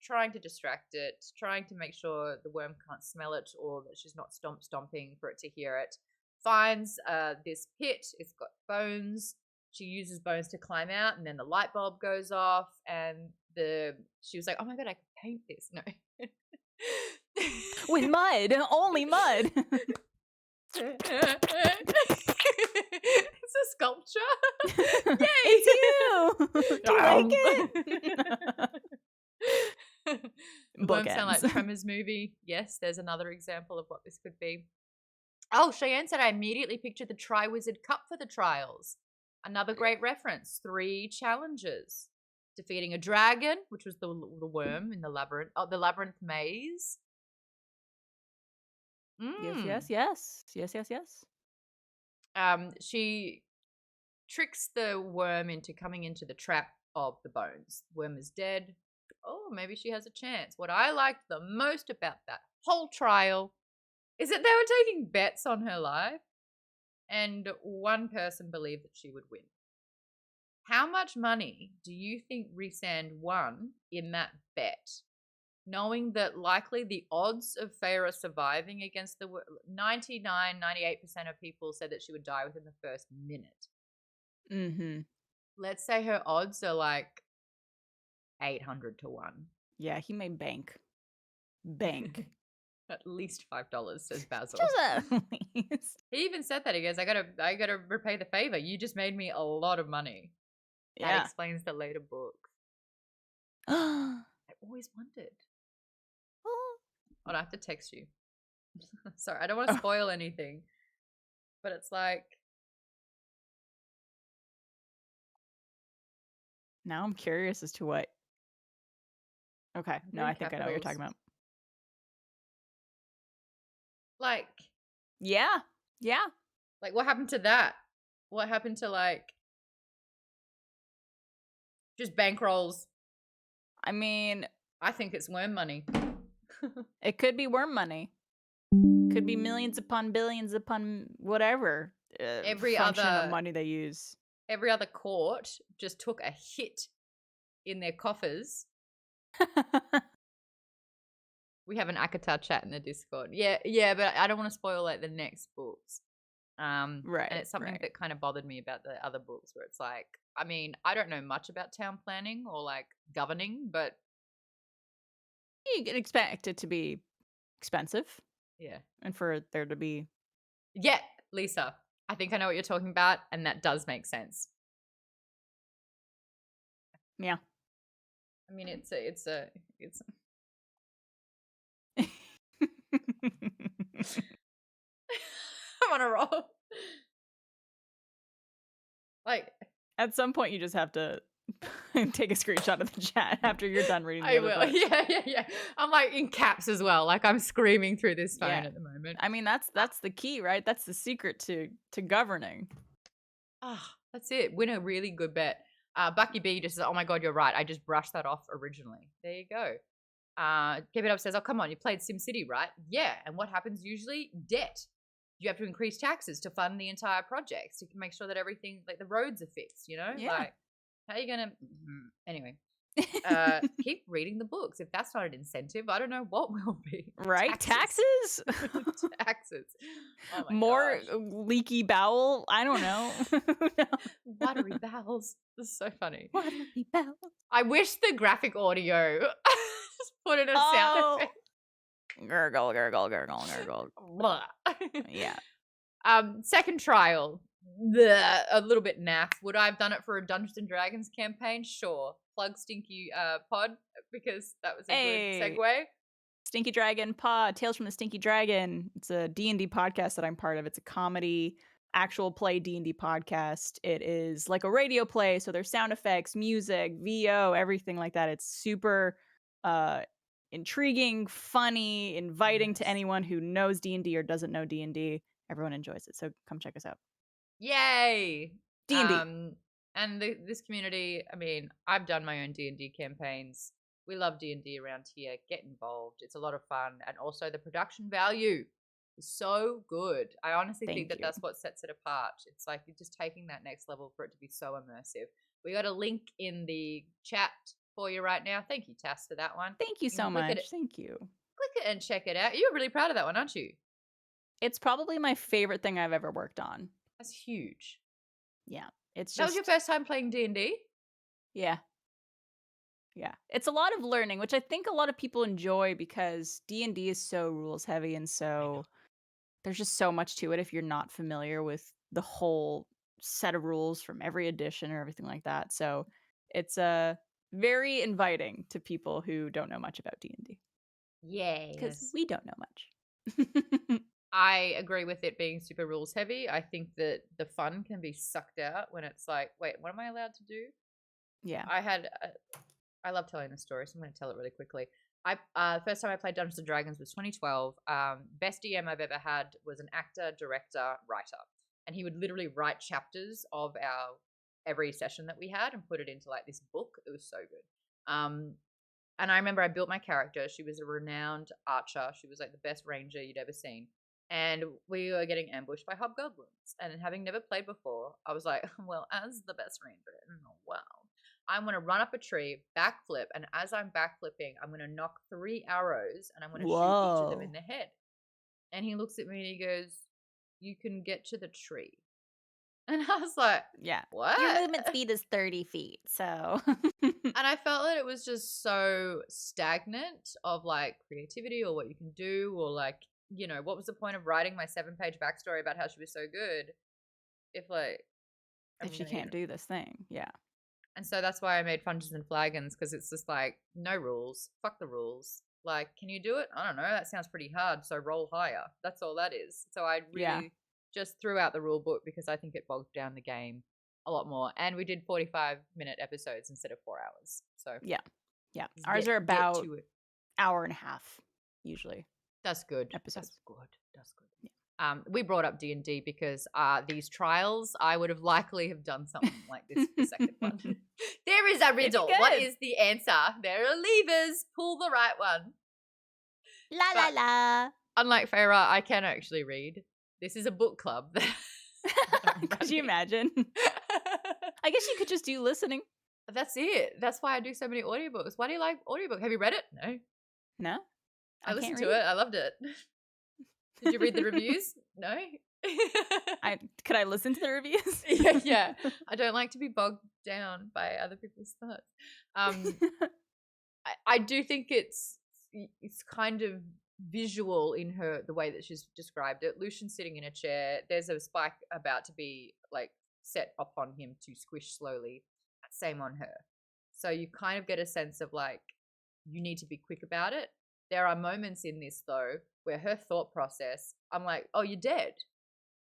trying to distract it, trying to make sure the worm can't smell it or that she's not stomping for it to hear it. Finds this pit. It's got bones. She uses bones to climb out, and then the light bulb goes off, and she was like, "Oh my god, I could paint this." No, with mud, only mud. It's a sculpture. Yay! It's you. Do you like it? Bookends. Sound like Tremors movie. Yes, there's another example of what this could be. Oh, Cheyenne said I immediately pictured the Triwizard Cup for the trials. Another great reference. 3 challenges. Defeating a dragon, which was the worm in the labyrinth. Oh, the labyrinth maze. Yes. She tricks the worm into coming into the trap of the bones. The worm is dead. Oh, maybe she has a chance. What I liked the most about that whole trial is that they were taking bets on her life, and one person believed that she would win. How much money do you think Rhysand won in that bet? Knowing that likely the odds of Feyre surviving against the 98% of people said that she would die within the first minute. Mm-hmm. Let's say her odds are like 800 to 1. Yeah, he made bank. Bank. At least $5, says Basil. Just at least. He even said that. He goes, I gotta repay the favor. You just made me a lot of money. That Yeah. explains the later book. I always wondered. I have to text you. Sorry, I don't want to spoil anything. But it's like, Now I'm curious as to what. Okay, no, I think I know what you're talking about. like, Yeah, yeah. like what happened to that? What happened to like just bankrolls? I mean, I think it's worm money. it could be worm money. Could be millions upon billions upon whatever Every function other of money they use. Every other court just took a hit in their coffers. We have an ACOTAR chat in the Discord. Yeah, but I don't want to spoil like the next books. Right. And it's something that kind of bothered me about the other books where it's like, I mean, I don't know much about town planning or like governing, but You can expect it to be expensive. Yeah. And for there to be. Yeah, Lisa, I think I know what you're talking about, and that does make sense. Yeah. I mean, it's I'm on a roll. Like, at some point, you just have to take a screenshot of the chat after you're done reading the I other will. book. Yeah. I'm like in caps as well. Like I'm screaming through this phone at the moment. I mean, that's the key, right? That's the secret to governing. That's it. Win a really good bet. Bucky B just says, "Oh my god, you're right. I just brushed that off originally." There you go. Keep It Up says, "Oh come on, you played SimCity, right?" Yeah. And what happens usually? Debt. You have to increase taxes to fund the entire project, so you can make sure that everything, like the roads are fixed. You know, like how are you gonna? Anyway, keep reading the books. If that's not an incentive, I don't know what will be. Right? Taxes? Taxes. Oh my More gosh. leaky bowel? I don't know. Watery Bowels. This is so funny. Watery Bowels. I wish the graphic audio just put in a sound effect. Gurgle, gurgle, gurgle, gurgle. Blah. Yeah. Second trial. Bleh, a little bit naff. Would I have done it for a Dungeons and Dragons campaign? Sure. Plug Stinky Pod because that was a good segue. Stinky Dragon Pod, Tales from the Stinky Dragon. It's a D&D podcast that I'm part of. It's a comedy, actual play D&D podcast. It is like a radio play, so there's sound effects, music, VO, everything like that. It's super intriguing, funny, inviting to anyone who knows D&D or doesn't know D&D. Everyone enjoys it, so come check us out. Yay! D&D. And this community, I mean, I've done my own D&D campaigns. We love D&D around here. Get involved. It's a lot of fun. And also the production value is so good. I honestly think that that's what sets it apart. It's like you're just taking that next level for it to be so immersive. We got a link in the chat for you right now. Thank you, Tass, for that one. Thank you so much. Thank you. Click it and check it out. You're really proud of that one, aren't you? It's probably my favorite thing I've ever worked on. That's huge. Yeah. It's just, that was your first time playing D&D? Yeah. Yeah. It's a lot of learning, which I think a lot of people enjoy because D&D is so rules heavy and so there's just so much to it if you're not familiar with the whole set of rules from every edition or everything like that. So it's very inviting to people who don't know much about D&D. Yay. Because we don't know much. I agree with it being super rules heavy. I think that the fun can be sucked out when it's like, wait, what am I allowed to do? Yeah. I love telling this story, so I'm going to tell it really quickly. First time I played Dungeons and Dragons was 2012. Best DM I've ever had was an actor, director, writer. And he would literally write chapters of every session that we had and put it into like this book. It was so good. And I remember I built my character. She was a renowned archer. She was like the best ranger you'd ever seen. and we were getting ambushed by hobgoblins. And having never played before, I was like, well, as the best ranger in the world, I'm going to run up a tree, backflip, and as I'm backflipping, I'm going to knock 3 arrows, and I'm going to shoot each of them in Whoa. the head. And he looks at me and he goes, you can get to the tree. And I was like, Yeah. what? Your movement speed is 30 feet, so. And I felt that it was just so stagnant of like creativity or what you can do, or like, you know, what was the point of writing my 7-page backstory about how she was so good if like I'm If she gonna can't do this thing, yeah. And so that's why I made Funches and Flagons, because it's just like, no rules. Fuck the rules. Like, can you do it? I don't know. That sounds pretty hard. So roll higher. That's all that is. So I really just threw out the rule book because I think it bogged down the game a lot more. And we did 45-minute episodes instead of 4 hours. So Yeah. just Ours get- are get about to it. hour and a half, usually. That's good. Episodes. That's good. That's good. We brought up D&D because these trials, I would have likely have done something like this for the second one. There is a riddle. What good. is the answer? There are levers. Pull the right one. La la But- la. Unlike Farah, I can actually read. This is a book club. Could you imagine? I guess you could just do listening. That's it. That's why I do so many audiobooks. Why do you like audiobook? Have you read it? No. No? I listened can't to read. it. I loved it. Did you read the reviews? No. Could I listen to the reviews? yeah. I don't like to be bogged down by other people's thoughts. I do think it's kind of visual in the way that she's described it. Lucian's sitting in a chair. There's a spike about to be like set upon him to squish slowly. Same on her. So you kind of get a sense of like, you need to be quick about it. There are moments in this though where her thought process, I'm like, oh, you're dead.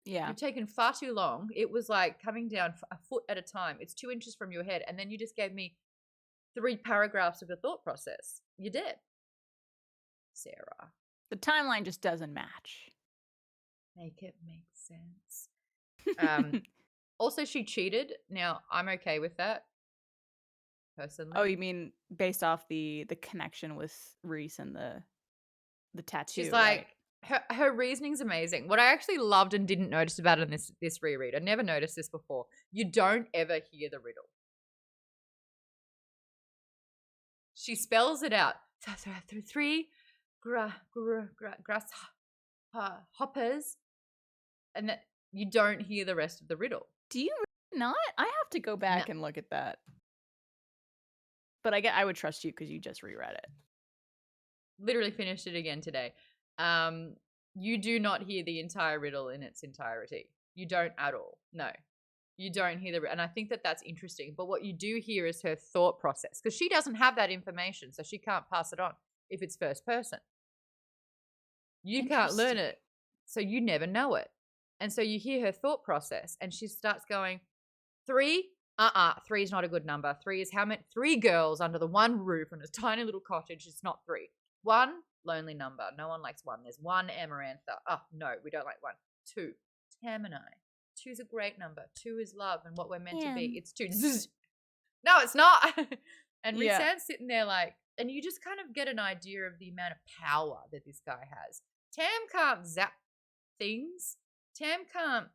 Yeah. You've taken far too long. It was like coming down a foot at a time. It's 2 inches from your head. And then you just gave me 3 paragraphs of the thought process. You're dead. Sarah. The timeline just doesn't match. Make it make sense. Also, she cheated. Now, I'm okay with that. Personally. Oh, you mean based off the connection with Reese and the tattoo? She's right? like, her reasoning's amazing. What I actually loved and didn't notice about it in this reread, I never noticed this before. You don't ever hear the riddle. She spells it out. 3 grasshoppers, and that you don't hear the rest of the riddle. Do you not? I have to go back and look at that. But I would trust you because you just reread it. Literally finished it again today. You do not hear the entire riddle in its entirety. You don't at all. No. You don't hear and I think that that's interesting. But what you do hear is her thought process, because she doesn't have that information, so she can't pass it on if it's first person. You can't learn it, so you never know it. And so you hear her thought process, and she starts going, 3? 3 is not a good number. 3 is how many? 3 girls under the one roof in a tiny little cottage. It's not 3. 1, lonely number. No one likes 1. There's 1 Amarantha. Oh, no, we don't like 1. 2, Tam and I. 2 is a great number. 2 is love and what we're meant to be. It's 2. No, it's not. And Risan's sitting there like, and you just kind of get an idea of the amount of power that this guy has. Tam can't zap things. Tam can't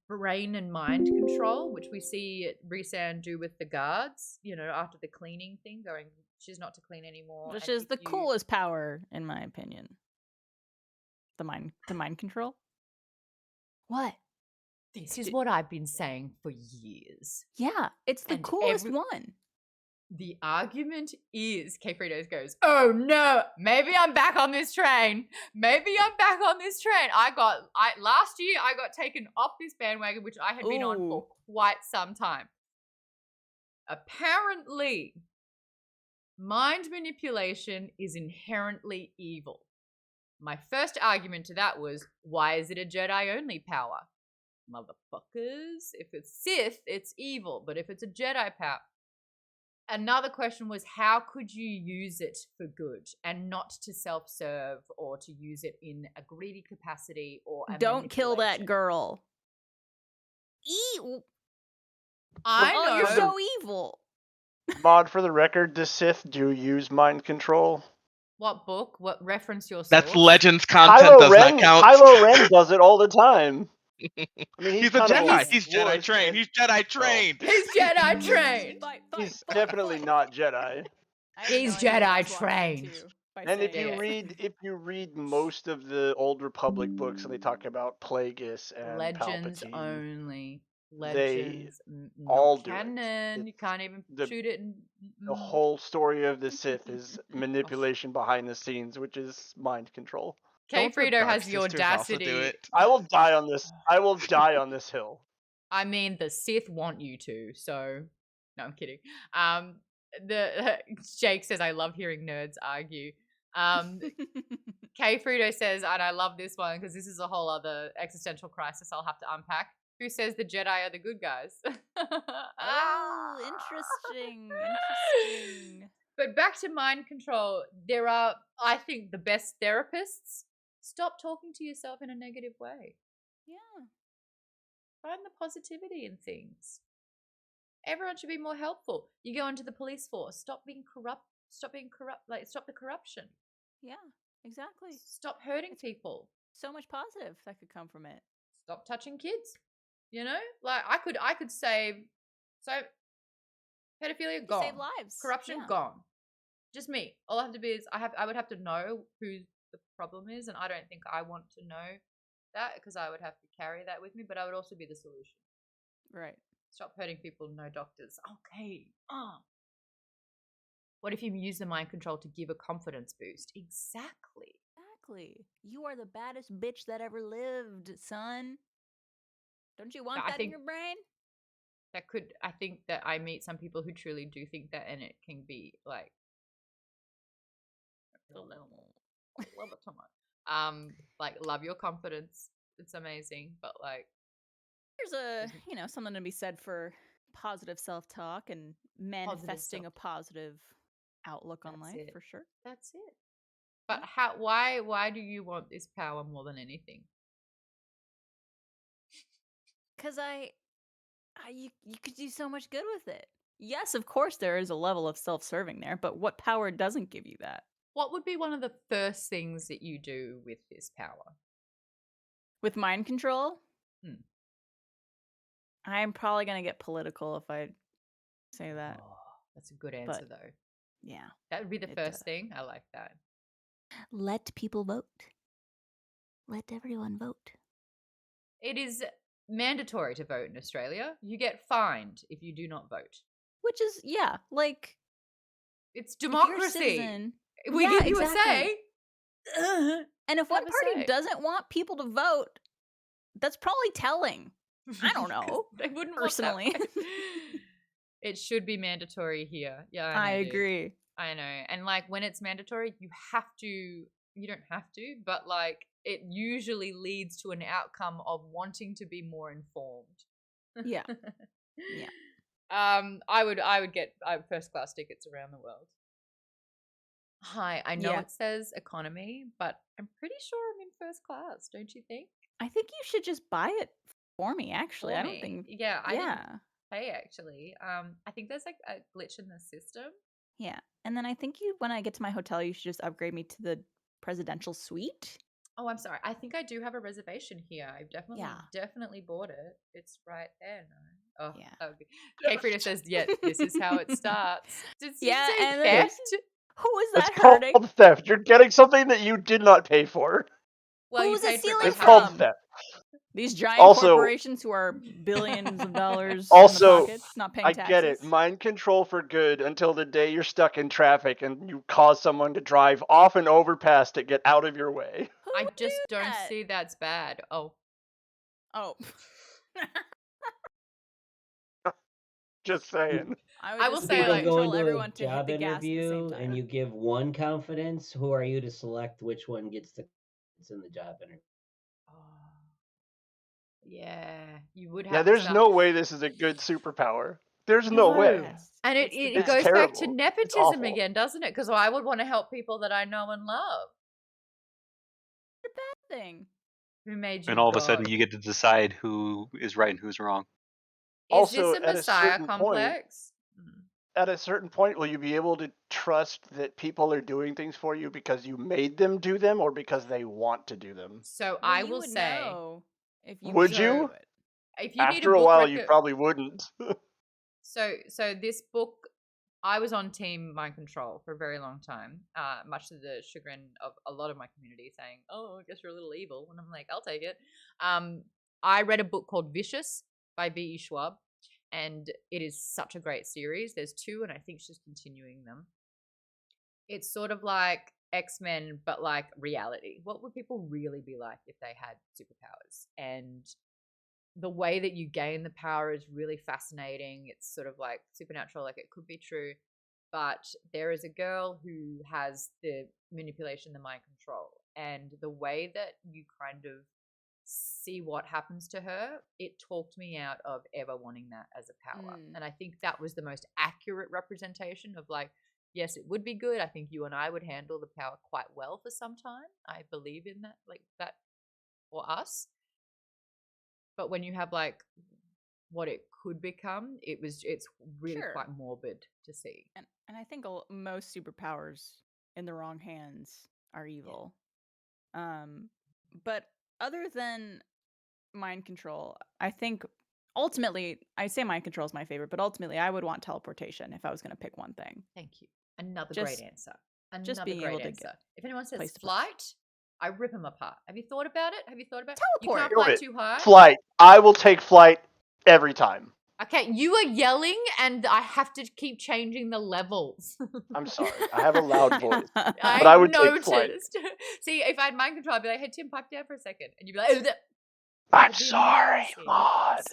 brain and mind control, which we see Risan do with the guards, you know, after the cleaning thing, going, she's not to clean anymore. Which and is the coolest power, in my opinion. The mind control. What? This is what I've been saying for years. Yeah, it's the And coolest one. The argument is, K. Fritos goes, oh no, maybe I'm back on this train. Maybe I'm back on this train. Last year I got taken off this bandwagon, which I had been on for quite some time. Apparently, mind manipulation is inherently evil. My first argument to that was, why is it a Jedi only power? Motherfuckers, if it's Sith, it's evil, but if it's a Jedi power. Another question was, how could you use it for good and not to self-serve or to use it in a greedy capacity or a Don't kill that girl. I know. You're so evil. Maude, for the record, the Sith do use mind control. What book? What reference your source? That's Legends content. Does not count. Kylo Ren does it all the time. I mean, He's a kind of Jedi. He's wuss, Jedi trained. and- He's Jedi trained. He's Jedi trained. He's definitely not Jedi. He's Jedi trained. And if you read most of the Old Republic books, they talk about Plagueis and Legends Palpatine. only. They Legends. all Not do it. canon. You can't even shoot it. The whole story of the Sith is manipulation behind the scenes, which is mind control. K. Frito has the audacity. I will die on this. I will die on this hill. I mean, the Sith want you to, so no, I'm kidding. Jake says, I love hearing nerds argue. K. Frito says, and I love this one because this is a whole other existential crisis I'll have to unpack. Who says the Jedi are the good guys? Oh, interesting. But back to mind control, there are, I think, the best therapists. Stop talking to yourself in a negative way. Yeah. Find the positivity in things. Everyone should be more helpful. You go into the police force. Stop being corrupt. Stop the corruption. Yeah, exactly. Stop hurting people. So much positive that could come from it. Stop touching kids. You know, like I could save. So pedophilia gone. Save lives. Corruption gone. Just me. All I have to be is I would have to know who the problem is, and I don't think I want to know that because I would have to carry that with me. But I would also be the solution. Right. Stop hurting people. No doctors. Okay. What if you use the mind control to give a confidence boost? Exactly. You are the baddest bitch that ever lived, son. Don't you want that in your brain? I think that I meet some people who truly do think that, and it can be like a little bit too much. Like love your confidence. It's amazing, but like there's something to be said for positive self-talk and manifesting a positive outlook on life for sure. That's it. But why do you want this power more than anything? Because you could do so much good with it. Yes, of course there is a level of self-serving there, but what power doesn't give you that? What would be one of the first things that you do with this power? With mind control? I'm probably going to get political if I say that. Oh, that's a good answer, though. Yeah. That would be the first thing. I like that. Let people vote. Let everyone vote. It is mandatory to vote in Australia. You get fined if you do not vote. Which is, like... It's democracy. We give you a say. And if one party doesn't want people to vote, that's probably telling. I don't know. They wouldn't personally. Want that. It should be mandatory here. Yeah, I agree. I know. And like when it's mandatory, you don't have to, but like it usually leads to an outcome of wanting to be more informed. Yeah. I would get first class tickets around the world. Hi, I know it says economy, but I'm pretty sure I'm in first class, don't you think? I think you should just buy it for me, actually. I don't think... Yeah, I didn't pay, actually. I think there's like a glitch in the system. Yeah. And then I think when I get to my hotel, you should just upgrade me to the presidential suite. Oh, I'm sorry. I think I do have a reservation here. I've definitely bought it. It's right there. No. Oh, yeah. That would be... Kay Frida says, this is how it starts. Did you say theft? Who is that It's hurting? called theft. You're getting something that you did not pay for. Well, who's it stealing It's called theft. These giant corporations who are billions of dollars in the pockets, not paying taxes. I get it. Mind control for good until the day you're stuck in traffic and you cause someone to drive off an overpass to get out of your way. I just don't see that's bad. Oh. Just saying. I will say, like, go into everyone a job interview and you give one confidence. Who are you to select which one gets in the job interview? Yeah, you would have. Yeah, there's no way this is a good superpower. There's no way. And it goes back to nepotism again, doesn't it? Because I would want to help people that I know and love. It's a bad thing. Who made you? And all of a sudden, you get to decide who is right and who's wrong. Is this a Messiah complex? at a certain point, will you be able to trust that people are doing things for you because you made them do them or because they want to do them? So Well, I you will would say, know if you Would made you? them do it. if you need a After a book while, you probably wouldn't. So this book, I was on team Mind Control for a very long time, much to the chagrin of a lot of my community saying, "Oh, I guess you're a little evil," and I'm like, "I'll take it." I read a book called Vicious by V.E. Schwab, and it is such a great series. There's 2, and I think she's continuing them. It's sort of like X-Men, but like reality. What would people really be like if they had superpowers? And the way that you gain the power is really fascinating. It's sort of like supernatural, like it could be true. But there is a girl who has the manipulation, the mind control. And the way that you kind of see what happens to her, it talked me out of ever wanting that as a power. And I think that was the most accurate representation of like, yes, it would be good. I think you and I would handle the power quite well for some time. I believe in that, like that for us. But when you have like what it could become, it's really Sure. quite morbid to see. And I think most superpowers in the wrong hands are evil. But other than mind control, I think ultimately, I say mind control is my favorite, but ultimately I would want teleportation if I was going to pick one thing. Thank you. Another Just- great answer. just Another being great able to answer. get If anyone says place to place. flight, I rip them apart. Have you thought about it? You Teleport. can't Do fly it. too high. Flight. I will take flight every time. Okay, you are yelling, and I have to keep changing the levels. I'm sorry. I have a loud voice. But I I would take flight. noticed. See, if I had mind control, I'd be like, "Hey, Tim, pipe down for a second," and you'd be like, "Oh, that." I'm It'd be sorry, amazing. Maud.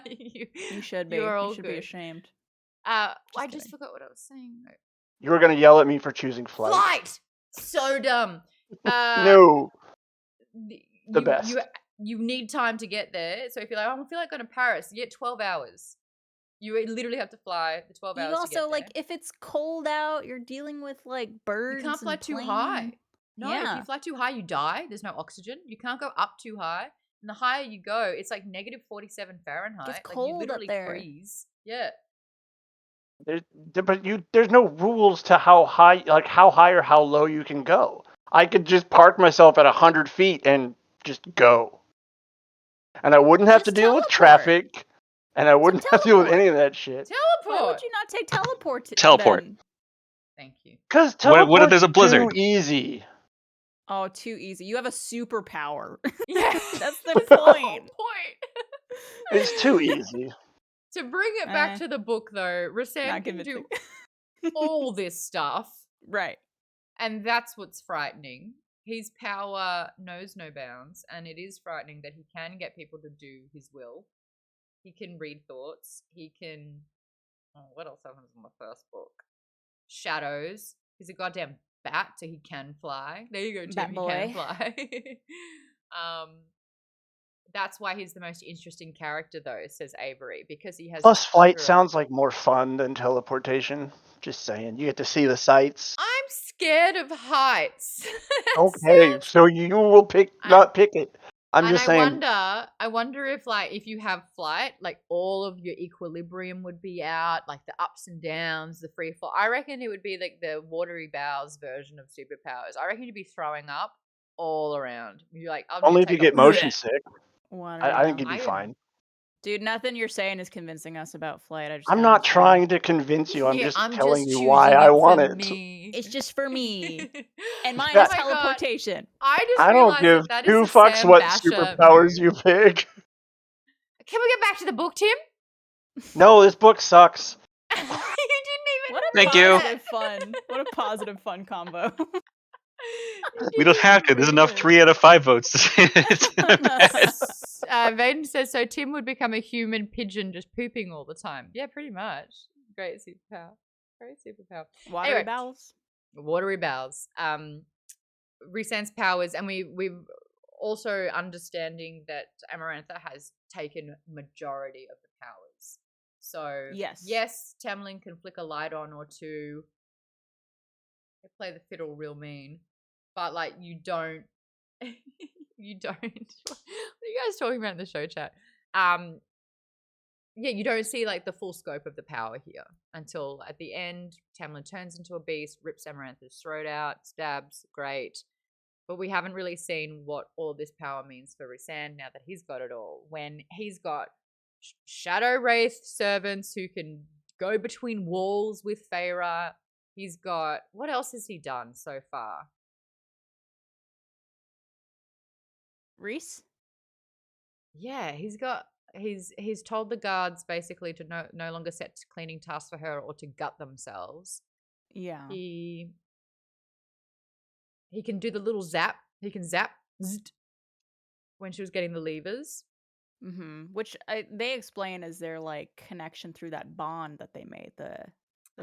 You should be. You are You all should be good. ashamed. I Just just kidding. forgot what I was saying. You were going to yell at me for choosing flight. Flight. So dumb. No. The best. You need time to get there. So if you're like, "Oh, I feel like going to Paris," you get 12 hours. You literally have to fly the 12 hours You to also get like there. if it's cold out, you're dealing with like birds. You can't fly and too plane high. and- No, if Yeah. you fly too high, you die. There's no oxygen. You can't go up too high. And the higher you go, it's like negative 47 Fahrenheit. Like cold you up literally there. freeze. Yeah. There's no rules to how high or how low you can go. I could just park myself at 100 feet and just go. And I wouldn't have to Just deal with teleport. traffic. And I wouldn't have to deal with any of that shit. Teleport. Why would you not take teleport? Teleport. then? Thank you. Because What if there's a teleport's blizzard? too easy. Oh, too easy. You have a superpower. Yeah. That's the point. It's too easy. To bring it back to the book, though, Rasan Not can do convincing. all this stuff. Right. And that's what's frightening. His power knows no bounds, and it is frightening that he can get people to do his will. He can read thoughts. He can... Oh, what else happens in the first book? Shadows. He's a goddamn bat, so he can fly. There you go, Tim. Bat He boy. can fly. That's why he's the most interesting character, though, says Avery, because he has... Plus, flight a- sounds like more fun than teleportation. Just saying. You get to see the sights. I'm scared of heights. Okay, so you will not pick it. I'm just saying. I wonder if like if you have flight, like all of your equilibrium would be out, like the ups and downs, the free fall. I reckon it would be like the Watery Bowels version of superpowers. I reckon you'd be throwing up all around. You're like, I'm Only gonna if you take get motion sick. Watery I think Bowels. you'd be fine. Dude, nothing you're saying is convincing us about flight. I just I'm gotta not say. trying to convince you. I'm Yeah, just I'm telling just you why choosing I it want for it. me. It's just for me. And mine Yeah. is Oh my God. teleportation. I just I don't realized give that two is a fucks Sam what Basher superpowers move. you pick. Can we get back to the book, Tim? No, this book sucks. You didn't even. What a Thank you. positive fun. What a positive fun combo. We don't have to. There's enough 3 out of 5 votes to say it's Vaden says, so Tim would become a human pigeon just pooping all the time. Yeah, pretty much. Great superpower. Great superpower. Watery Anyway, bowels. Watery Bowels. Rhysand's powers, and we've also understanding that Amarantha has taken majority of the powers. So yes, Tamlin can flick a light on or two. They play the fiddle real mean, but like you don't. You don't. What are you guys talking about in the show chat? yeah, you don't see like the full scope of the power here until at the end. Tamlin turns into a beast, rips Amarantha's throat out, stabs. Great. But we haven't really seen what all of this power means for Rhysand now that he's got it all. When he's got Shadow Wraith servants who can go between walls with Feyre. He's got, what else has he done so far? Rhys? Yeah, he's told the guards basically to no longer set cleaning tasks for her or to gut themselves. Yeah. He can do the little zap. He can zap when she was getting the levers. Mm-hmm. Which they explain as their like connection through that bond that they made, the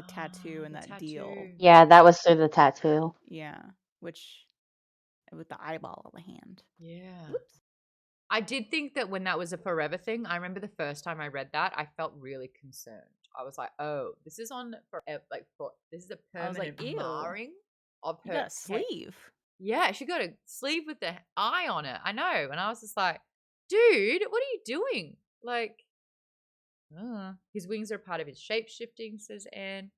tattoo and that deal. Yeah, that was through the tattoo. Yeah, which with the eyeball of the hand. Yeah. Whoops. I did think that when that was a forever thing, I remember the first time I read that, I felt really concerned. I was like, "Oh, this is on forever. This is a permanent marring of her got a sleeve." Yeah, she got a sleeve with the eye on it. I know, and I was just like, "Dude, what are you doing?" Like, his wings are part of his shape shifting, says Anne.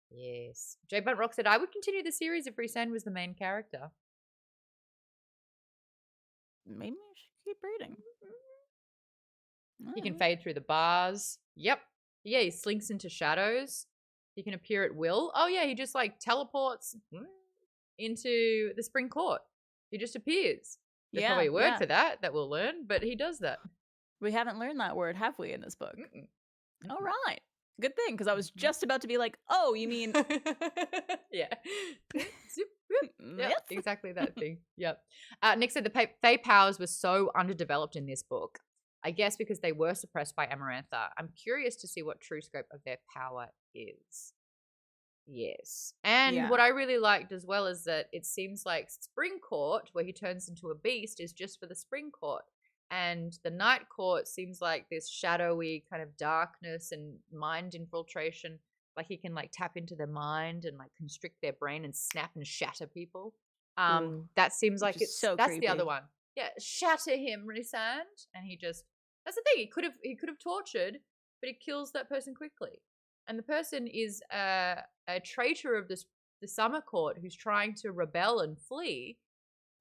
Yes, J. Bunt Rock said, "I would continue the series if Rhysand was the main character." Maybe we should keep reading. He can fade through the bars. Yep. Yeah, he slinks into shadows. He can appear at will. Oh, yeah, he just like teleports into the Spring Court. He just appears. There's probably a word for that we'll learn, but he does that. We haven't learned that word, have we, in this book? All right. Good thing, because I was just about to be like, oh, you mean... Yeah. Yep, exactly that thing. Yep. Nick said the Fae powers were so underdeveloped in this book. I guess because they were suppressed by Amarantha. I'm curious to see what true scope of their power is. Yes. And what I really liked as well is that it seems like Spring Court, where he turns into a beast, is just for the Spring Court. And the Night Court seems like this shadowy kind of darkness and mind infiltration. Like he can like tap into their mind and like constrict their brain and snap and shatter people. That seems like it's so that's creepy. the other one. Yeah, shatter him, Rhysand, and he just that's the thing. He could have tortured, but he kills that person quickly. And the person is a traitor of the Summer Court who's trying to rebel and flee.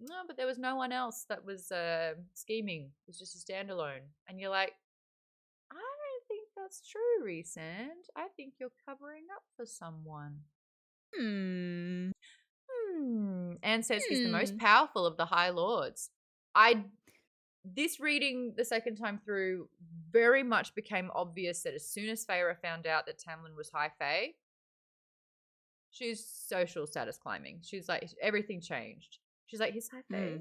No, but there was no one else that was scheming. It was just a standalone. And you're like, I don't think that's true, Rhysand. I think you're covering up for someone. Anne says he's the most powerful of the High Lords. This reading the second time through very much became obvious that as soon as Feyre found out that Tamlin was High Fae, she's social status climbing. She's like, everything changed. She's like, he's High Fae.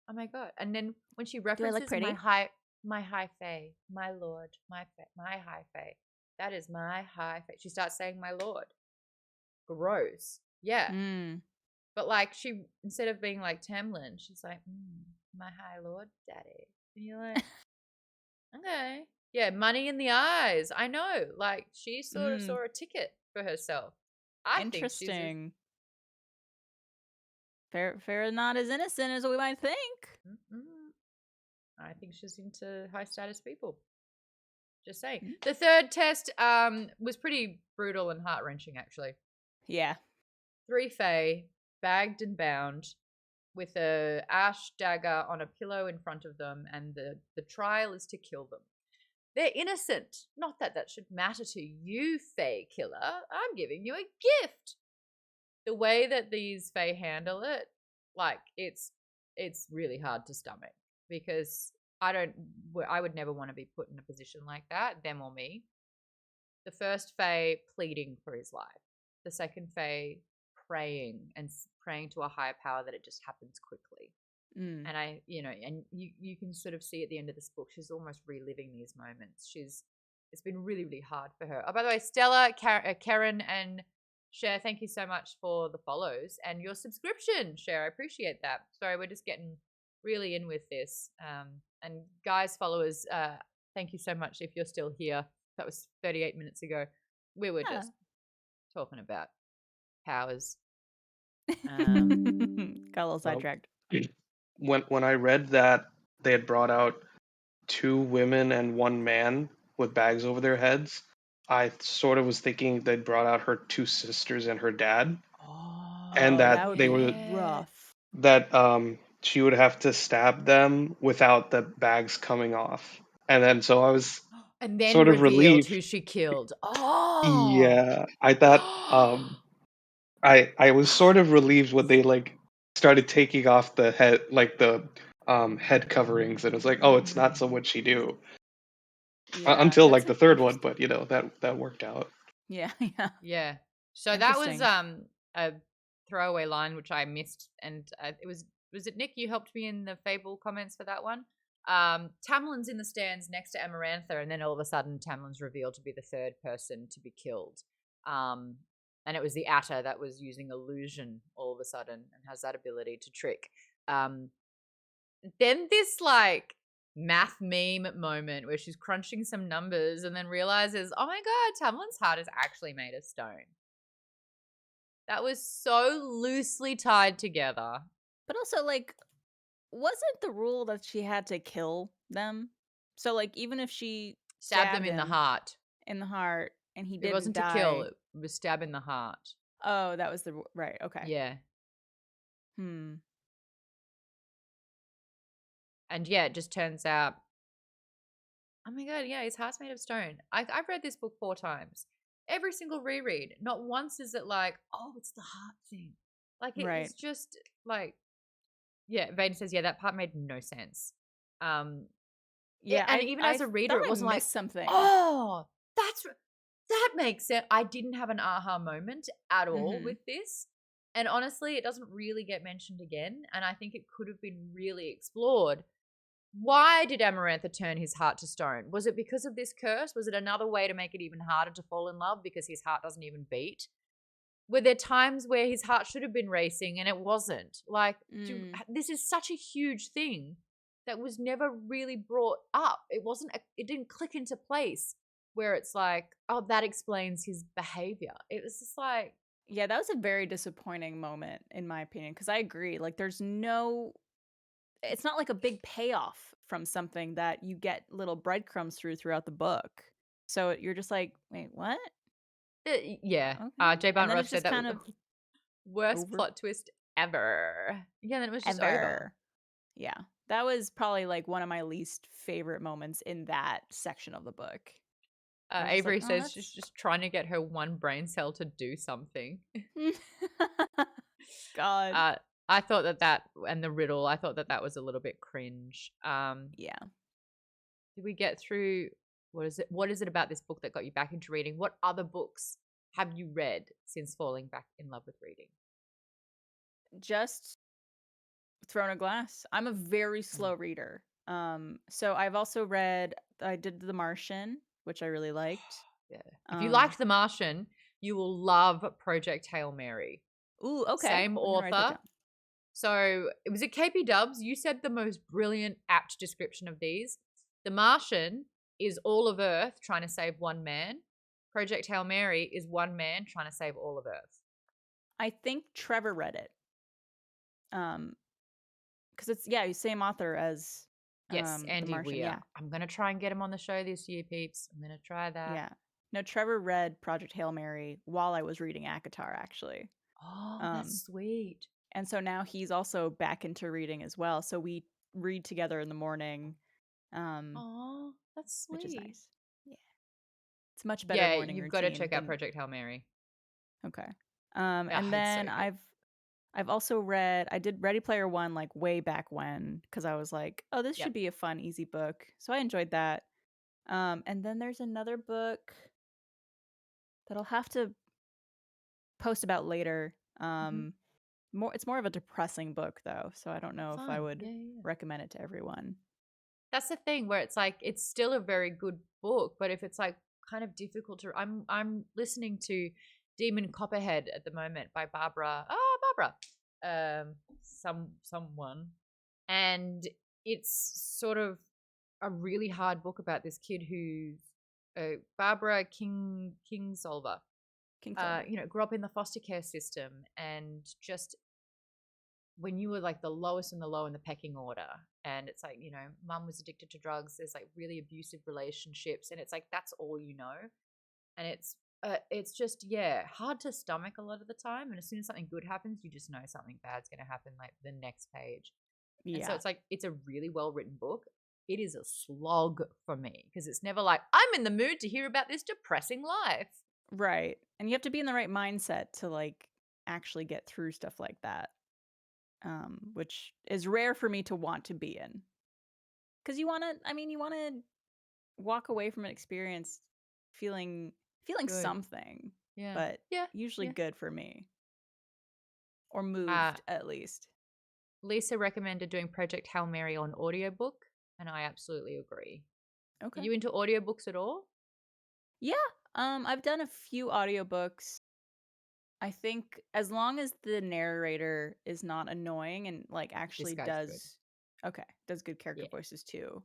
Oh my God. And then when she references my High Fae, my Lord, my High Fae, that is my High Fae. She starts saying my Lord. Gross. Yeah. But like she, instead of being like Tamlin, she's like, my High Lord Daddy. And you're like, okay. Yeah, money in the eyes. I know. Like she sort of saw a ticket for herself. Interesting. Fair not as innocent as we might think. I think she's into high status people. Just saying. The third test was pretty brutal and heart wrenching, actually. Yeah. 3 Fae, bagged and bound, with a ash dagger on a pillow in front of them, and the trial is to kill them. They're innocent. Not that that should matter to you, Fae killer. I'm giving you a gift. The way that these Fae handle it, like it's really hard to stomach, because I would never want to be put in a position like that, them or me. The first Fae pleading for his life. The second Fae praying to a higher power that it just happens quickly. And you can sort of see at the end of this book, she's almost reliving these moments. It's been really, really hard for her. Oh, by the way, Stella, Karen, and Cher, thank you so much for the follows and your subscription, Cher. I appreciate that. Sorry, we're just getting really in with this. And guys, followers, thank you so much if you're still here. That was 38 minutes ago. We were just talking about powers. Got a little sidetracked. When I read that they had brought out 2 women and 1 man, with bags over their heads, I sort of was thinking they brought out her two sisters and her dad, and Oh, that that would they be were rough. that she would have to stab them without the bags coming off. And then so I was And then sort of revealed relieved. who she killed. Oh. Yeah, I thought I was sort of relieved when they like started taking off the head, like the head coverings, and it was like, oh, it's not so what she do. Yeah, Until that's like the third one, interesting. but that worked out. Yeah, yeah. Yeah. So that was Interesting. a throwaway line which I missed, and it was it Nick? You helped me in the Fable comments for that one. Tamlin's in the stands next to Amarantha, and then all of a sudden Tamlin's revealed to be the third person to be killed. And it was the Atta that was using illusion all of a sudden and has that ability to trick. Then this like math meme moment where she's crunching some numbers and then realizes, oh my god, Tamlin's heart is actually made of stone. That was so loosely tied together. But also, like, wasn't the rule that she had to kill them? So, like, even if she Stabbed them in the him heart. in the heart and he It didn't wasn't to die. kill, it was stab in the heart. Oh, that was the right. Okay. Yeah. Hmm. And yeah, it just turns out, oh my god, yeah, his heart's made of stone. I've read this book 4 times. Every single reread, not once is it like, oh, it's the heart thing. Like Right. it's just like, yeah. Vane says, yeah, that part made no sense. Yeah, and even as a reader, thought it I wasn't like, missed something. oh, that makes sense. I didn't have an aha moment at all Mhm. with this. And honestly, it doesn't really get mentioned again. And I think it could have been really explored. Why did Amarantha turn his heart to stone? Was it because of this curse? Was it another way to make it even harder to fall in love because his heart doesn't even beat? Were there times where his heart should have been racing and it wasn't? Like, this is such a huge thing that was never really brought up. It didn't click into place where it's like, oh, that explains his behavior. It was just like, Yeah, that was a very disappointing moment in my opinion because I agree. Like, there's no. It's not like a big payoff from something that you get little breadcrumbs throughout the book. So you're just like, wait, what? yeah. Okay. J. And Barnett then Rush it's said just that kind was of the worst over. plot twist ever. Yeah, then it was just over. Ever. Yeah, that was probably like one of my least favorite moments in that section of the book. I was just Avery like, oh, says she's just trying to get her one brain cell to do something. God. I thought that and the riddle, I thought that was a little bit cringe. Yeah. Did we get through, what is it about this book that got you back into reading? What other books have you read since falling back in love with reading? Just Throne of Glass. I'm a very slow reader. So I've also read, I did The Martian, which I really liked. Yeah. If you liked The Martian, you will love Project Hail Mary. Ooh, okay. Same I'm gonna write that author. down. So it was at KP Dubs. You said the most brilliant, apt description of these. The Martian is all of Earth trying to save one man. Project Hail Mary is one man trying to save all of Earth. I think Trevor read it. Because it's same author as Yes, The Andy Martian. Weir. Yeah. I'm gonna try and get him on the show this year, peeps. I'm gonna try that. Yeah. No, Trevor read Project Hail Mary while I was reading ACOTAR, actually. Oh, that's sweet. And so now he's also back into reading as well. So we read together in the morning. Oh, that's sweet. Which is nice. Yeah. It's much better Yeah, morning you've got to routine check out than- Project Hail Mary. Okay. And then it's so good. I've also read, I did Ready Player One like way back when because I was like, oh, this Yep. should be a fun, easy book. So I enjoyed that. And then there's another book that I'll have to post about later. It's more of a depressing book though, so I don't know if I Fun. would Yeah. recommend it to everyone. That's the thing where it's like it's still a very good book, but if it's like kind of difficult to, I'm listening to Demon Copperhead at the moment by Barbara. Someone, and it's sort of a really hard book about this kid who's Barbara Kingsolver. Grew up in the foster care system and just when you were like the lowest in the low in the pecking order, and it's like, mum was addicted to drugs, there's like really abusive relationships, and it's like that's all you know. And it's just hard to stomach a lot of the time, and as soon as something good happens, you just know something bad's going to happen like the next page. And so it's like, it's a really well written book. It is a slog for me because it's never like, I'm in the mood to hear about this depressing life. Right. And you have to be in the right mindset to like actually get through stuff like that, which is rare for me to want to be in. Because you want to walk away from an experience feeling Good. something, Yeah. but usually good for me. Or moved, at least. Lisa recommended doing Project Hail Mary on audiobook, and I absolutely agree. Okay. Are you into audiobooks at all? Yeah. I've done a few audiobooks. I think as long as the narrator is not annoying and like actually does good character voices too.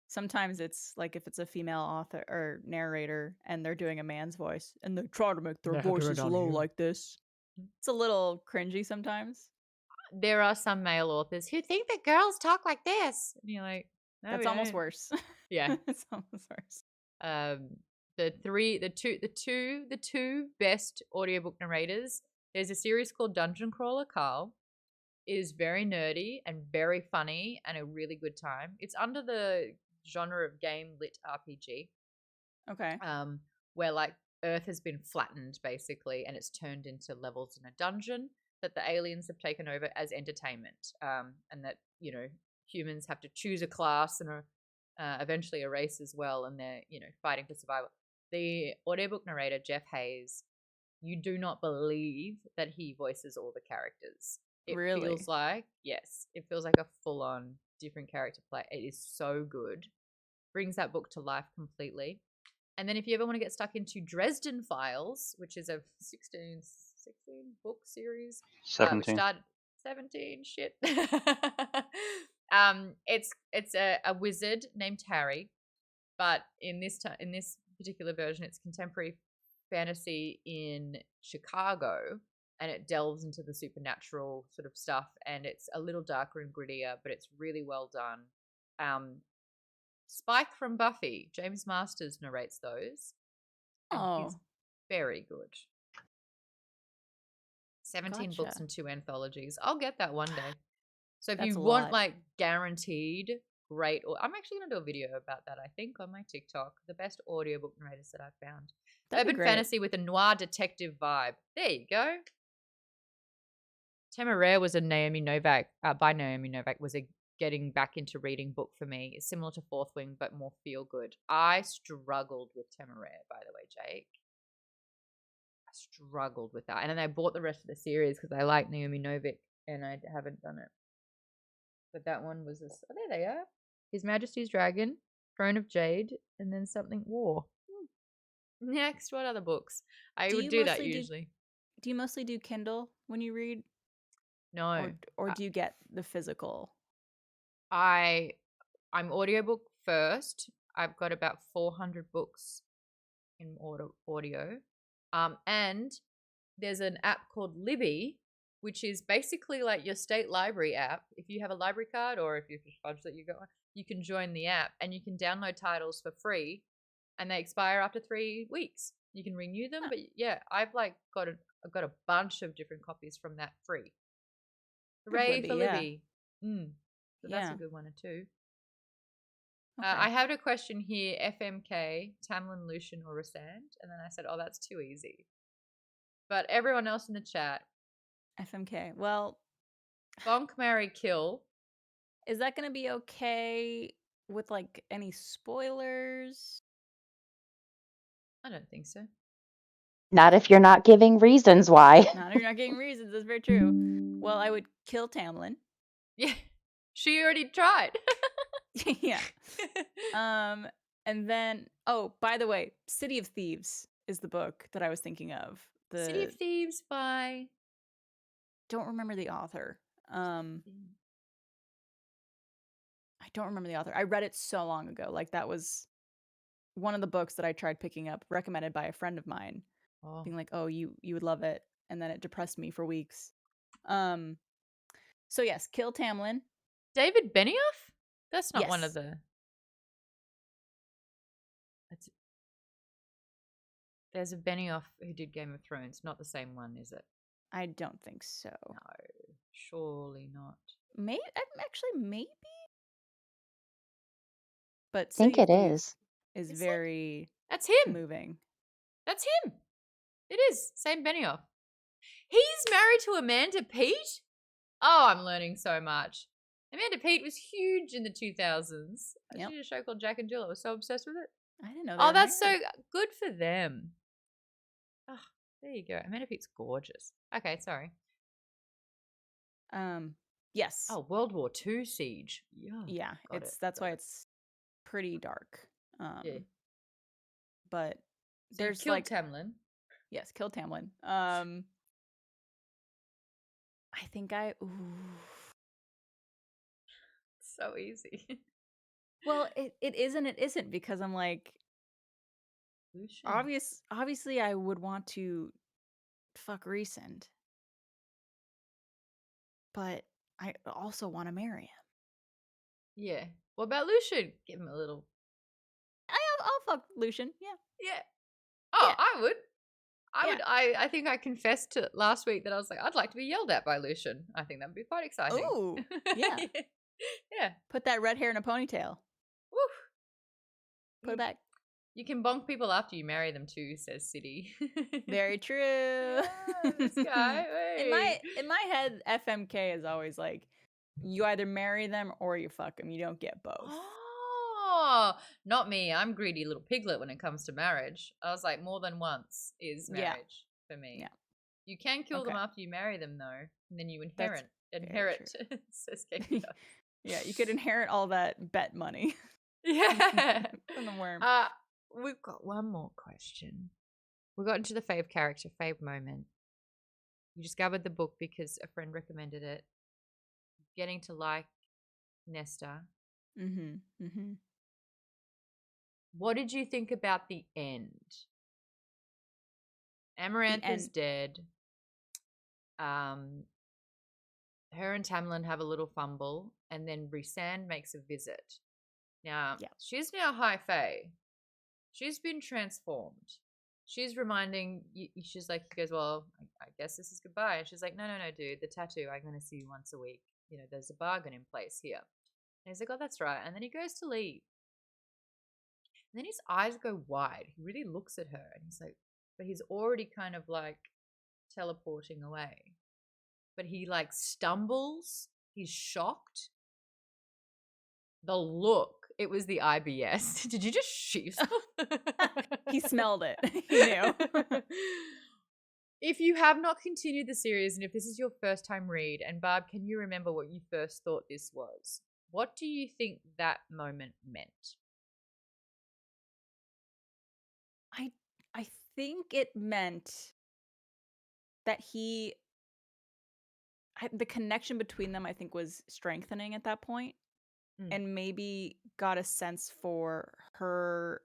Sometimes it's like if it's a female author or narrator and they're doing a man's voice and they try to make their voices low like this. It's a little cringy sometimes. There are some male authors who think that girls talk like this. And you're like, no, that's almost worse. Yeah. It's almost worse. The two best audiobook narrators. There's a series called Dungeon Crawler Carl. It is very nerdy and very funny and a really good time. It's under the genre of game lit RPG. Okay. Where like Earth has been flattened basically, and it's turned into levels in a dungeon that the aliens have taken over as entertainment. And that, humans have to choose a class and eventually a race as well, and they're, fighting for survival. The audiobook narrator, Jeff Hayes, you do not believe that he voices all the characters. It feels like, it feels like a full-on different character play. It is so good. Brings that book to life completely. And then if you ever want to get stuck into Dresden Files, which is a 16 book series. 17. 17, shit. It's a wizard named Harry, but in this particular version, it's contemporary fantasy in Chicago, and it delves into the supernatural sort of stuff, and it's a little darker and grittier, but it's really well done. Spike from Buffy, James Masters narrates those. And he's very good. 17 books and 2 anthologies. I'll get that one day. So if you want like guaranteed great, I'm actually going to do a video about that, I think, on my TikTok. The best audiobook narrators that I've found. Urban fantasy with a noir detective vibe. There you go. Temeraire was a Naomi Novak, by Naomi Novak, was a getting back into reading book for me. It's similar to Fourth Wing, but more feel good. I struggled with Temeraire, by the way, Jake. I struggled with that. And then I bought the rest of the series because I like Naomi Novak, and I haven't done it. But that one was oh, there they are. His Majesty's Dragon, Throne of Jade, and then something War. Next, what other books? I would do that usually. Do you mostly do Kindle when you read? No. Or do you get the physical? I'm audiobook first. I've got about 400 books in audio. And there's an app called Libby, which is basically like your state library app. If you have a library card or if you have a fudge that you got, you can join the app and you can download titles for free, and they expire after 3 weeks. You can renew them, but I've got a bunch of different copies from that free. Hooray for Libby! So that's a good one too. Okay. I had a question here: FMK, Tamlin, Lucian, or Rysand, and then I said, "Oh, that's too easy." But everyone else in the chat, FMK. Well, bonk, marry, kill. Is that going to be okay with like any spoilers? I don't think so. Not if you're not giving reasons why. Not if you're not giving reasons. That's very true. Well, I would kill Tamlin. Yeah, she already tried. Yeah. And then, by the way, City of Thieves is the book that I was thinking of. The City of Thieves by... Don't remember the author. I don't remember the author. I read it so long ago. Like, that was one of the books that I tried picking up, recommended by a friend of mine. Being like, oh, you would love it. And then it depressed me for weeks. So yes, kill Tamlin. David Benioff? That's not one of Yes. the. There's a Benioff who did Game of Thrones. Not the same one, is it? I don't think so. No, surely not. Maybe. But I think City of it Thieves is. is very That's him. moving. That's him. It is. Same Benioff. He's married to Amanda Peet? Oh, I'm learning so much. Amanda Peet was huge in the 2000s. She did a show called Jack and Jill. I was so obsessed with it. I didn't know. Oh, that's so good for them. Oh, there you go. Amanda Peet's gorgeous. Okay, sorry. Yes. Oh, World War II Siege. Yeah, that's why it's pretty dark. Yeah. But So there's killed like Tamlin. Yes, kill Tamlin. I think So easy. Well, it is and it isn't, because I'm like, obviously I would want to fuck Rhysand, but I also want to marry him. Yeah. What about Lucian? Give him a little. I'll fuck Lucian. Yeah. Yeah. Oh, Yeah. I would. I think I confessed to last week that I was like, I'd like to be yelled at by Lucian. I think that would be quite exciting. Ooh, yeah. Yeah. Put that red hair in a ponytail. Woof. Put it back. You can bonk people after you marry them too, says City. Very true. This guy. In my head, FMK is always like, you either marry them or you fuck them. You don't get both. Oh, not me. I'm greedy little piglet when it comes to marriage. I was like, more than once is marriage for me. Yeah. You can kill them after you marry them, though, and then you inherit. Says Kate. Yeah, you could inherit all that bet money. Yeah. From the worm. We've got one more question. We got into the fave character, fave moment. You discovered the book because a friend recommended it. Getting to like Nesta. Mm-hmm. What did you think about the end? Amarantha's dead. Her and Tamlin have a little fumble, and then Rhysand makes a visit. Now, she's now High Fae. She's been transformed. She's reminding you, she's like, he goes, well, I guess this is goodbye. And she's like, no, dude, the tattoo, I'm going to see you once a week. You know, there's a bargain in place here. And he's like, oh, that's right. And then he goes to leave. And then his eyes go wide. He really looks at her and he's like, but he's already kind of like teleporting away. But he like stumbles. He's shocked. The look. It was the IBS. Did you just shit yourself? He smelled it. He knew. If you have not continued the series, and if this is your first time read, and Barb, can you remember what you first thought this was? What do you think that moment meant? I think it meant that the connection between them, I think, was strengthening at that point, and maybe got a sense for her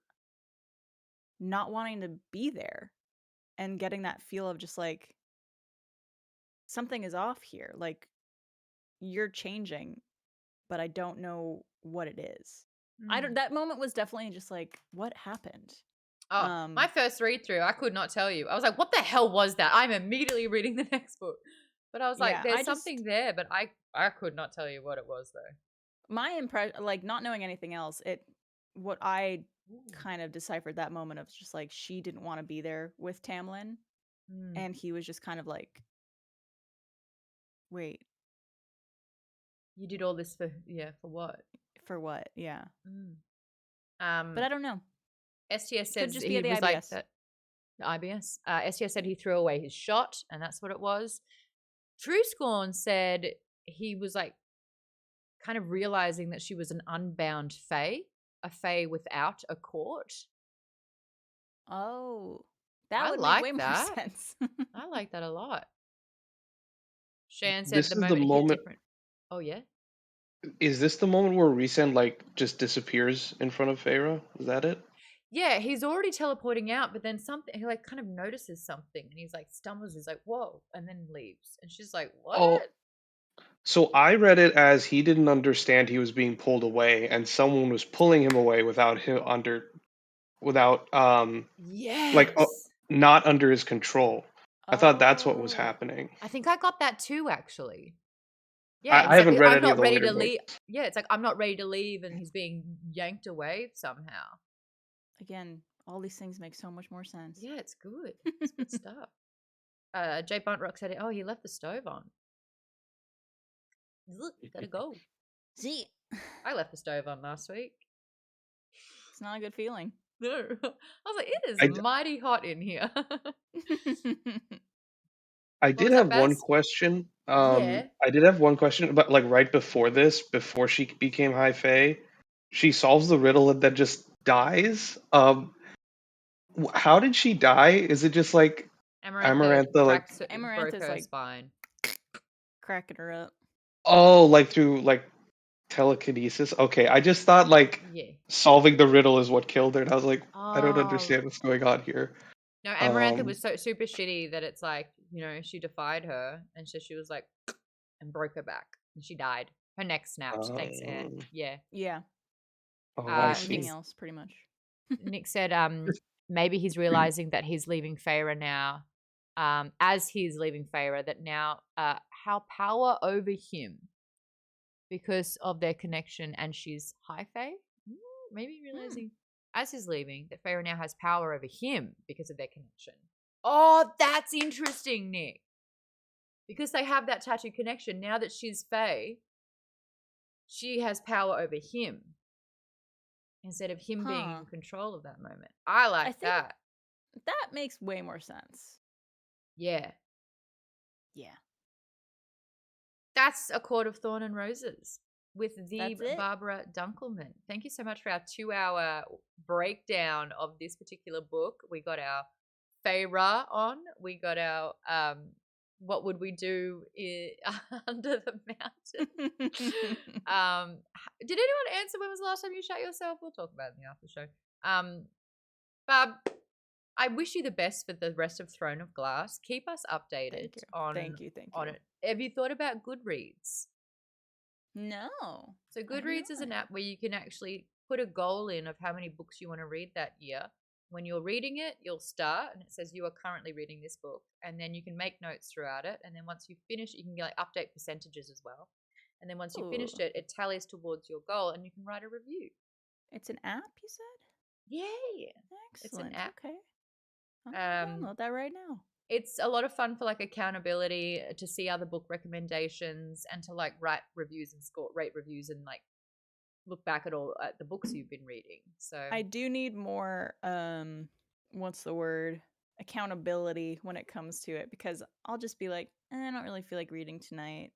not wanting to be there and getting that feel of just like, something is off here. Like, you're changing, but I don't know what it is. That moment was definitely just like, what happened? Oh, my first read through, I could not tell you. I was like, what the hell was that? I'm immediately reading the next book. But I was like, there's something there, but I could not tell you what it was though. My impression, like, not knowing anything else, what I kind of deciphered that moment of just like, she didn't want to be there with Tamlin, and he was just kind of like, wait, you did all this for what? For what? Yeah. But I don't know. STS said Could just he be was the like IBS. that. The IBS. STS said he threw away his shot, and that's what it was. True Scorn said he was like kind of realizing that she was an unbound fae, a fae without a court. Oh, that would like make way that. more sense. I like that a lot. Shan said This the is the moment hit moment. different. Oh yeah. Is this the moment where Rhysand like just disappears in front of Feyre? Is that it? Yeah, he's already teleporting out, but then he like kind of notices something, and he's like stumbles. He's like, "Whoa!" and then leaves, and she's like, "What?" Oh, So I read it as he didn't understand he was being pulled away, and someone was pulling him away without Yes. not under his control. I thought that's what was Oh. happening. I think I got that too, actually. Yeah, I haven't exactly. read I'm any of not the ready later to leave. books. Yeah, it's like I'm not ready to leave, and he's being yanked away somehow. Again, all these things make so much more sense. Yeah, it's good. It's good stuff. Jay Buntrock said, "Oh, you left the stove on. Look, gotta go." See, I left the stove on last week. It's not a good feeling. No, I was like, it is I d- mighty hot in here. I What did was that, have one Baz? question. Yeah. I did have one question, but like right before this, before she became High Fae, she solves the riddle and then just dies. How did she die? Is it just like Amarantha Amarantha, like broke Amarantha's her like spine. cracking her up. like through like telekinesis? Okay, I just thought like Yeah. solving the riddle is what killed her, and I was like, I don't Oh. understand what's going on here. No, Amarantha was so super shitty that it's like, she defied her, and so she was like, and broke her back, and she died. Her neck snapped. Thanks, Anne. Yeah. Yeah. Oh, And I everything see. else, pretty much. Nick said, maybe he's realizing that he's leaving Feyre now. As he's leaving Feyre, that now, how power over him because of their connection, and she's High Fae. Maybe realizing as he's leaving that Feyre now has power over him because of their connection. Oh, that's interesting, Nick. Because they have that tattoo connection. Now that she's Fae, she has power over him instead of him being in control of that moment. I like that. That makes way more sense. Yeah. Yeah. That's A Court of Thorn and Roses with the That's it. Barbara Dunkelman. Thank you so much for our 2-hour breakdown of this particular book. We got our Feyre on. We got our what would we do under the mountain? Did anyone answer when was the last time you shot yourself? We'll talk about it in the after show. Barb, I wish you the best for the rest of Throne of Glass. Keep us updated on Thank you. it. Have you thought about Goodreads? No. So Goodreads is an app where you can actually put a goal in of how many books you want to read that year. When you're reading it, you'll start and it says you are currently reading this book, and then you can make notes throughout it, and then once you finish it, you can update percentages as well. And then once you've finished it, it tallies towards your goal, and you can write a review. It's an app, you said? Yeah. Excellent. It's an app. Okay. I'm gonna download that right now. It's a lot of fun for accountability, to see other book recommendations, and to write reviews and rate reviews and look back at the books you've been reading. So I do need more what's the word? Accountability when it comes to it, because I'll just be like, I don't really feel like reading tonight.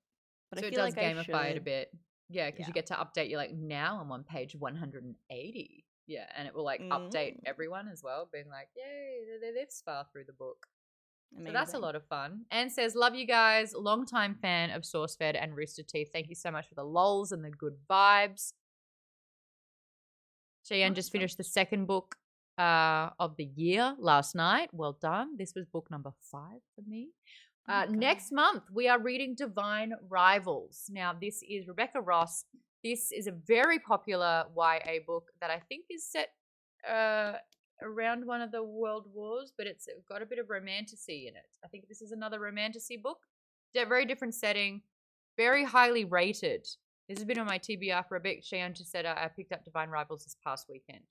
But so I it feel does like I gamify it a should. bit. Yeah, because you get to update. You're like, now I'm on page 180. Yeah, and it will update everyone as well, being like, yay, they're this far through the book. So that's a lot of fun. Anne says, love you guys. Longtime fan of SourceFed and Rooster Teeth. Thank you so much for the lols and the good vibes. Cheyenne just finished the second book of the year last night. Well done. This was book number 5 for me. Next month, we are reading Divine Rivals. Now, this is Rebecca Ross. This is a very popular YA book that I think is set around one of the world wars, but it's got a bit of romantasy in it. I think this is another romantasy book. Very different setting, very highly rated. This has been on my TBR for a bit. Cheyenne just said I picked up Divine Rivals this past weekend.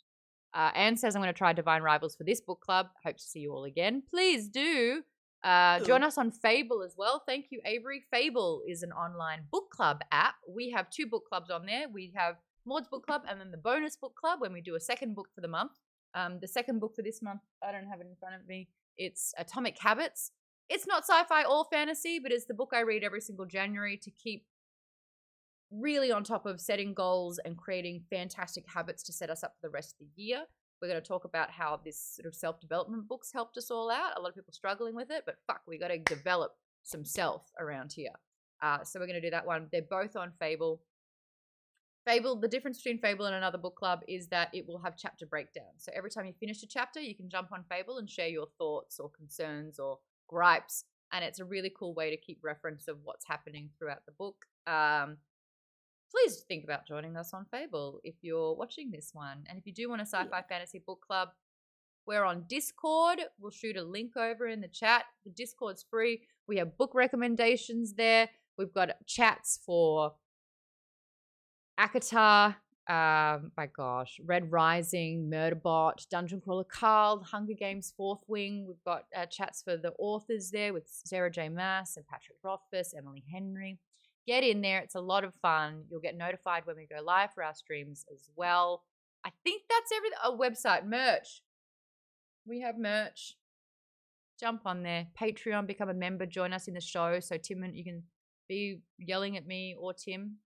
Anne says I'm going to try Divine Rivals for this book club. Hope to see you all again. Please do. Join us on Fable as well. Thank you, Avery. Fable is an online book club app. We have 2 book clubs on there. We have Maude's book club and then the bonus book club when we do a second book for the month. The second book for this month, I don't have it in front of me. It's Atomic Habits. It's not sci-fi or fantasy, but it's the book I read every single January to keep really on top of setting goals and creating fantastic habits to set us up for the rest of the year. We're going to talk about how this sort of self-development books helped us all out. A lot of people struggling with it, but we got to develop some self around here. So we're going to do that one. They're both on Fable. The difference between Fable and another book club is that it will have chapter breakdowns. So every time you finish a chapter, you can jump on Fable and share your thoughts or concerns or gripes. And it's a really cool way to keep reference of what's happening throughout the book. please think about joining us on Fable if you're watching this one. And if you do want a sci-fi fantasy book club, we're on Discord. We'll shoot a link over in the chat. The Discord's free. We have book recommendations there. We've got chats for ACOTAR, Red Rising, Murderbot, Dungeon Crawler Carl, Hunger Games 4th Wing. We've got chats for the authors there with Sarah J. Maas and Patrick Rothfuss, Emily Henry. Get in there. It's a lot of fun. You'll get notified when we go live for our streams as well. I think that's everything. Oh, website, merch. We have merch. Jump on there. Patreon, become a member, join us in the show. So Tim, and you can be yelling at me or Tim.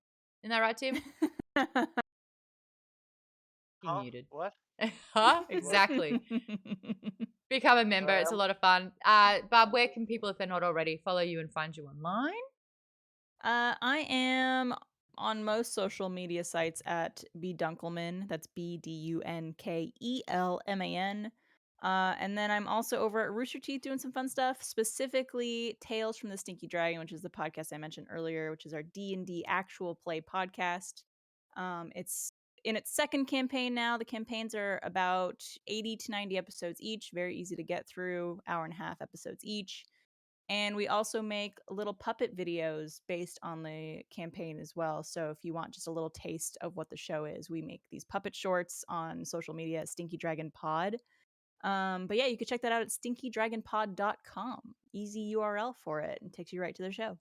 Isn't that right, Tim? You're muted. What? Huh? Exactly. Become a member. It's a lot of fun. Barb, where can people, if they're not already, follow you and find you online? I am on most social media sites at Dunkelman. That's BDUNKELMAN. And then I'm also over at Rooster Teeth doing some fun stuff, specifically Tales from the Stinky Dragon, which is the podcast I mentioned earlier, which is our D&D actual play podcast. It's in its second campaign now. The campaigns are about 80 to 90 episodes each, very easy to get through, hour and a half episodes each. And we also make little puppet videos based on the campaign as well. So if you want just a little taste of what the show is, we make these puppet shorts on social media at Stinky Dragon Pod. But yeah, you can check that out at stinkydragonpod.com. Easy URL for it, and takes you right to the show.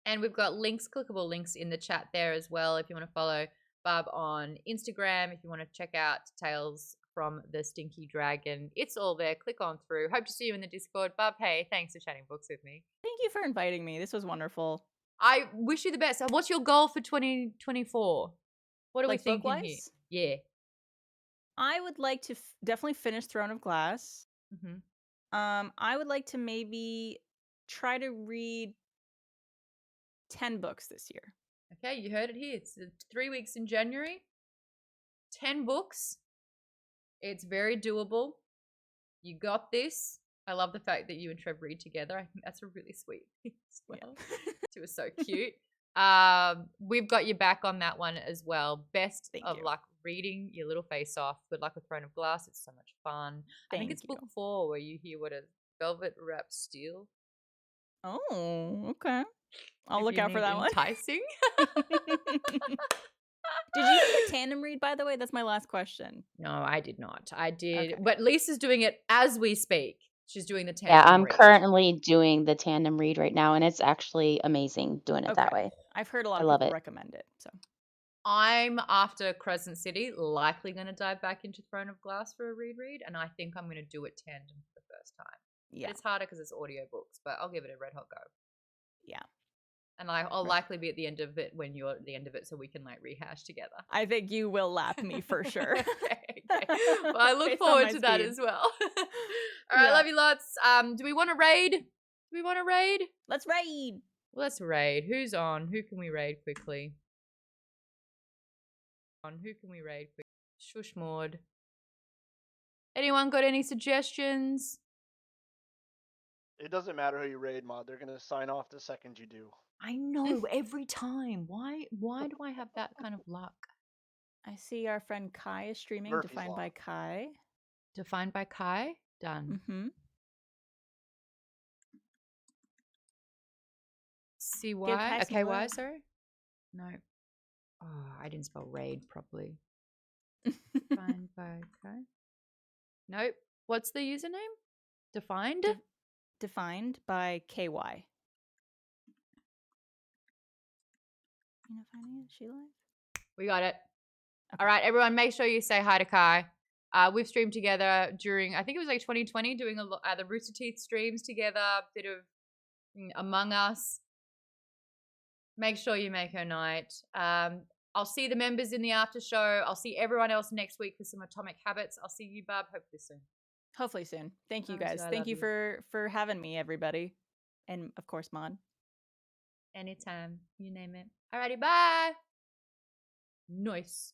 And we've got links, clickable links in the chat there as well. If you want to follow Barb on Instagram, if you want to check out Tales from the Stinky Dragon, it's all there. Click on through. Hope to see you in the Discord. Barb, hey, thanks for chatting books with me. Thank you for inviting me. This was wonderful. I wish you the best. What's your goal for 2024? What are we thinking book-wise? here? Yeah. I would like to definitely finish Throne of Glass. Mm-hmm. I would like to maybe try to read 10 books this year. Okay, you heard it here. It's 3 weeks in January. 10 books. It's very doable. You got this. I love the fact that you and Trev read together. I think that's a really sweet thing as well. It was so cute. We've got you back on that one as well. Best of luck reading your little face off. Good luck with Throne of Glass. It's so much fun. I think it's book 4 where you hear what a velvet wrapped steel. Oh, okay. I'll look out for that enticing. one. Did you do a tandem read, by the way? That's my last question. No, I did not. I did. Okay. But Lisa's doing it as we speak. She's doing the tandem Yeah, I'm read. currently doing the tandem read right now, and it's actually amazing doing it that way. I've heard a lot I of love people it. recommend it. So I'm, after Crescent City, likely going to dive back into Throne of Glass for a reread, and I think I'm going to do it tandem for the first time. Yeah. It's harder because it's audiobooks, but I'll give it a red hot go. Yeah. And I'll likely be at the end of it when you're at the end of it, so we can rehash together. I think you will lap me for sure. Okay. Well, I look forward to that as well. All right, love you lots. Do we want to raid? Let's raid. Let's raid. Who's on? Who can we raid quickly? Shush Maude. Anyone got any suggestions? It doesn't matter who you raid, Maude. They're gonna sign off the second you do. I know, every time. Why do I have that kind of luck? I see our friend Kai is streaming. Murphy's Defined Law. by Kai. Defined by Kai? Done. Mm-hmm. CY? Okay, why, sorry? No. Oh, I didn't spell raid properly. Defined by Kai? Nope. What's the username? Defined? Defined by KY. You know, finding it? She live? We got it. Okay. All right, everyone, make sure you say hi to Kai. We've streamed together during, I think it was 2020, doing the Rooster Teeth streams together, a bit of Among Us. Make sure you make her night. I'll see the members in the after show. I'll see everyone else next week for some Atomic Habits. I'll see you, Barb, hopefully soon. Hopefully soon. Thank you guys. Thank you for having me, everybody. And of course, Maude. Anytime. You name it. Alrighty, bye. Nice.